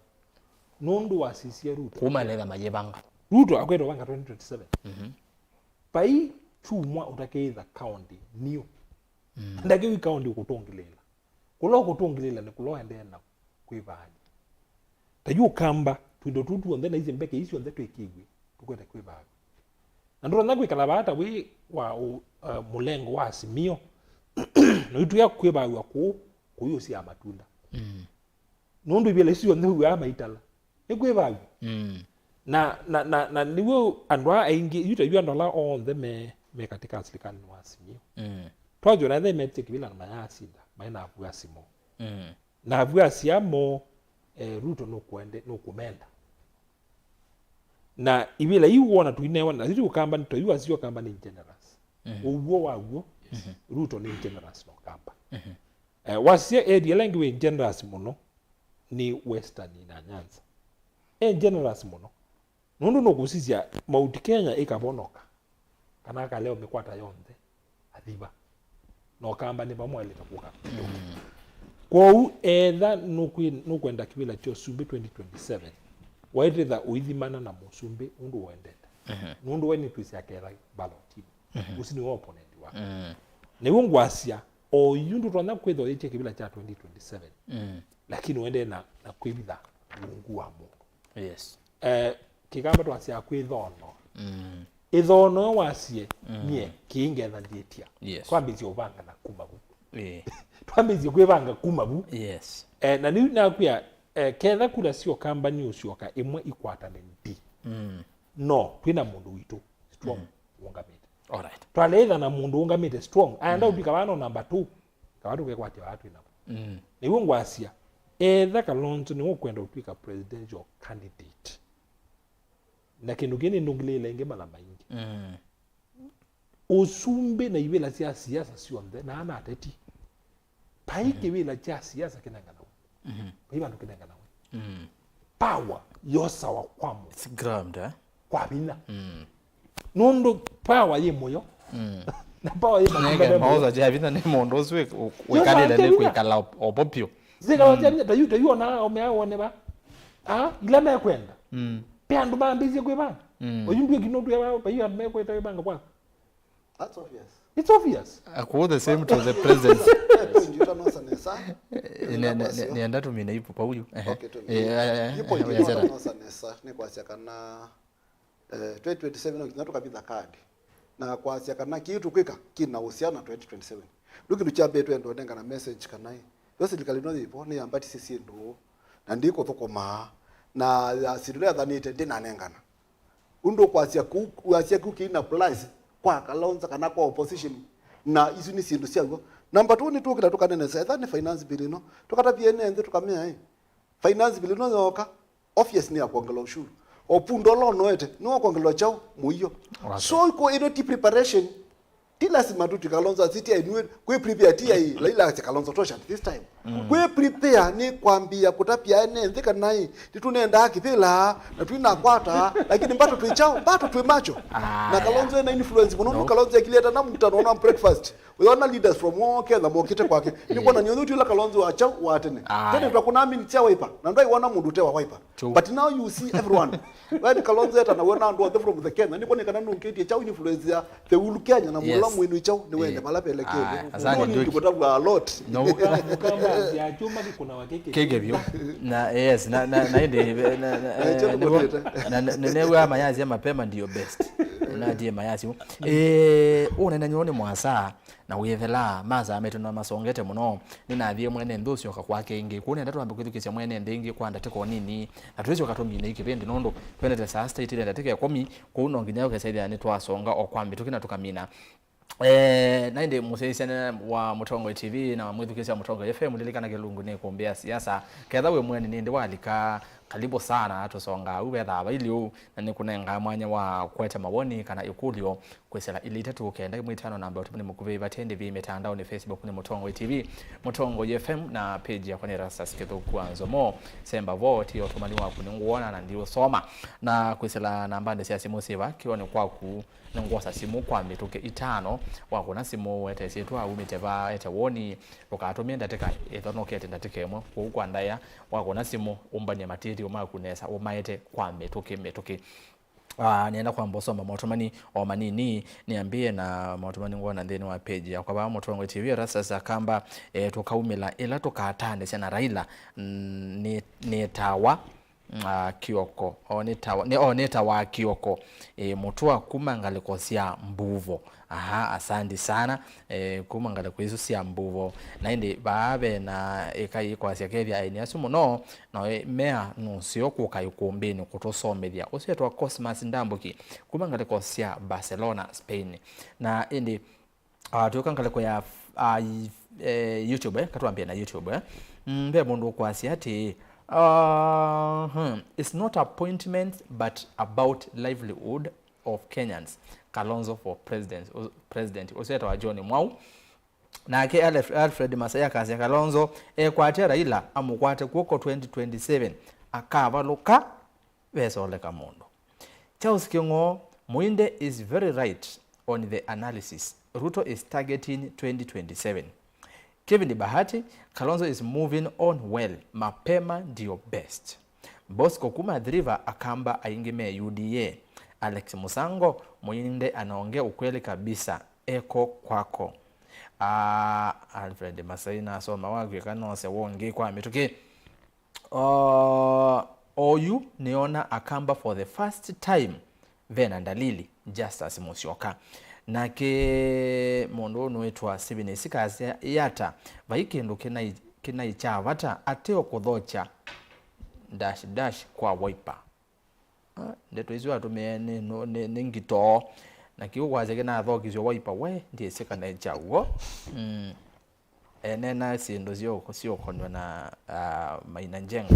C: nundu wasizia Ruto
A: kumalega majebanga
C: Ruto akweta obanga 2027 pai chumwa utakeiza county new ndake county ukutongilela kulo kutongilela ni kulo endena kwibani tayu kamba twindo tutu onde na izi mbeke isi onde twekigwe tukweta kwibani andro ndakwe kalabata we wa mulengo wa asimio no itu ya kwibani wa kuyo si amatunda nundu ibele isi onde huwa maitala ekwibani na niwe andwa aingi yuta yu andola on the me katika asilikani wa asimio twajo na the MLOLONGO na mayasida maina avuga simo na avuga siamo Ruto no kumenda na ibila iwona tuinewa na zitu kamba nito yu asio kamba ni generous uwo wawo Ruto ni generous no kamba wasia area language generous muno ni western na Nyanza generous muno nundu no kusizia Mount Kenya ikabonoka kana kaleo mekwata yonde athiba no kamba ni bamwele takuka kwa edha nukwenda kibila tio sumbi 2027 waitha uithimana na musumbi undu wendete nundu weni twisi akera ballot usini wa opponent wa ne wongwasia o yundu twana kwetho iche kibila cha 2027 lakini wende na kwibitha mungu wa mungu
A: yes
C: kigamba twasia kwithono ithono wasie nie kiingetha thietia twambizie ubanga na kumabu twambizie kwibanga kumabu
A: yes
C: na ni nakwia ketha kula sio kambani usioka imwe ikwatane ndi no twina mundu witu strong ungamite
A: alright
C: twaleitha na mundu ungamite strong anda ubika bano number 2 kawatu ke kwati watu ina niwe ngwasia etha Kalonzo ni ukwenda utwika presidential candidate na kindu gene ndungilile inge mala maingi usumbe na ibela cia siasa cionthe na ana ateti paike ibela cia siasa kinanga nawe iba ndo kinanga nawe power yosa wa kwamo
A: it's grand
C: kwa bina nondo power ye moyo na power ye
A: nenge mauza je bina ne mondo zwe wekanile ne kwikala opopio
C: zika watia tayu ona omeaone ba ilama ya kwenda pia ndo mambizie kwebanga oyundu ekinotu ya pa hiyo amekweta kwebanga kwa
D: That's obvious.
C: It's obvious.
A: Ako the same to the president.
D: Njita no sanesa.
A: Nienda tumine ipo pa huyu.
D: Okay to me. Ipo njita no sanesa ni kwa siakana 2027 no kinatoka bitha kadi. Na kwa siakana kitu kwika kina uhusiano na 2027. Luki luchabe twendo ndenga na message kanai. Yose likalino ipo ni ambati sisi ndo na ndiko thokoma na sirule thanite ndina nengana. Undo kwa siaku kina plus kwa Kalonzo kana kwa opposition na isu ni sindu ciago number 2 ni tukira tukanene setha ni finance bill no tukata piene nze tukamia finance bill no yoka obvious ni akwongela ushuru opundo lo noete no akwongela chao muiyo so iko ino ti preparation tila simatu Kalonzo city ainwe kwe prepare ti ai laila Kalonzo tosha this time kwe prepare ni kwambia kutapia ene nze kanai titunenda kithila na twina kwata lakini mbato tuichao mbato tuimacho na Kalonzo na influence muno Kalonzo yakileta na mtano na breakfast unaona leaders from okay na mokite kwake niko na nyonyo tula Kalonzo achao watene tena tutakuna mimi tia wiper na ndio iwana mundu tewa wiper but now you see everyone when Kalonzo eta na wona ndo from the Kenya niko ni kana nungeti chao influence ya the ulu Kenya na mula mwenu chao ni wende malapelekele
A: asante
C: ndio a lot
A: no
C: ya chuma kuna wakeke
A: kegevyo na yes na inde na newa mayazi ya mapema ndio best na die mayazi una nyone mwasa na uyethela maza ametuna masongete muno ninathie mwene ndusyo kakwake ingi kuna ndatu ambe kwithukisya mwene ndingi kwanda teko nini atwezi okatumine ikibendi nondo twendete saa state ile ndateke komi kuno nginya ukasaidha ni twasonga okwambi tukina tukamina nainde museisana wa Mutongo TV na mwithukisya Mutongo FM lilikana kelungu ne kuombea siasa ketha we mwene ninde walika karibu sana tusonga ubetha bailio na nikunenga mwanya wa kweta mawoni kana ikulio kwesela ilitatu kenda mwitano namba utubuni mukuve batende vi mitandao ni Facebook ni Mutongo TV Mutongo FM na page ya kwenye ERASTUS keto kwa NZOMO semba vote otomani wa kuninguona na ndio soma na kwesela namba ndi siasa musiva kione kwa ku ngosa simu kwa mituke itano wako na simu wete setu au miteva ete woni ukatumia ndateka etono kete ndatekemo kwa ndaya wako na simu umbanye matiri umakunesa umaete kwa mituke nienda kwa mbosoma motomani o manini niambie na motomani ngona ndeni wa page ya kwa Mutongo TV ERASTUS akamba tukaumila ila tukatande sana Raila netawa Kioko netawa Kioko mutua kumangale kosia mbuvo asandi sana kumangale kwizo sia mbuvo nainde baabe na ekai kwa sia kethia AENI asumo no mea nusio kuka Îkûmbî kutosomethia usetwa Cosmas Ndambuki kumangale kosia Barcelona Spain na indi tukangale kwa ya YouTube katwambia na YouTube mbe mundu kwa sia ati it's not appointment but about livelihood of Kenyans. Kalonzo for president useto wa John Mwau na ke Alfred Masaya kazi Kalonzo kwate Raila amukwate kuko 2027 akava luka besole kamondo Charles Kingo Muinde is very right on the analysis. Ruto is targeting 2027. Kevin Bahati, Kalonzo is moving on well. Mapema ndio best. Bosco Kuma Driva akamba aingime UDA. Alex Musango, Muinde anaongea ukweli kabisa. Eko kwako. Alfred Masaina soma wagwe kanose wonge kwa mituke. Oyu neona akamba for the first time. Vena ndalili Justice Musyoka. Nake mondo nwetwa 76 Yatta vaikendo kena ichavata ateo kudhocha dash kwa Wiper ndeto hizo atumene ningito na kiu kwaze kena thokizyo Wiper we ndiye seka na chawo nena sindo sio konwa na Maina Njenga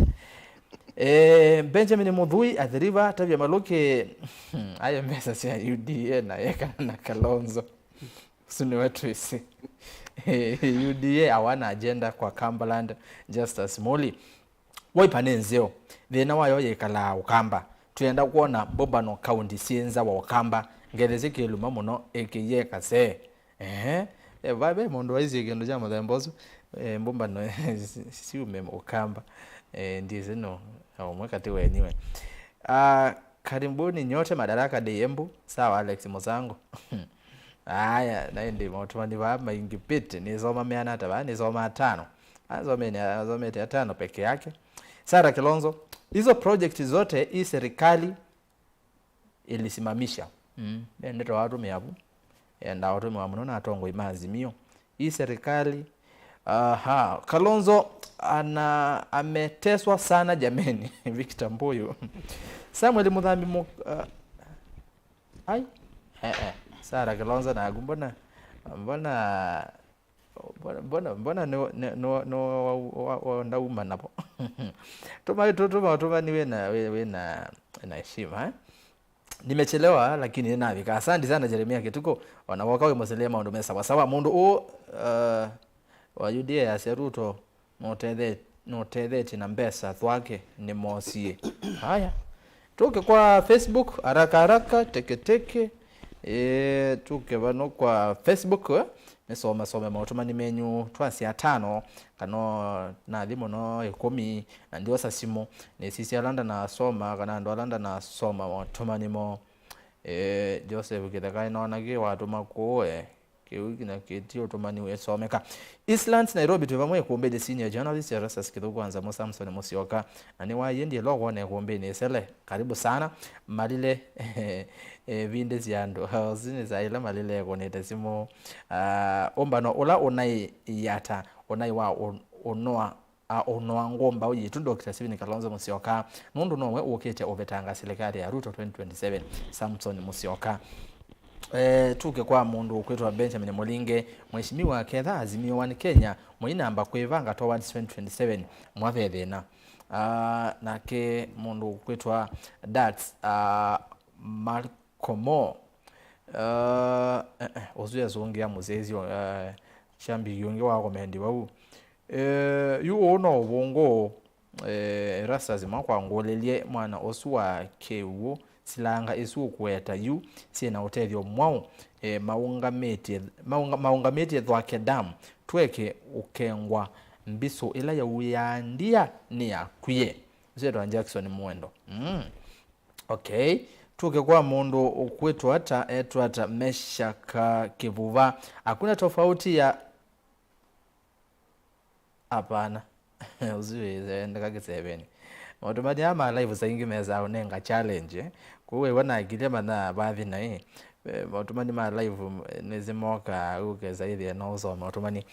A: Benjamin Mudhui athiriva tabia Maluki ayo mesa sia UDA na yeka na Kalonzo suni wetu isi UDA hawana agenda kwa Cumberland Justice Moli Wiper nenzeo thina wayo yekala ukamba tuyenda kuona Ûmbano county sienza wa ukamba ngereze keluma muno ekiyeka se babe mondo waizi gendo jama thembozo Ûmbano si umeme ukamba ndize no mwekati wenyewe karibuni nyote Madaraka Dembu sawa Alex Musango haya naende motomani ba maingipite nizoma 100 ba nizoma 5 azome 5 peke yake Sara Kilonzo hizo project zote hii serikali ilisimamisha ndio watu meabu enda watu mwamuno atongo imazimio hii serikali Kalonzo ameteswa sana jameni Victor Mboyo Samuel Mudhambi Sara Kalonzo na gumbona mbona no ndauma napo tuma niwe na heshima nimechelewa lakini ninavika asante sana Jeremia Kituko wanawaka we mosele maundu mesa sawa mundu wa UDA ya Seruto notetheti na mbesa thwake ni mosie haya tuke kwa Facebook haraka teke tuke bano kwa Facebook nisoma mautuma menyu twasi ya 5 kano na thimo no 10 na ndio sasimo ni sisi alanda na soma kana ndo alanda na soma mautuma nimo Joseph Kitheka inaona ge watu makoe kiuki na kitio tumani wesomeka Eastlands Nairobi tuvamwe kuombe the senior journalist ERASTUS kwanza mo Samson Musyoka na ni wayendi logo na kuombe ni sele karibu sana malile vinde ziando zini za ila malile konete simo Ûmbano ola onai Yatta onai wa onoa ngomba uyitu Dr. Stephen Kalonzo Musyoka nundu nomwe ukete obetanga serikali ya Ruto 2027 Samson Musyoka tuke kwa mundu kwetwa Benjamin Molinge mheshimiwa kedha azimio wa Kenya mwinamba kwevanga towards 2027 mwavethena nake mundu kwetwa Dax Malkomo ozuya zongia muzezi chambi yonge wa komendi wau yu ono bongo ERASTUS makwa ngolelie mwana osuwa kewo silanga esu kweta yu sina utethio mwao maungameti thwake dam tweke ukengwa mbiso ila ya uyandia ni akwie Zedwa Jackson Mwendo okay tuke kwa mundu ukwetu hata Meshaka Kivuva hakuna tofauti ya hapana uziwe ndakake 7 Otomadi ama live saingi meza unenga challenge kuwe wana gilema na baadhi na otomadi ma live nezimoka uke zaidi ya NZOMO otomani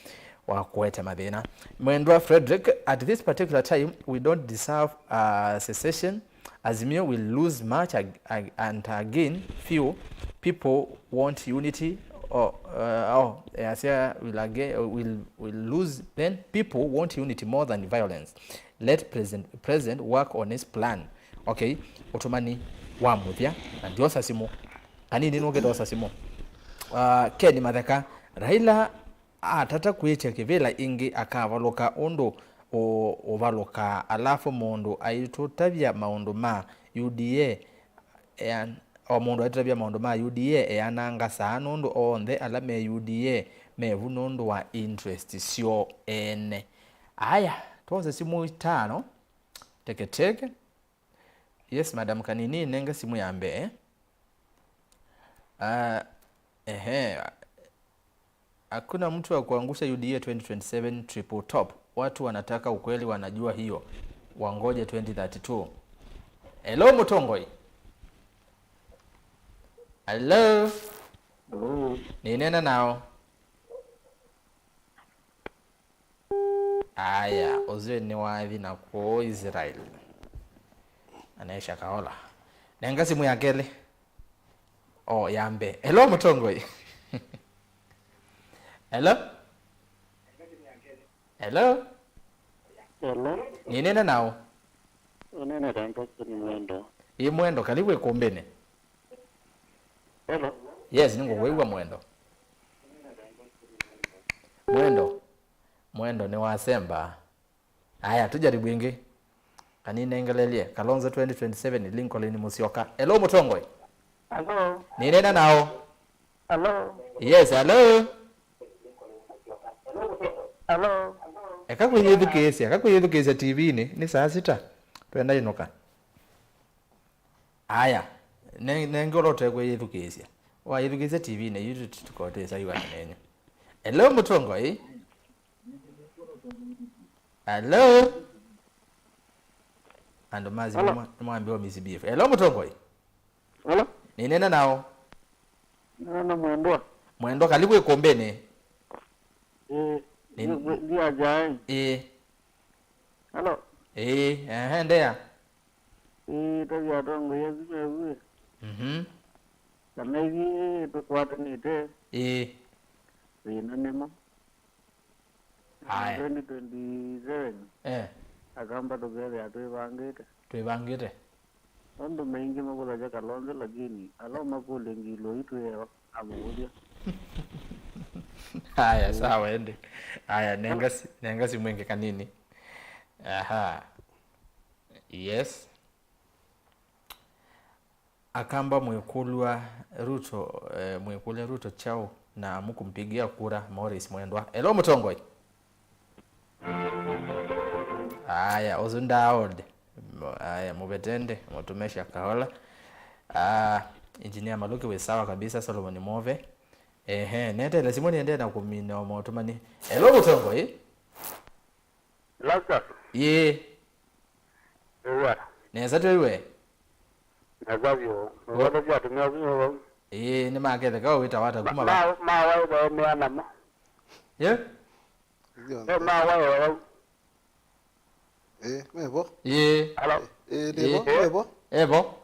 A: wa kuweta madhina Mwendwa Frederick at this particular time we don't deserve secession Azimio will lose much and again few people want unity Asia will lose then people want unity more than violence let president work on his plan okay otomani wa muthia na ndio sasimo kanini nogedo sasimo Ken Matheka Raila atata kuitia kivela ingi akavaloka ondo ovaloka alafu mundu aitutabia maundu ma UDA mundu aitutabia maundu ma UDA ananga sana ondo onthe alame UDA mevu nondo wa interest sio ene aya tuanze simu 5 teke yes madam kanini nenga simu yambe hakuna mtu wa kuangusha UDA 2027 triple top watu wanataka ukweli wanajua hiyo wangoje 2032 hello Mutongoi hello ni nena nao aya ozwe ni wathi na kwa Israel anaisha kaola nenga simu ya kele yambe hello Mutongoi hello hello ni nena nao
F: Nene tango ni Mwendo.
A: Mwendo kaliwe kombene
F: Hello.
A: yes ningo wewe Mwendo ni wasemba haya tujaribu ingi kanine ngelelie Kalonzo 2027 Lincoln Musyoka hello Mutongoi
E: Hello.
A: ni nena nao
E: Hello.
A: yes hello
E: Hello.
A: Akakuyedhukeza TV ni saa 6 twenda inoka aya nengolote kweyedhukezia wayedhukeza TV ne yutu tukotesa iwa nenyo hello Mutongoi hello ando mazi mwambiwa misibifu hello Mutongoi
E: Hello.
A: ni nena nao
E: Nena
A: Mwendo kaliwe kombene
E: Ni ajai. Hello.
A: Ndea.
E: Tavia tongo yezu. Kanegi to kwata ni te. Ina nema.
A: Hai.
E: 2027. Akamba together ya tuivangite. Ondo mengi makula ja Kalonzo lakini alo makule ngilo itu ya amudia.
A: Haya sawa ende. Haya nengasi mwenge kanini. Yes. Akamba mwekulwa Ruto chao na mukumpigia kura Morris Mwendwa. Hello Mutongoi. Haya ozunda old. Haya mubetende mutumesha kahola. Engineer Maluki we sawa kabisa Solomon Move. nete la simoni ende na kumina wa motomani. Hello Mutongo
F: Lasa.
A: Ye.
F: Ewa.
A: Neza tuwe.
F: Nagavyo. Ngoto vya tumyo.
A: Ni makete kwa wita wata kuma
F: ba. Ma wa ba me anama.
A: Ye?
F: Ma wa.
D: Mebo.
A: Ye.
F: Hello.
D: Debo, mebo.
A: Ebo.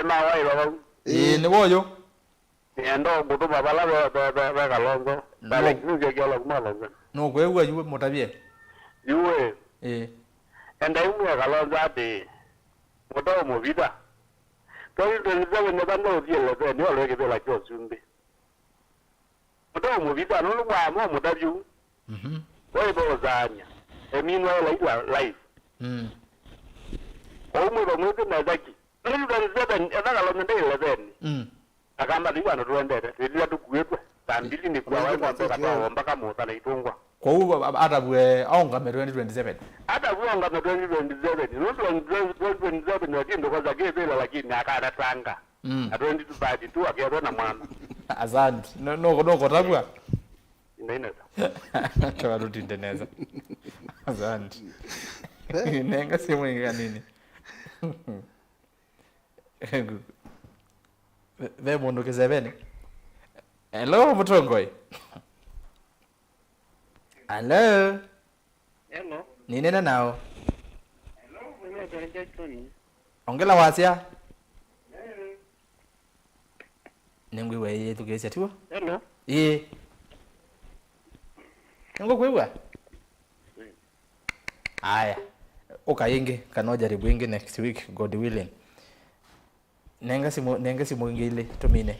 F: Ma wa ba.
A: Ni woyo.
F: Ndo butu babala ba kalongo. Bale kuge gelo malongo.
A: No kwewa yuwe motabie.
F: Yuwe.
B: enda imwe kalonza ati muto movida to ndio ne bando diele be ni ole ke la chosumbi muto movida no lwa mo mudabyu oi bo zanya emino la life o mo bo mo na zaki ndio ndio enda kalonza ndele beni akamba liwa no tuendete ndio tukuetwe tambili ni kwa wao kwa mpaka mota na itungwa
A: kwa hiyo atabwe aonga 2027
B: atabwe aonga 2027 no 2027 ndio kwa zake vile lakini akaratanga 2022 akero na mwana
A: asante no tabwa
B: ndio
A: kwa ruti ndeneza asante nenga simu inga nini ve mundu kizebeni hello mutongoi hello
F: hello
A: ni nena nao
F: hello mimi ndio Tony
A: ongela wasia nengwe wewe tukesha tu
F: hello
A: ngo kwewa aya ukayingi kanojaribu ingi next week god willing nenga simu ingile tumine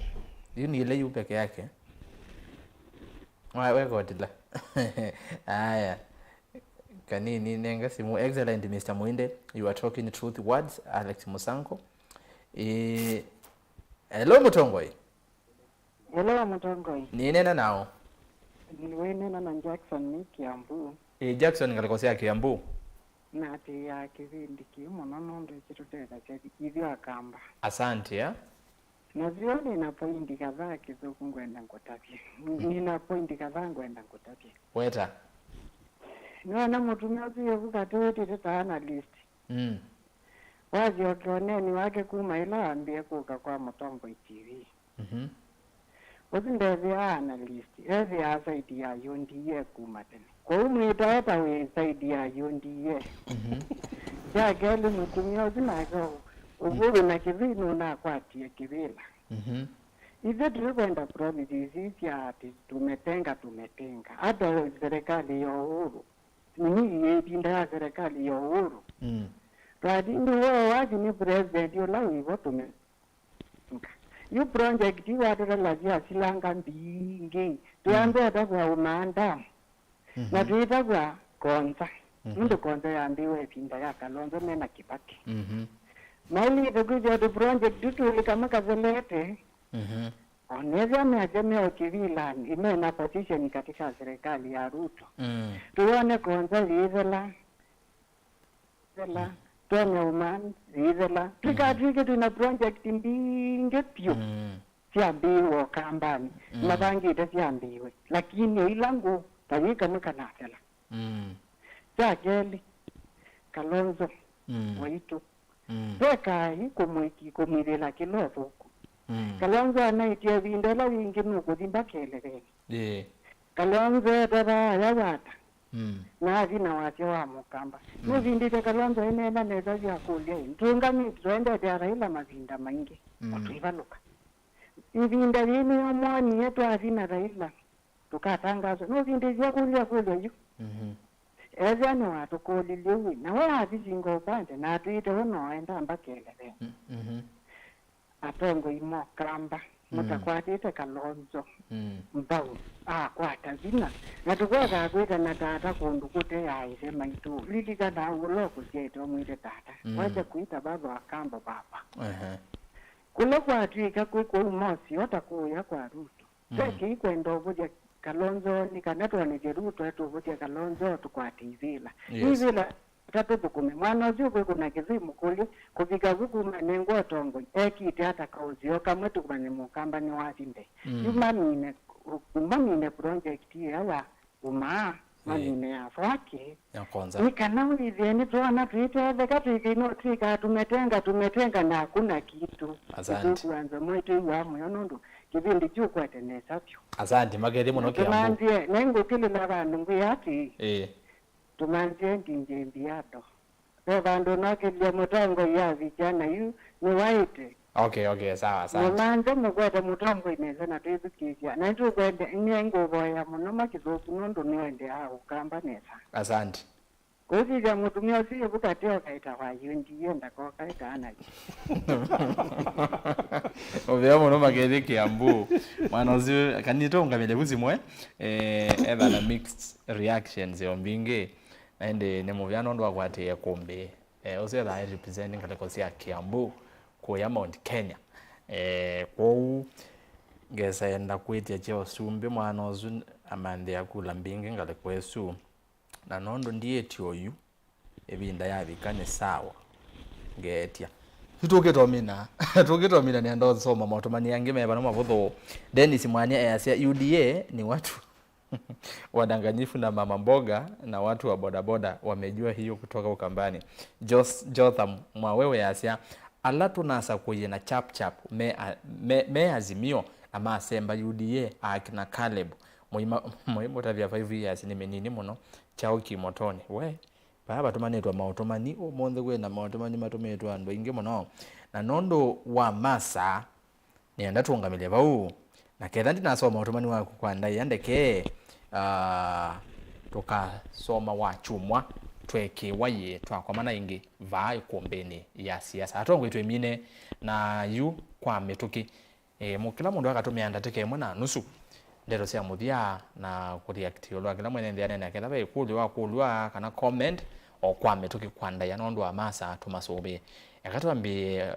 A: ni ile yu peke yake wewe godila aya kanini nenga simu excellent Mr. Muinde, you are talking truth words. Alex Musanko hello Mutongoi
E: Hello Mutongoi
A: ni nena nao
E: niwe nena na Jackson ni Kiambu
A: Jackson ngalikosea Kiambu
E: na ati ya kivindi kiumo nono ndo chitoteza chedi hivyo akamba
A: asante ya
E: na zioni na pointi kadhaa kizoku ngwenda ngotapye nina pointi kadhaa ngwenda ngotapye
A: weta
E: niwana mutumia ziyo kukatoti teta analyst wazi wakioneni wake kuma ila ambie kuka kwa Mutongoi TV uzindezi analyst ezi ya saidi ya yondiye kuma tene kwa umwita hata we saidi ya yondiye ya geli mutumia uzinako uvuru na kivinu na kwati ya kivila hivyo tulikwenda provinces hizi ati tumetenga hata serikali ya uhuru nini yepinda ya serikali ya uhuru radi ndi wao wazi ni president yola wivo tumetenga yu project iwatira lazia silanga mbingi tuambe hata kwa umanda na tuita kwa konza mundu konza yambiwe pinda ya kalonzo mena kibaki maili tukuja tu project tutuli kama kazelete oneza meajemea kivila imena position katika serikali ya Ruto tuone konza lizela tuone uman lizela tukatwike tuna project mbinge pyo siambiwe kambani mabangite siambiwe lakini ilangu tawika nukanatela sakeli kalonzo waitu pekai kumwirila kilozo kalonzo anaitia vindela wingi nukuthimba keleleni kalonzo tara yawata na vina wasio wa mukamba nuvindite kalonzo enena neza vyakulya ntungami tuendete Raila mavinda maingi otuivaluka ivinda vini omwani yetu avina Raila tukatangazo nuvinde vyakulya yu ezani watukulile wina wazizinga upande na tuite unoenda mbakeleleni atongo imo kamba mutakwatite kalonzo mbau kwata zina natukwaka akwita na tata kundu kute yaise MAITû lilika na uloku sieto mwite tata wacha kuita baba akamba baba kule kwatwika kwiko umosi otakuya kwa Ruto teki ikwenda uvuja kalonzo nikanatwa ni Ruto etu uvuja kalonzo tukwativila ivila tatu tukume mwana uju kuna kizimu kuli kufika kukuma nengo tongo ekite hata kauzio kamwe tukumane mukamba ni wafinde umamine project yawa uma mamine afake nikana ulizeni tuwana tuiteweka tuikino tuika tumetenga na hakuna kitu kuanza mwetu iwa mwonondo kivindi chukwa tenesa pyo
A: asante mageri muno Kiambu
E: tumanzie nengo kili na vandu nguyati tumanzie ndinjembi yato vandu nakilia mutango ya vijana yu niwaite
A: okay sawa asante
E: tumanzie mugwete mutango ineza na tuizikizia na tukwende inyengo boya muno makizoku nondo niwende hao kamba nesa
A: asante
E: kuzija mutumia siye bukateo kaita wa yundi yenda kwa kaita anaji
A: ovya muno mageri Kiambu mwana uzi kanitonga mele buzimwe eba na mixed reactions yombinge ende ne muvyano ndo akwate Îkûmbî ose that representing kalekosi ya Kiambu kwa Mount Kenya kwa ngesa enda kwetia cheo sumbe mwana uzi amande yakula mbinge ngalekwesu na nondo ndiye tioyu ebinda yabikane sawa ngetia tukitomina ni ndo soma motomani yange meba no mavutho Dennis Mwanya ya UDA ni watu wadanganyifu na mama mboga na watu wa bodaboda wamejua hiyo kutoka Ukambani. Jotham mwawewe yasia ala tunasa kuyena chap me azimio ama asemba UDA akina Caleb muimo tavya 5 years ni menini muno chao kimotoni we baba tumanetwa mautomani omonthe kwena mautomani matometwa ando inge muno na nondo wa masa ni anda tuongamile bau na ketha ndinasoma mautomani waku kwa ndai yandeke tukasoma wa chumwa tweke waye twakwa mana ingi va Îkûmbî ya siasa atongo itwemine na yu kwa metuki mukila mundu akatumia ndateke mwana nusu ndero cia muthia na kureact yolwa kila mwene ndiane na kila be kulwa kana comment o kwa metuki kwanda ya nondo wa masa tumasobe yakatwambie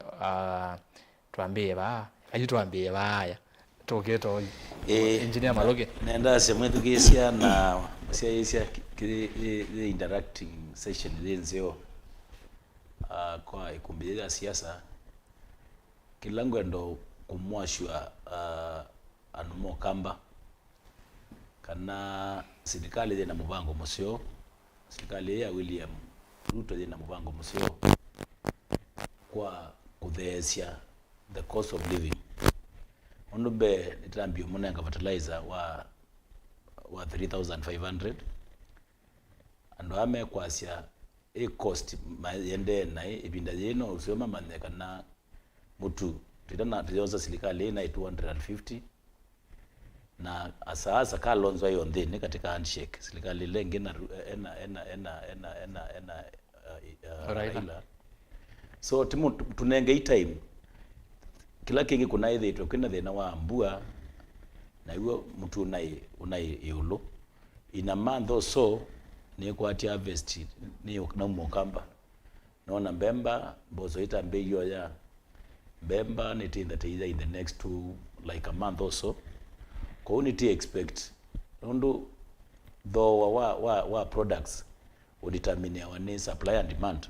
A: tuambie ba ajitwambie baya togeto engineer Maluki
B: nenda semwethukisia na cia the interacting session lenzio kwa Îkûmbî ya siasa kilango ndo kumwashwa anumo kamba kana serikali ina mubango musio serikali ya William Ruto ina mubango musio kwa kuthesia the cost of living ondobe nitambio munenga fertilizer wa 3500 ando ame kwasia cost yende na ibinda yeno usema maneka na mutu tidana tiyoza serikali na 250 na asasa kalonzo hiyo ndeni katika handshake serikali lenge na Raila so timu tunenge time kila kingi kuna ile itwa kwenda thina wa mbua na hiyo mtu unai yulo ina month or so ni kwa harvest ni na mukamba naona mbemba bozo itambe hiyo ya mbemba ni that either in the next like a month or so community expect ndo though wa products would determine our need supply and demand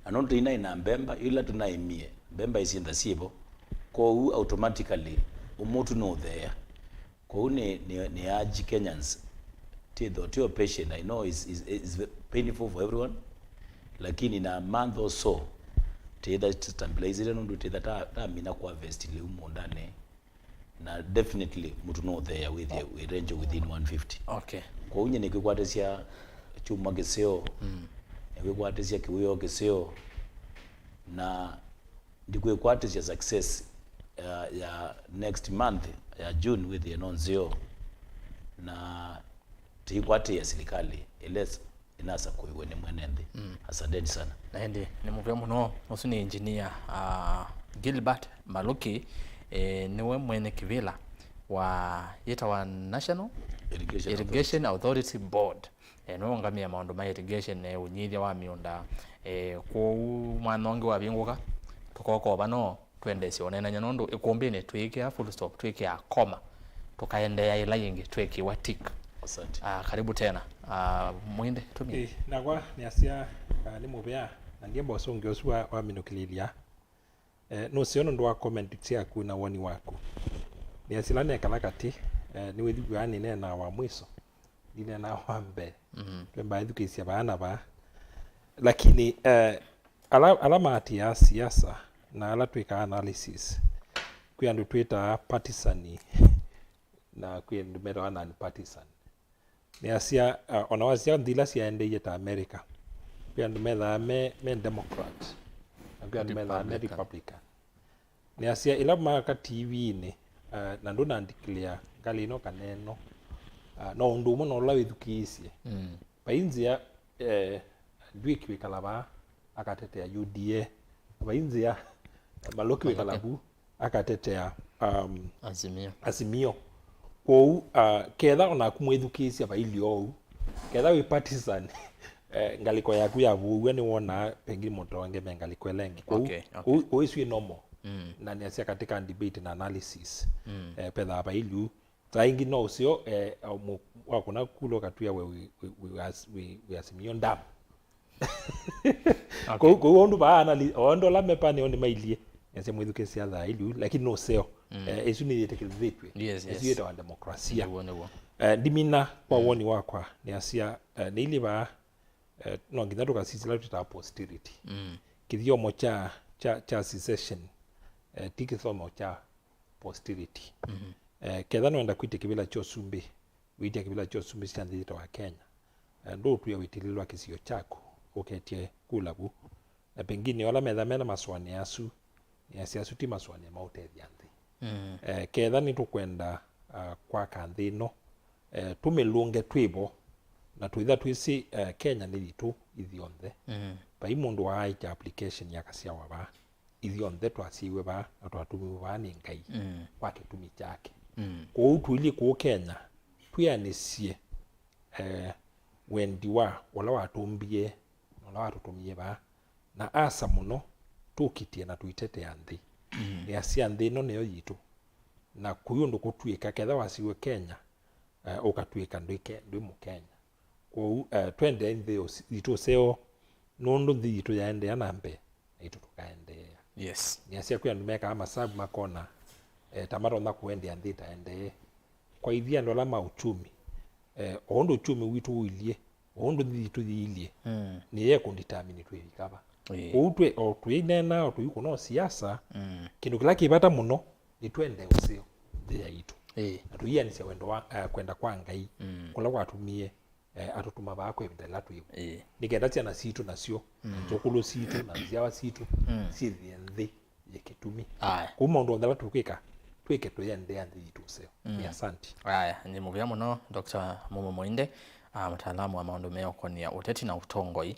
B: anondo ina mbemba ila tunaimie mbemba is in the sibo kwa automatically umutu no there kwa ni urge Kenyans to patient I know is painful for everyone lakini na month or so teda stabilize ile ndo teda ta mina kwa vest ile umo ndani na definitely mutu no there with we range within 150
A: okay
B: kwa unye ni kwatisia chuma geseo ni kwatisia kiuyo geseo na ndikwe kwatisia success ya next month ya June with the NZOMO na tikwate ya serikali ile inasa kuiwe ni mwenende asanteni sana
A: naende ni muvya muno usuni engineer Gilbert Maluki niwe MWENEKĨVĨLA wa Yatta National Irrigation Authority Board no ngamia maondo ma irrigation unyithia wa miunda ku mwanonge wa binguka tukoko bano twende sionena nyondo Îkûmbî twike full stop twike koma tukaendea ila yingi twike watik
B: asante
A: karibu tena Mwinde tumi
C: nagwa ni asia ni mubea na ndiye boso ngioswa wa minukililia no siono ndo comment tia ku na woni wako ni asila ne kalakati ni wedhu ani ne na wa mwiso dine na wambe kwamba education bana ba lakini alama ya siasa na ala tweka analysis kuyandu tweta partisan na kuyandu mero ana partisan ni asia onawasia ndila sia ende yeta America kuyandu medha me Democrat na kuyandu medha me Republican ni asia ila maka TV ni na ndo na declare galino kaneno no ndumo no lawe dukisie painzia NDWIKI wikalaba akatetea UDA painzia MALUKI wikalabu akatetea azimio kou ketha ona kumwithukisia bailio ketha wi partisan ngaliko yaku ya vuwe ni wona pengi moto wange mengaliko lengi kou isu nomo na ni asia katika debate na analysis pedha bailio taingi no sio wakuna kulo katuya we azimio ndam kou ondu ba analysis ondo la mepane oni mailie nse mwithuke siasa ilu lakini no seo esu ni yetekelezwe esu yeta wa demokrasia ndimina kwa woni wakwa ni asia ni ile ba no ngitatu kasisila tuta posterity kithio mocha cha secession tikithomo cha posterity ketha no enda kwite kibila cho sumbi witia kibila cho sumbi sianzita wa Kenya ndo tu ya witililwa kisio chako uketie kulabu na pengine wala medhamena maswani yasu ya siasa ti maswani maute yanthi ketha ni tukwenda kwa kanthino tumelunge twibo na twitha twisi Kenya ni litu ithionthe pai mundu wa aita application ya kasia waba ithionthe twasiwe ba na twatumiwe ba ni ngai kwa kitumi chake kwa utwili ku Kenya tuyanisie wendi wa wala watumbie wala watutumie ba na asa muno tukitie na tuitete yanthi ya sia nthino neyo yitu na kuyundu kutwika ketha wasiwe Kenya ukatwika ndwi mu Kenya kwa twende nthio yitu seo nundu nthi yitu yaende anambe yitu tukaende
A: yes
C: ni asia kuyandu meka ama sabu makona tamaro na kuende nthi taende kwa ithia ndola ma uchumi ondo uchumi witu uilie ondo nthi yitu yiilie ni ye kunditamini twirikaba utwe o twinena o tuyuko no siasa kindu kila kibata muno ni twende usio thia yitu na tuia ni sia wendo wa kwenda kwa ngai kula watumie atutuma bako ibindela tuibu nikenda tia na situ nasio zokulu situ na ziawa situ sithi nthi yekitumi kuma ndo ndala tukika twike tuyende anthi yitu usio ni asante
A: haya ni muvya muno Dr. MUMO MWENEKĨVԻLA mtaalamu wa maundu meo konia uteti na utongoi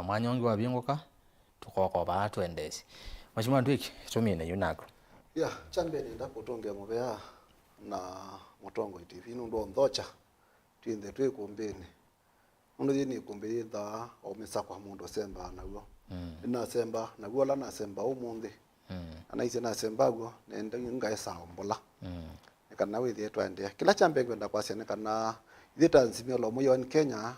A: mwanyongi wa binguka tukoko ba twendesi Mheshimiwa NDWIKI tumine yunako
D: chambe ni ndapo tonge muvea na Mutongoi TV ndo ndhocha twinde twikumbini mundu yini ikumbiri tha omesa kwa mundu semba naguo ina semba naguo la na semba umundi ana ise na semba guo nende ngaesa ombola kana withi twende kila chambe kwenda kwa sene kana ithita nzimio lo moyo in Kenya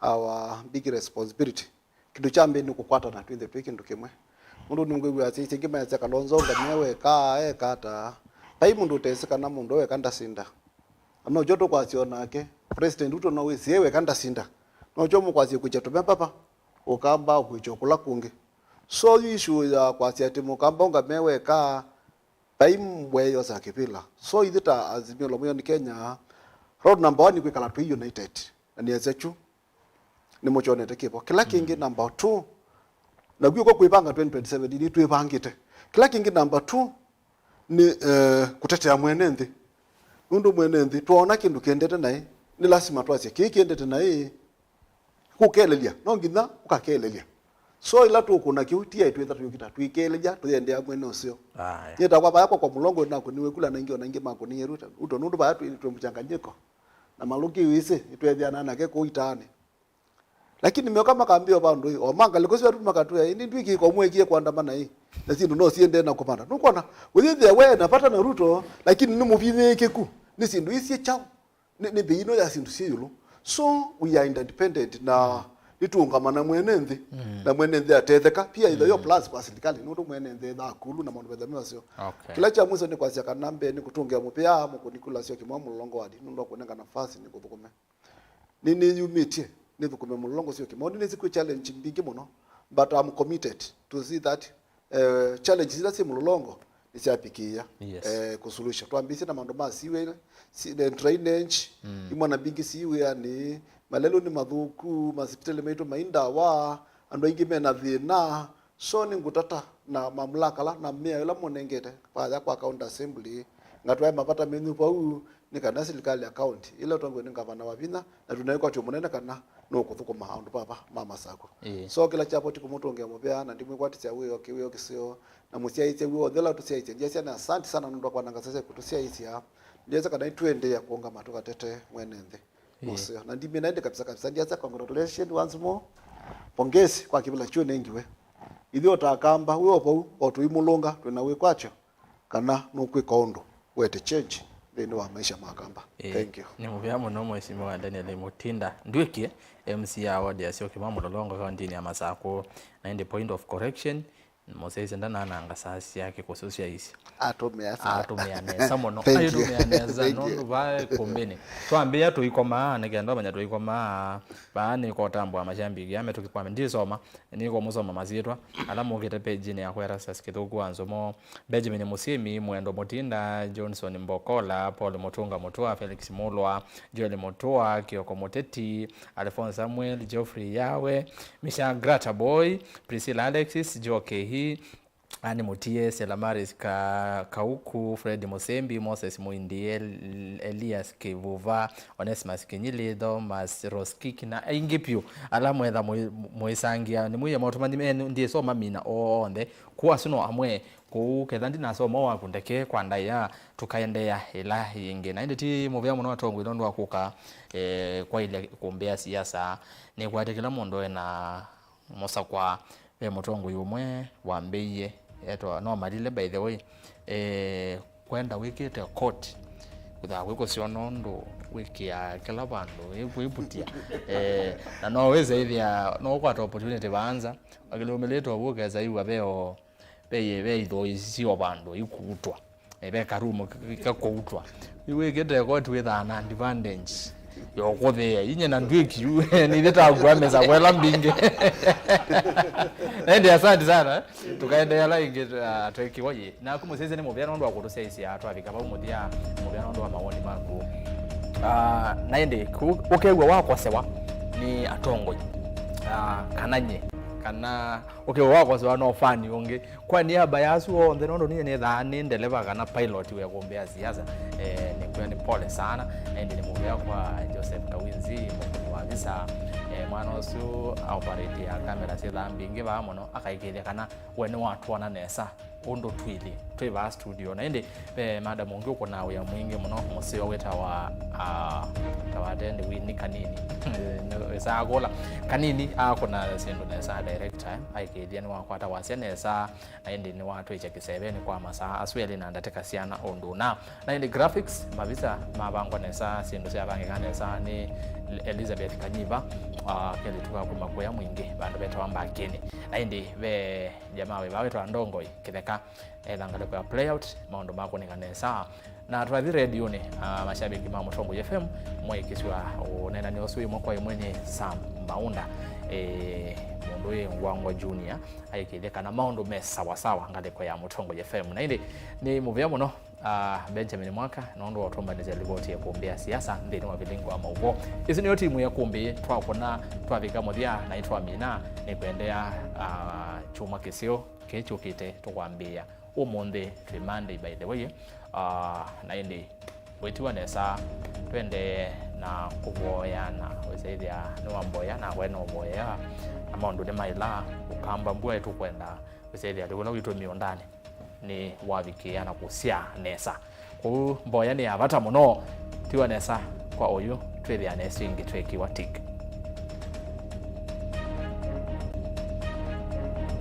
D: our big responsibility kindu chambe ni kukwata na twinde twikindu kimwe mundu nungwe ati kingima ya Kalonzo ngamewe ka kata pai mundu tesika na mundu we kanda sinda ano joto kwa siona ke president uto no wewe kanda sinda no jomo kwa siku chetu papa ukamba kuchokula kunge so issue ya kwa siati mukamba ngamewe ka pai mbwe yo sakipila so ithita azimio lo moyo ni Kenya road number 1 kwikala tu united ni ezechu ni mochonete kipo kila kingi number 2 na gwe kwa kuipanga 2027 ni tuipangite kila kingi number 2 ni kutetea mwenenthi undu mwenenthi tuona kindu kiendete naye ni lazima twase kiendete naye kukelelia no ngitha ukakelelia so ila tu kuna kiutia itwetha tuyukita twikelelia tuyende amwene ucio yeta kwa bayako kwa mulongo na kuniwe kula na ingio na ingi mako ni yeruta uto nundu bayatu ili tumchanganyiko na maluki wise itwethiana nake kuitane lakini mio kama kaambio bandu o manga likosi watu makatu ya NDWIKI kwa mwekie kuandamana hii na sindu no siende na kupanda nukona within the way napata na Ruto lakini ni muvithike ku ni sindu isi chao ni beino ya sindu siyulu so we are independent na nituungamana mwenenthi na mwenenthi atetheka pia itho plus kwa serikali nundu mwenenthi thakulu na maundu bethamia cio kila cha mwiso ni kwacia kanambe ni kutungia mupia Kûkunîkîla SYOKIMAU MLOLONGO wadi nundu akunenga nafasi ni kuthukume nini yumitie ni thukume MLOLONGO SYOKIMAU ni siku challenge mbingi muno but I'm committed to see that challenge zila si MLOLONGO nisiapikia kusuluhisha twambise na maundu ma siwe drainage imwana bingi siwe ni malelo ni mathuku masipitali maitu maindawa andu aingi mena thina so ni ngutata na mamlaka la na mea ila monengete paja kwa county assembly ngatwae mapata menu pau ni kana serikali account ila twangu ni gavana wa vina na tunaiko ati munene kana no kuthukuma andu papa mama sako so kila chapo tikumutongia mupea na ndimwe kwati cia wiyo kiwiyo kisio na musiaite wiyo thela tusiaite ndia na asante sana ndo kwa nanga sasa kutusiaite ndia kana twende ya kuonga matoka tete mwenende Mosio na ndimi naende kabisa ndia congratulations once more pongezi kwa kibila chuo nengiwe ithio takamba wiyo pau otuimulunga twina kwacho kana nukwika undu wete change thini wa maisha makamba thank you
A: ni muvya muno mheshimiwa Daniel Mutinda Ndwiki MC ya ward ya SYOKIMAU MLOLONGO kaunti ya Masako na in the point of correction Moses ndana nanga sasi yake kususia isi atumea samono ayotumea no ba kombene twambia tuikoma negenda banya tuikoma baani ko tambwa mashambi yame tukikwame ndisoma niko musoma mazitwa alamu kete page ne ya ERASTUS kithuku NZOMO Benjamin Musimi Mwendo Mutinda Johnson Mbokola Paul Mutunga Mutua Felix Mulwa Joel Mutua Kioko Muteti Alphonse Samuel Geoffrey Yawe Misha Grata Boy Priscilla Alexis Joke Ani Mutie Selamaris Kauku Fred Musembi Moses Muinde Elias Kivuva Onesimus Kinyili Thomas Roskiki na ingipyo alamu etha muisangia ni muye motumani ndiye soma mina onde kwa suno amwe ku kethandi na soma wa kundeke kwa ndaya tukaendea ila yingi na nditi muvya muno watongo ilondo akuka kwa ile kumbea siasa ni kwatekela mondo na mosa kwa mutongo yumwe wambeye eto no malile by the way kwenda wikite court kutha wiko siono ndo wiki ya kila bandu iputia na no weze ithia no kwata opportunity banza akilomeleto abugeza iwa beo beye itho isio bandu ikutwa ebe karumo kakutwa iwikite court with an advantage yoko there inye na Ndwiki ni leta gwameza kwela mbinge nende asante sana tukaendelea inge twekiwaye na kumuseze ni muvya ndo akutusia isi atu abikaba umudia muvya ndo wa maoni maku naende ukegwa wako sewa ni atongo kananye kana wako sewa no fani onge kwa niaba yasu onde ndo ni thani ndeleva kana pilot we kumbea siasa ni pole sana naende ni muvya kwa Joseph Kawinzi mukuni wa visa mwana usu operate ya kamera sila mbingi ba mono akaikele kana wene watu wana nesa ondo twili twiva studio na indi madam ungi uko nawe ya mwingi muno musio weta wa tawadende wini kanini esa agola kanini akona sendo nesa director aikele ni wakwata wasya nesa na indi ni watu echa kisebeni kwa masaa asweli na ndateka siana ondo na indi graphics mabisa mabango nesa sendo sya bangi kanesa ni Elizabeth Kanyiba kele tuka kuma kwa mwingi bandu beto ambakeni na indi be jamaa we bawe twandongo kitheka thangale kwa playout maondo mako nikanesa na twathi radio ni mashabiki ma Mutongo FM mwekiswa unena ni osui mko mwenye Sam Maunda mundu ye ngwangwa junior aikitheka na maondo mesa sawa ngale kwa ya Mutongo FM na indi ni muvya muno Benjamin Mwaka nondo watombaneza ligoti ya kumbea siasa ndeni wa vilingo ama ugo izi ni timu ya kumbi twakona twavika muthia na itwa mina ni kuendea chuma kisio kecho kite tukwambia umunde Monday by the way na indi wetiwa nesa twende na kuboya na wezethia ni wamboya na wena uboya amondo de maila ukamba mbua yetu kwenda wezethia ndikuna witwa miondani ni wavikia na kusia nesa ku mboya ni avata muno tiwa nesa kwa oyu twithia nesingi twekiwa tik